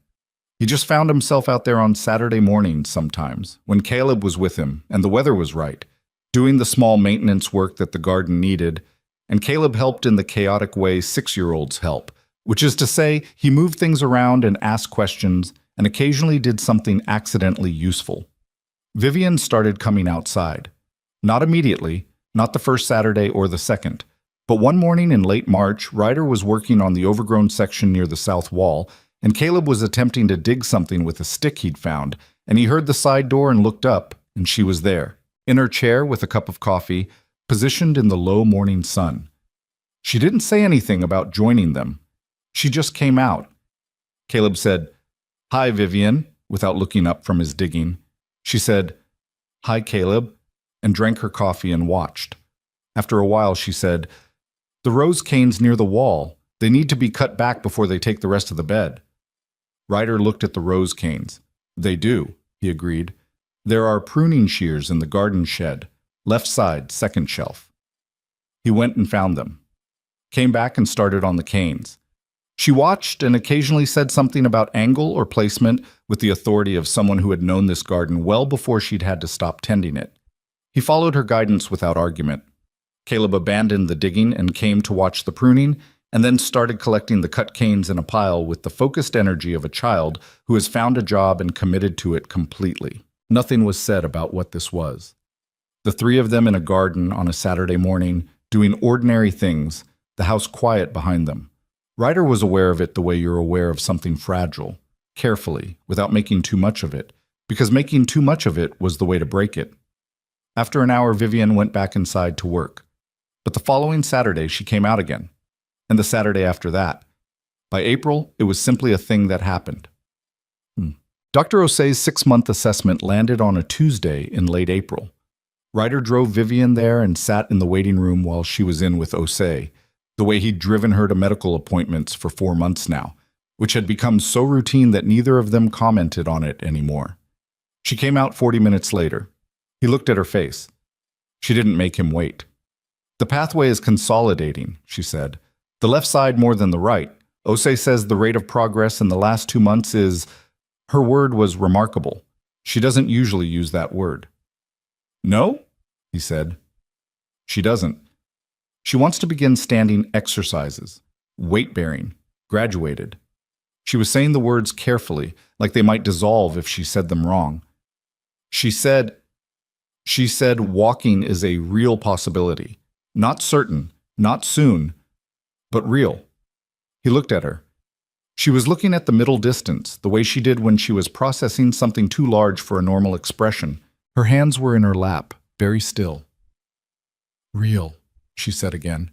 He just found himself out there on Saturday mornings sometimes, when Caleb was with him and the weather was right, doing the small maintenance work that the garden needed, and Caleb helped in the chaotic way 6-year-olds help, which is to say, he moved things around and asked questions and occasionally did something accidentally useful. Vivian started coming outside. Not immediately, not the first Saturday or the second, but one morning in late March, Ryder was working on the overgrown section near the south wall, and Caleb was attempting to dig something with a stick he'd found, and he heard the side door and looked up, and she was there, in her chair with a cup of coffee, positioned in the low morning sun. She didn't say anything about joining them. She just came out. Caleb said, "Hi, Vivian," without looking up from his digging. She said, "Hi, Caleb," and drank her coffee and watched. After a while, she said, "The rose canes near the wall. They need to be cut back before they take the rest of the bed." Ryder looked at the rose canes. "They do," he agreed. "There are pruning shears in the garden shed, left side, second shelf." He went and found them. Came back and started on the canes. She watched and occasionally said something about angle or placement with the authority of someone who had known this garden well before she'd had to stop tending it. He followed her guidance without argument. Caleb abandoned the digging and came to watch the pruning, and then started collecting the cut canes in a pile with the focused energy of a child who has found a job and committed to it completely. Nothing was said about what this was. The three of them in a garden on a Saturday morning, doing ordinary things, the house quiet behind them. Ryder was aware of it the way you're aware of something fragile, carefully, without making too much of it, because making too much of it was the way to break it. After an hour, Vivian went back inside to work. But the following Saturday, she came out again. And the Saturday after that. By April, it was simply a thing that happened. Dr. Osei's 6-month assessment landed on a Tuesday in late April. Ryder drove Vivian there and sat in the waiting room while she was in with Osei, the way he'd driven her to medical appointments for 4 months now, which had become so routine that neither of them commented on it anymore. She came out 40 minutes later. He looked at her face. She didn't make him wait. "The pathway is consolidating," she said. "The left side more than the right. Osei says the rate of progress in the last 2 months is..." Her word was remarkable. She doesn't usually use that word. "No?" he said. She doesn't. She wants to begin standing exercises, weight-bearing, graduated. She was saying the words carefully, like they might dissolve if she said them wrong. She said walking is a real possibility. Not certain, not soon, but real. He looked at her. She was looking at the middle distance, the way she did when she was processing something too large for a normal expression. Her hands were in her lap, very still. "Real," she said again,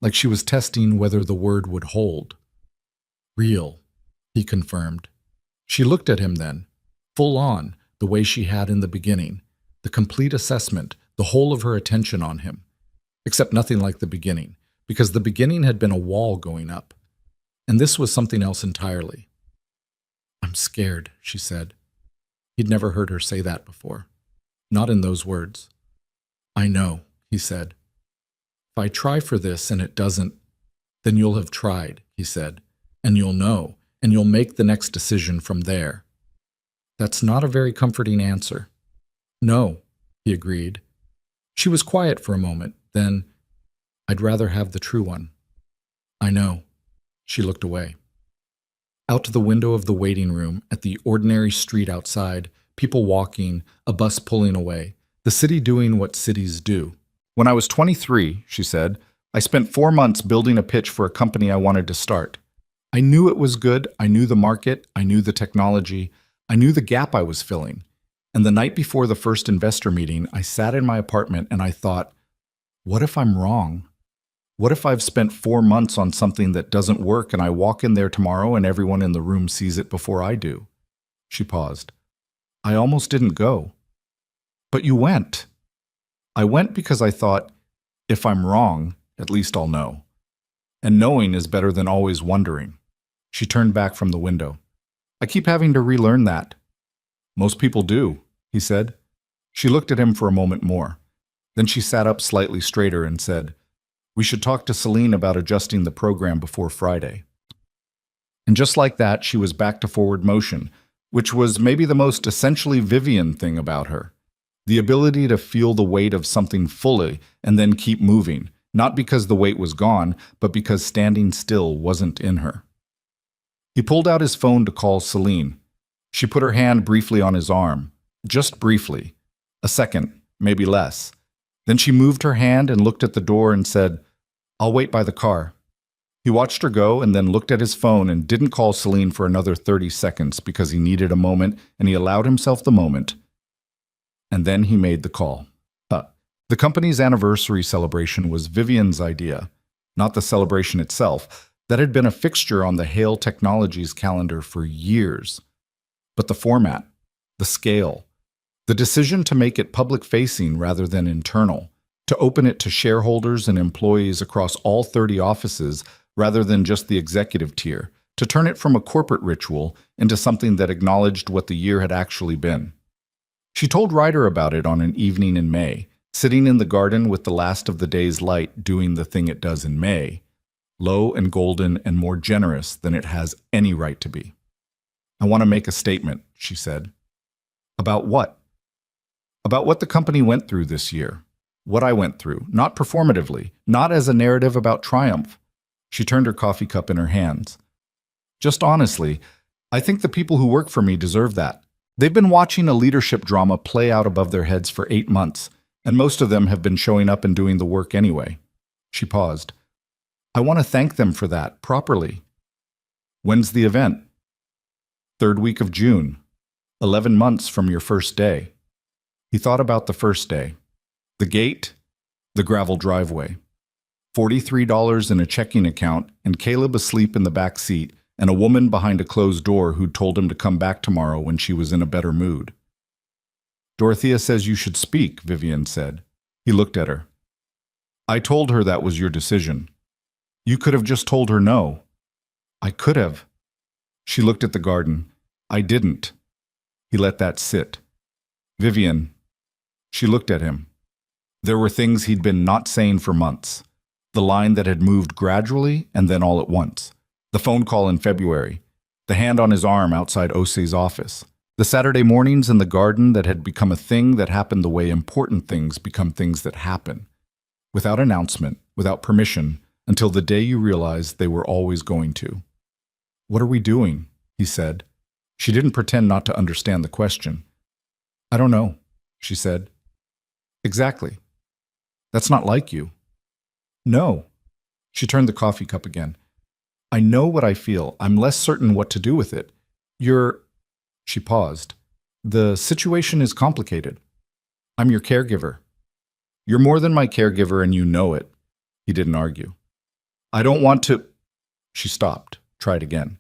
like she was testing whether the word would hold. "Real," he confirmed. She looked at him then, full on, the way she had in the beginning, the complete assessment, the whole of her attention on him, except nothing like the beginning, because the beginning had been a wall going up, and this was something else entirely. "I'm scared," she said. He'd never heard her say that before. Not in those words. "I know," he said. "If I try for this and it doesn't, then you'll have tried," he said, "and you'll know, and you'll make the next decision from there." That's not a very comforting answer. "No," he agreed. She was quiet for a moment, then, "I'd rather have the true one." "I know." She looked away. Out to the window of the waiting room, at the ordinary street outside, people walking, a bus pulling away, the city doing what cities do. When I was 23, she said, I spent 4 months building a pitch for a company I wanted to start. I knew it was good, I knew the market, I knew the technology, I knew the gap I was filling. And the night before the first investor meeting, I sat in my apartment and I thought, what if I'm wrong? What if I've spent 4 months on something that doesn't work and I walk in there tomorrow and everyone in the room sees it before I do? She paused. I almost didn't go. But you went. I went because I thought, if I'm wrong, at least I'll know. And knowing is better than always wondering. She turned back from the window. I keep having to relearn that. Most people do, he said. She looked at him for a moment more. Then she sat up slightly straighter and said, we should talk to Celine about adjusting the program before Friday. And just like that, she was back to forward motion, which was maybe the most essentially Vivian thing about her. The ability to feel the weight of something fully and then keep moving, not because the weight was gone, but because standing still wasn't in her. He pulled out his phone to call Celine. She put her hand briefly on his arm, just briefly, a second, maybe less. Then she moved her hand and looked at the door and said, I'll wait by the car. He watched her go and then looked at his phone and didn't call Celine for another 30 seconds because he needed a moment and he allowed himself the moment. And then he made the call. The company's anniversary celebration was Vivian's idea, not the celebration itself. That had been a fixture on the Hale Technologies calendar for years. But the format, the scale, the decision to make it public-facing rather than internal, to open it to shareholders and employees across all 30 offices rather than just the executive tier, to turn it from a corporate ritual into something that acknowledged what the year had actually been. She told Ryder about it on an evening in May, sitting in the garden with the last of the day's light doing the thing it does in May, low and golden and more generous than it has any right to be. I want to make a statement, she said. About what? About what the company went through this year. What I went through, not performatively, not as a narrative about triumph. She turned her coffee cup in her hands. Just honestly, I think the people who work for me deserve that. They've been watching a leadership drama play out above their heads for 8 months, and most of them have been showing up and doing the work anyway. She paused. I want to thank them for that, properly. When's the event? 3rd week of June, 11 months from your first day. He thought about the first day. The gate, the gravel driveway, $43 in a checking account, and Caleb asleep in the back seat, and a woman behind a closed door who'd told him to come back tomorrow when she was in a better mood. Dorothea says you should speak, Vivian said. He looked at her. I told her that was your decision. You could have just told her no. I could have. She looked at the garden. I didn't. He let that sit. Vivian. She looked at him. There were things he'd been not saying for months. The line that had moved gradually and then all at once. The phone call in February. The hand on his arm outside Ose's office. The Saturday mornings in the garden that had become a thing that happened the way important things become things that happen. Without announcement, without permission, until the day you realized they were always going to. What are we doing? He said. She didn't pretend not to understand the question. I don't know, she said. Exactly. That's not like you. No. She turned the coffee cup again. I know what I feel. I'm less certain what to do with it. She paused. The situation is complicated. I'm your caregiver. You're more than my caregiver and you know it. He didn't argue. I don't want to... She stopped, tried again.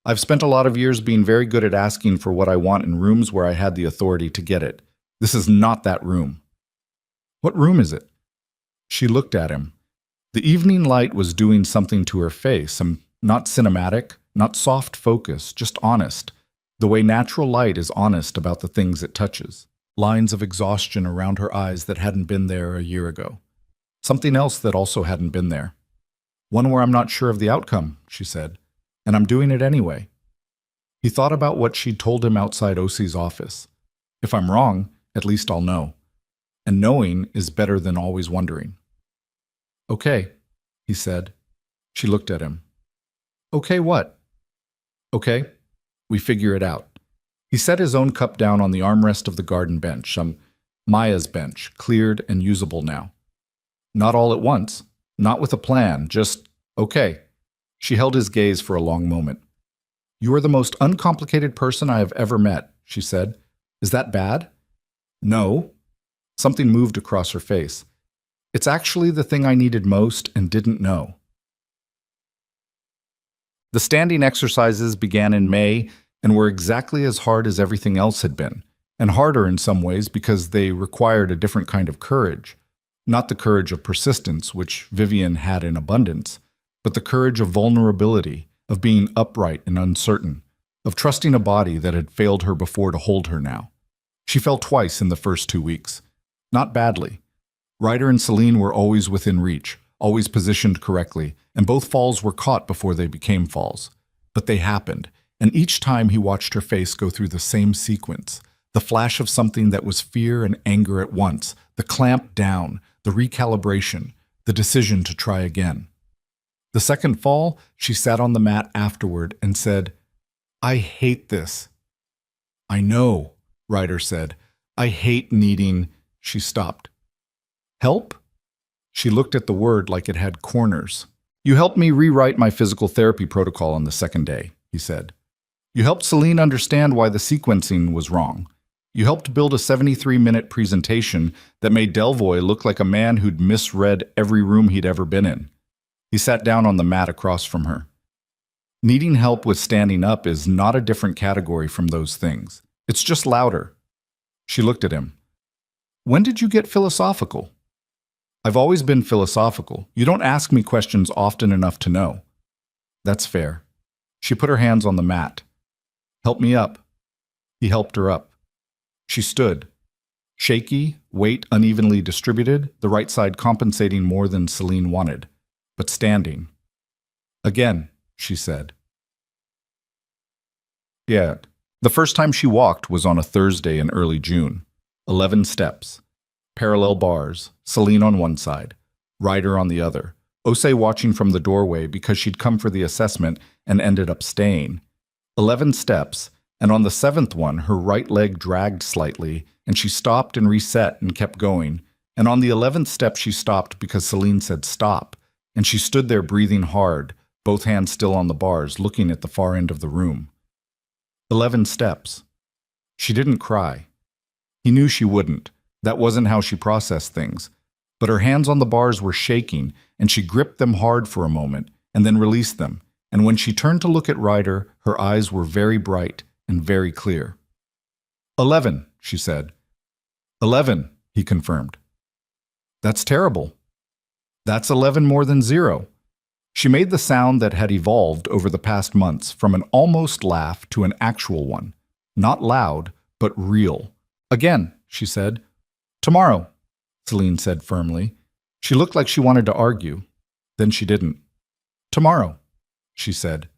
I've spent a lot of years being very good at asking for what I want in rooms where I had the authority to get it. This is not that room. What room is it? She looked at him. The evening light was doing something to her face, not cinematic, not soft focus, just honest. The way natural light is honest about the things it touches. Lines of exhaustion around her eyes that hadn't been there a year ago. Something else that also hadn't been there. One where I'm not sure of the outcome, she said, and I'm doing it anyway. He thought about what she'd told him outside Osi's office. If I'm wrong, at least I'll know. And knowing is better than always wondering. Okay, he said. She looked at him. Okay, what? Okay, we figure it out. He set his own cup down on the armrest of the garden bench, Maya's bench, cleared and usable now. Not all at once, not with a plan, just, okay. She held his gaze for a long moment. You are the most uncomplicated person I have ever met, she said. Is that bad? No. Something moved across her face. It's actually the thing I needed most and didn't know. The standing exercises began in May and were exactly as hard as everything else had been, and harder in some ways because they required a different kind of courage. Not the courage of persistence, which Vivian had in abundance, but the courage of vulnerability, of being upright and uncertain, of trusting a body that had failed her before to hold her now. She fell twice in the first 2 weeks. Not badly. Ryder and Celine were always within reach, always positioned correctly, and both falls were caught before they became falls. But they happened, and each time he watched her face go through the same sequence, the flash of something that was fear and anger at once, the clamp down, the recalibration, the decision to try again. The second fall, she sat on the mat afterward and said, I hate this. I know, Ryder said. I hate needing. She stopped. Help? She looked at the word like it had corners. You helped me rewrite my physical therapy protocol on the second day, he said. You helped Celine understand why the sequencing was wrong. You helped build a 73-minute presentation that made Delvoye look like a man who'd misread every room he'd ever been in. He sat down on the mat across from her. Needing help with standing up is not a different category from those things. It's just louder. She looked at him. When did you get philosophical? I've always been philosophical. You don't ask me questions often enough to know. That's fair. She put her hands on the mat. Help me up. He helped her up. She stood. Shaky, weight unevenly distributed, the right side compensating more than Celine wanted, but standing. Again, she said. Yeah. The first time she walked was on a Thursday in early June. 11 steps. Parallel bars, Celine on one side, Ryder on the other. Osei watching from the doorway because she'd come for the assessment and ended up staying. 11 steps, and on the 7th one, her right leg dragged slightly, and she stopped and reset and kept going. And on the 11th step, she stopped because Celine said stop, and she stood there breathing hard, both hands still on the bars, looking at the far end of the room. 11 steps. She didn't cry. He knew she wouldn't. That wasn't how she processed things. But her hands on the bars were shaking, and she gripped them hard for a moment, and then released them. And when she turned to look at Ryder, her eyes were very bright and very clear. 11, she said. 11, he confirmed. That's terrible. That's 11 more than 0. She made the sound that had evolved over the past months from an almost laugh to an actual one. Not loud, but real. Again, she said. Tomorrow, Celine said firmly. She looked like she wanted to argue. Then she didn't. Tomorrow, she said.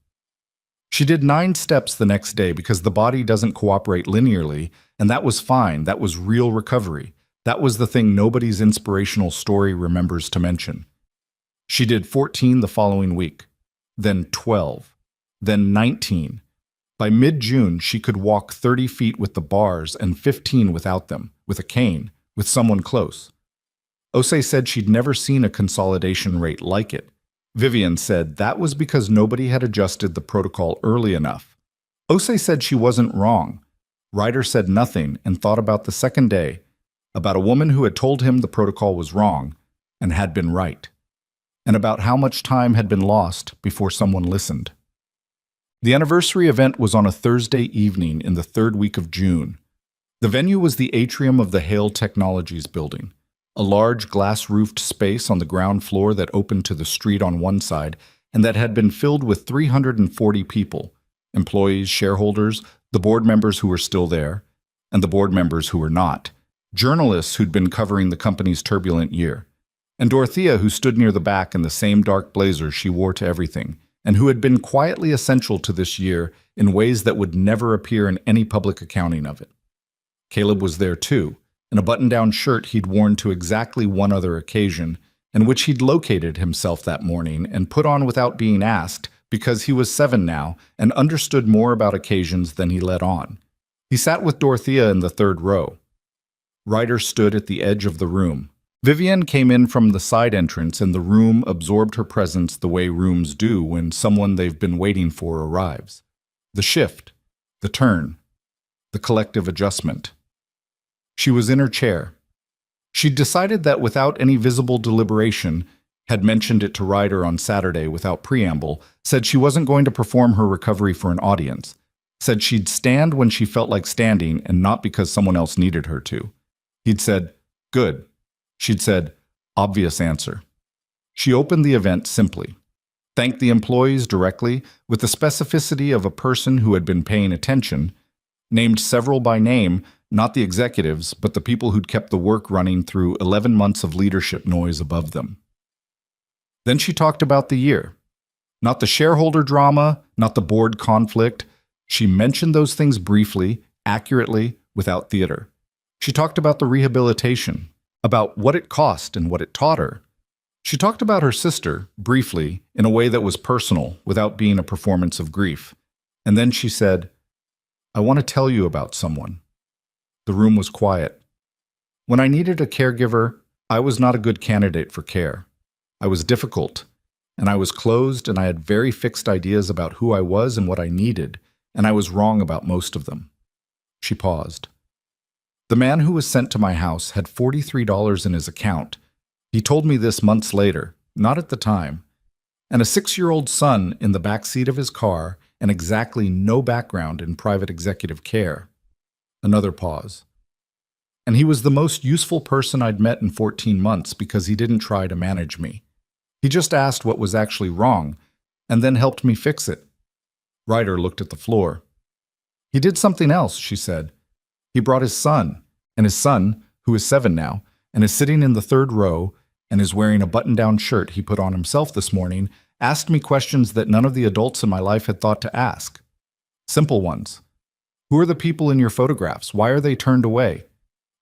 She did 9 steps the next day because the body doesn't cooperate linearly, and that was fine. That was real recovery. That was the thing nobody's inspirational story remembers to mention. She did 14 the following week, then 12, then 19. By mid-June, she could walk 30 feet with the bars and 15 without them, with a cane, with someone close. Osei said she'd never seen a consolidation rate like it. Vivian said that was because nobody had adjusted the protocol early enough. Osei said she wasn't wrong. Ryder said nothing and thought about the second day, about a woman who had told him the protocol was wrong and had been right, and about how much time had been lost before someone listened. The anniversary event was on a Thursday evening in the 3rd week of June. The venue was the atrium of the Hale Technologies building, a large glass-roofed space on the ground floor that opened to the street on one side and that had been filled with 340 people, employees, shareholders, the board members who were still there, and the board members who were not, journalists who'd been covering the company's turbulent year, and Dorothea, who stood near the back in the same dark blazer she wore to everything, and who had been quietly essential to this year in ways that would never appear in any public accounting of it. Caleb was there too, in a button-down shirt he'd worn to exactly one other occasion, and which he'd located himself that morning and put on without being asked because he was 7 now and understood more about occasions than he let on. He sat with Dorothea in the third row. Ryder stood at the edge of the room. Vivian came in from the side entrance, and the room absorbed her presence the way rooms do when someone they've been waiting for arrives. The shift, the turn, the collective adjustment. She was in her chair. She'd decided that without any visible deliberation, had mentioned it to Ryder on Saturday without preamble, said she wasn't going to perform her recovery for an audience, said she'd stand when she felt like standing and not because someone else needed her to. He'd said, "Good." She'd said, "Obvious answer." She opened the event simply, thanked the employees directly with the specificity of a person who had been paying attention, named several by name, not the executives, but the people who'd kept the work running through 11 months of leadership noise above them. Then she talked about the year. Not the shareholder drama, not the board conflict. She mentioned those things briefly, accurately, without theater. She talked about the rehabilitation, about what it cost and what it taught her. She talked about her sister, briefly, in a way that was personal, without being a performance of grief. And then she said, "I want to tell you about someone." The room was quiet. When I needed a caregiver, I was not a good candidate for care. I was difficult, and I was closed, and I had very fixed ideas about who I was and what I needed, and I was wrong about most of them. She paused. The man who was sent to my house had $43 in his account. He told me this months later, not at the time, and a 6-year-old son in the back seat of his car and exactly no background in private executive care. Another pause. And he was the most useful person I'd met in 14 months because he didn't try to manage me. He just asked what was actually wrong and then helped me fix it. Ryder looked at the floor. He did something else, she said. He brought his son, and his son, who is 7 now, and is sitting in the third row and is wearing a button-down shirt he put on himself this morning, asked me questions that none of the adults in my life had thought to ask. Simple ones. Who are the people in your photographs? Why are they turned away?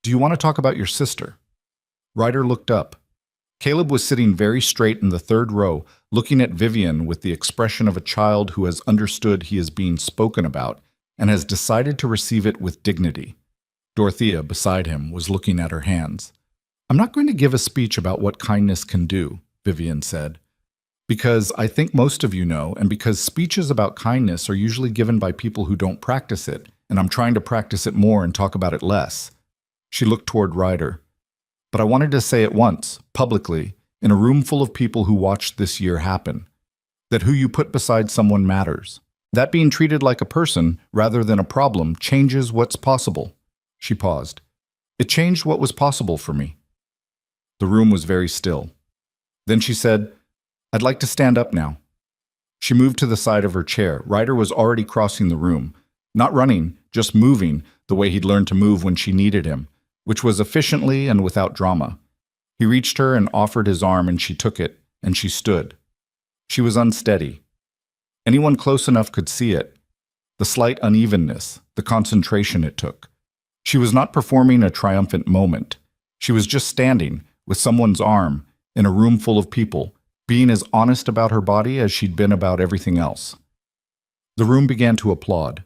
Do you want to talk about your sister? Ryder looked up. Caleb was sitting very straight in the third row, looking at Vivian with the expression of a child who has understood he is being spoken about and has decided to receive it with dignity. Dorothea, beside him, was looking at her hands. "I'm not going to give a speech about what kindness can do," Vivian said, "because I think most of you know, and because speeches about kindness are usually given by people who don't practice it, and I'm trying to practice it more and talk about it less." She looked toward Ryder. "But I wanted to say it once, publicly, in a room full of people who watched this year happen, that who you put beside someone matters. That being treated like a person, rather than a problem, changes what's possible." She paused. "It changed what was possible for me." The room was very still. Then she said, "I'd like to stand up now." She moved to the side of her chair. Ryder was already crossing the room. Not running, just moving, the way he'd learned to move when she needed him, which was efficiently and without drama. He reached her and offered his arm, and she took it, and she stood. She was unsteady. Anyone close enough could see it. The slight unevenness, the concentration it took. She was not performing a triumphant moment. She was just standing, with someone's arm, in a room full of people, being as honest about her body as she'd been about everything else. The room began to applaud.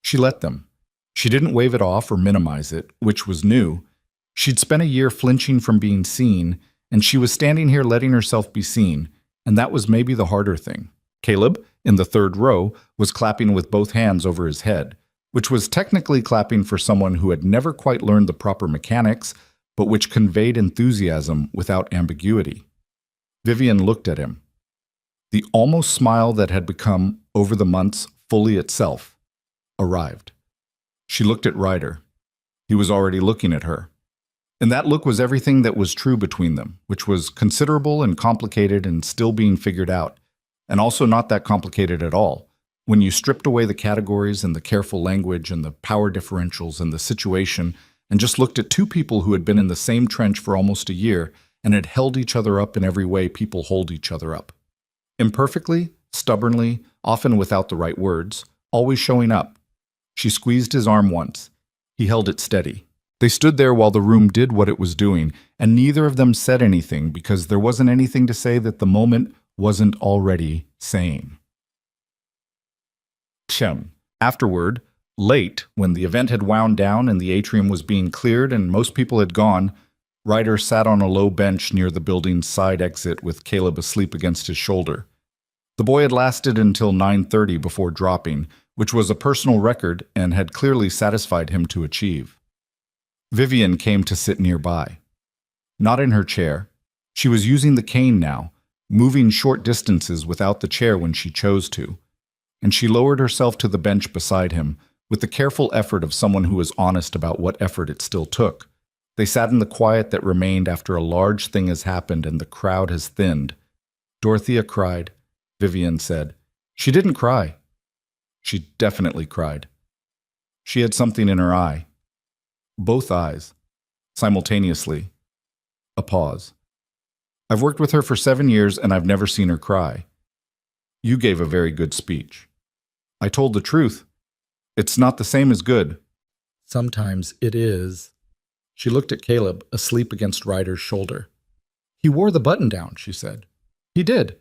She let them. She didn't wave it off or minimize it, which was new. She'd spent a year flinching from being seen, and she was standing here letting herself be seen, and that was maybe the harder thing. Caleb, in the third row, was clapping with both hands over his head, which was technically clapping for someone who had never quite learned the proper mechanics, but which conveyed enthusiasm without ambiguity. Vivian looked at him. The almost smile that had become, over the months, fully itself, arrived. She looked at Ryder. He was already looking at her. And that look was everything that was true between them, which was considerable and complicated and still being figured out, and also not that complicated at all. When you stripped away the categories and the careful language and the power differentials and the situation and just looked at two people who had been in the same trench for almost a year and had held each other up in every way people hold each other up. Imperfectly, stubbornly, often without the right words, always showing up. She squeezed his arm once. He held it steady. They stood there while the room did what it was doing, and neither of them said anything because there wasn't anything to say that the moment wasn't already saying. Afterward, late, when the event had wound down and the atrium was being cleared and most people had gone, Ryder sat on a low bench near the building's side exit with Caleb asleep against his shoulder. The boy had lasted until 9:30 before dropping, which was a personal record and had clearly satisfied him to achieve. Vivian came to sit nearby. Not in her chair. She was using the cane now, moving short distances without the chair when she chose to. And she lowered herself to the bench beside him, with the careful effort of someone who was honest about what effort it still took. They sat in the quiet that remained after a large thing has happened and the crowd has thinned. Dorothea cried, Vivian said. She didn't cry. She definitely cried. She had something in her eye. Both eyes. Simultaneously. A pause. I've worked with her for 7 years and I've never seen her cry. You gave a very good speech. I told the truth. It's not the same as good. Sometimes it is. She looked at Caleb, asleep against Ryder's shoulder. He wore the button down, she said. He did.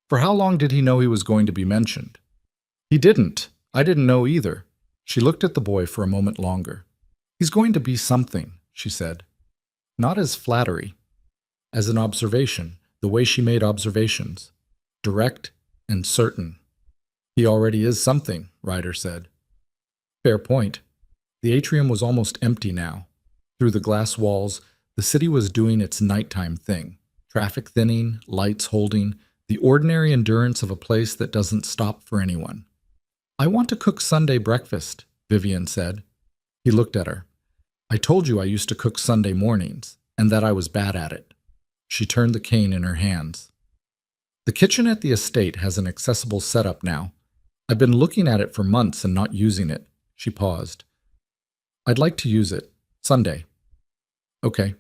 For how long did he know he was going to be mentioned? He didn't. I didn't know either. She looked at the boy for a moment longer. He's going to be something, she said. Not as flattery. As an observation, the way she made observations. Direct and certain. He already is something, Ryder said. Fair point. The atrium was almost empty now. Through the glass walls, the city was doing its nighttime thing. Traffic thinning, lights holding, the ordinary endurance of a place that doesn't stop for anyone. I want to cook Sunday breakfast, Vivian said. He looked at her. I told you I used to cook Sunday mornings, and that I was bad at it. She turned the cane in her hands. The kitchen at the estate has an accessible setup now. I've been looking at it for months and not using it. She paused. I'd like to use it. Sunday. Okay.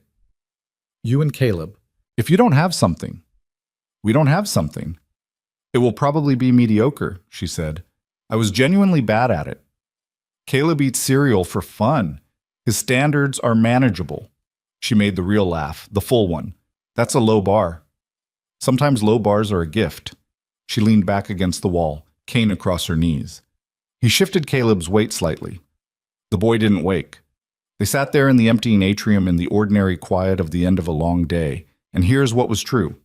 You and Caleb. If you don't have something, we don't have something. It will probably be mediocre, she said. I was genuinely bad at it. Caleb eats cereal for fun. His standards are manageable. She made the real laugh, the full one. That's a low bar. Sometimes low bars are a gift. She leaned back against the wall, cane across her knees. He shifted Caleb's weight slightly. The boy didn't wake. They sat there in the emptying atrium in the ordinary quiet of the end of a long day, and here's what was true.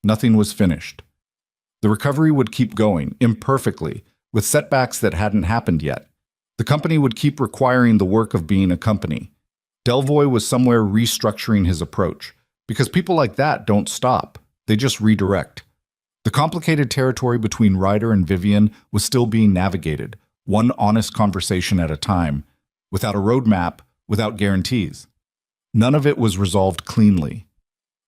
Nothing was finished. The recovery would keep going, imperfectly, with setbacks that hadn't happened yet. The company would keep requiring the work of being a company. Delvoye was somewhere restructuring his approach, because people like that don't stop. They just redirect. The complicated territory between Ryder and Vivian was still being navigated, one honest conversation at a time, without a roadmap, without guarantees. None of it was resolved cleanly.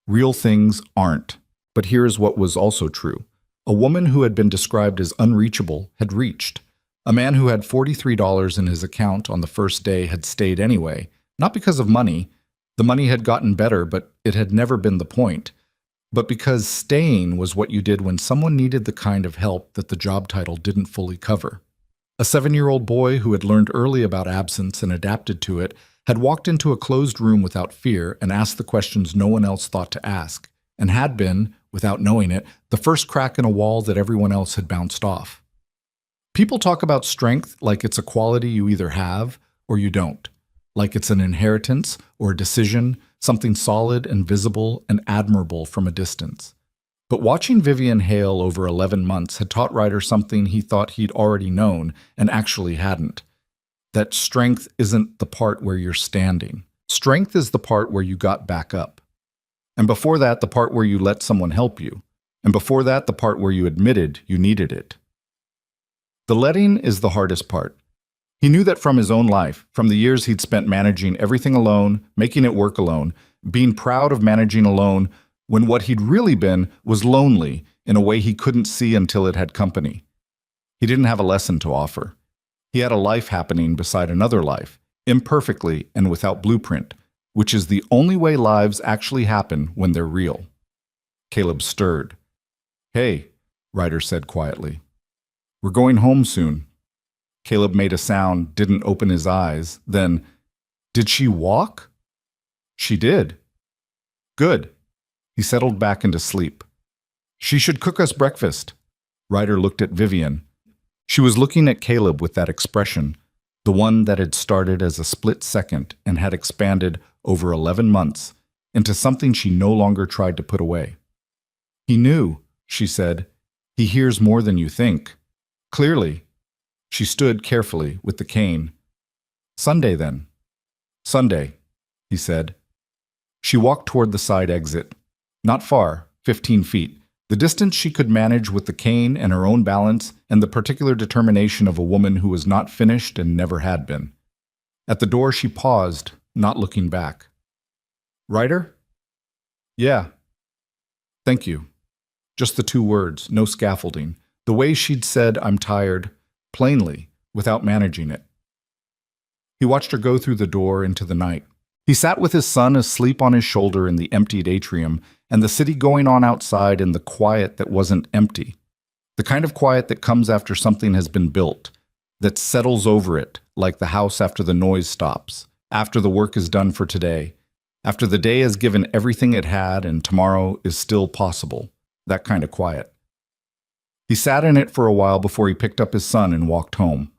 Real things aren't. But here's what was also true. A woman who had been described as unreachable had reached. A man who had $43 in his account on the first day had stayed anyway, not because of money. The money had gotten better, but it had never been the point. But because staying was what you did when someone needed the kind of help that the job title didn't fully cover. A 7-year-old boy who had learned early about absence and adapted to it had walked into a closed room without fear and asked the questions no one else thought to ask, and had been, without knowing it, the first crack in a wall that everyone else had bounced off. People talk about strength like it's a quality you either have or you don't, like it's an inheritance or a decision, something solid and visible and admirable from a distance. But watching Vivian Hale over 11 months had taught Ryder something he thought he'd already known and actually hadn't. That strength isn't the part where you're standing. Strength is the part where you got back up. And before that, the part where you let someone help you. And before that, the part where you admitted you needed it. The letting is the hardest part. He knew that from his own life, from the years he'd spent managing everything alone, making it work alone, being proud of managing alone, when what he'd really been was lonely in a way he couldn't see until it had company. He didn't have a lesson to offer. He had a life happening beside another life, imperfectly and without blueprint, which is the only way lives actually happen when they're real. Caleb stirred. "Hey," Ryder said quietly. "We're going home soon." Caleb made a sound, didn't open his eyes. Then, "Did she walk?" "She did." "Good." He settled back into sleep. "She should cook us breakfast." Ryder looked at Vivian. She was looking at Caleb with that expression, the one that had started as a split second and had expanded over 11 months into something she no longer tried to put away. "He knew," she said. "He hears more than you think. Clearly." She stood carefully with the cane. "Sunday, then." "Sunday," he said. She walked toward the side exit. Not far, 15 feet, the distance she could manage with the cane and her own balance and the particular determination of a woman who was not finished and never had been. At the door she paused, not looking back. "Ryder?" "Yeah." "Thank you." Just the two words, no scaffolding. The way she'd said, "I'm tired," plainly, without managing it. He watched her go through the door into the night. He sat with his son asleep on his shoulder in the emptied atrium, and the city going on outside in the quiet that wasn't empty. The kind of quiet that comes after something has been built, that settles over it like the house after the noise stops, after the work is done for today, after the day has given everything it had and tomorrow is still possible, that kind of quiet. He sat in it for a while before he picked up his son and walked home.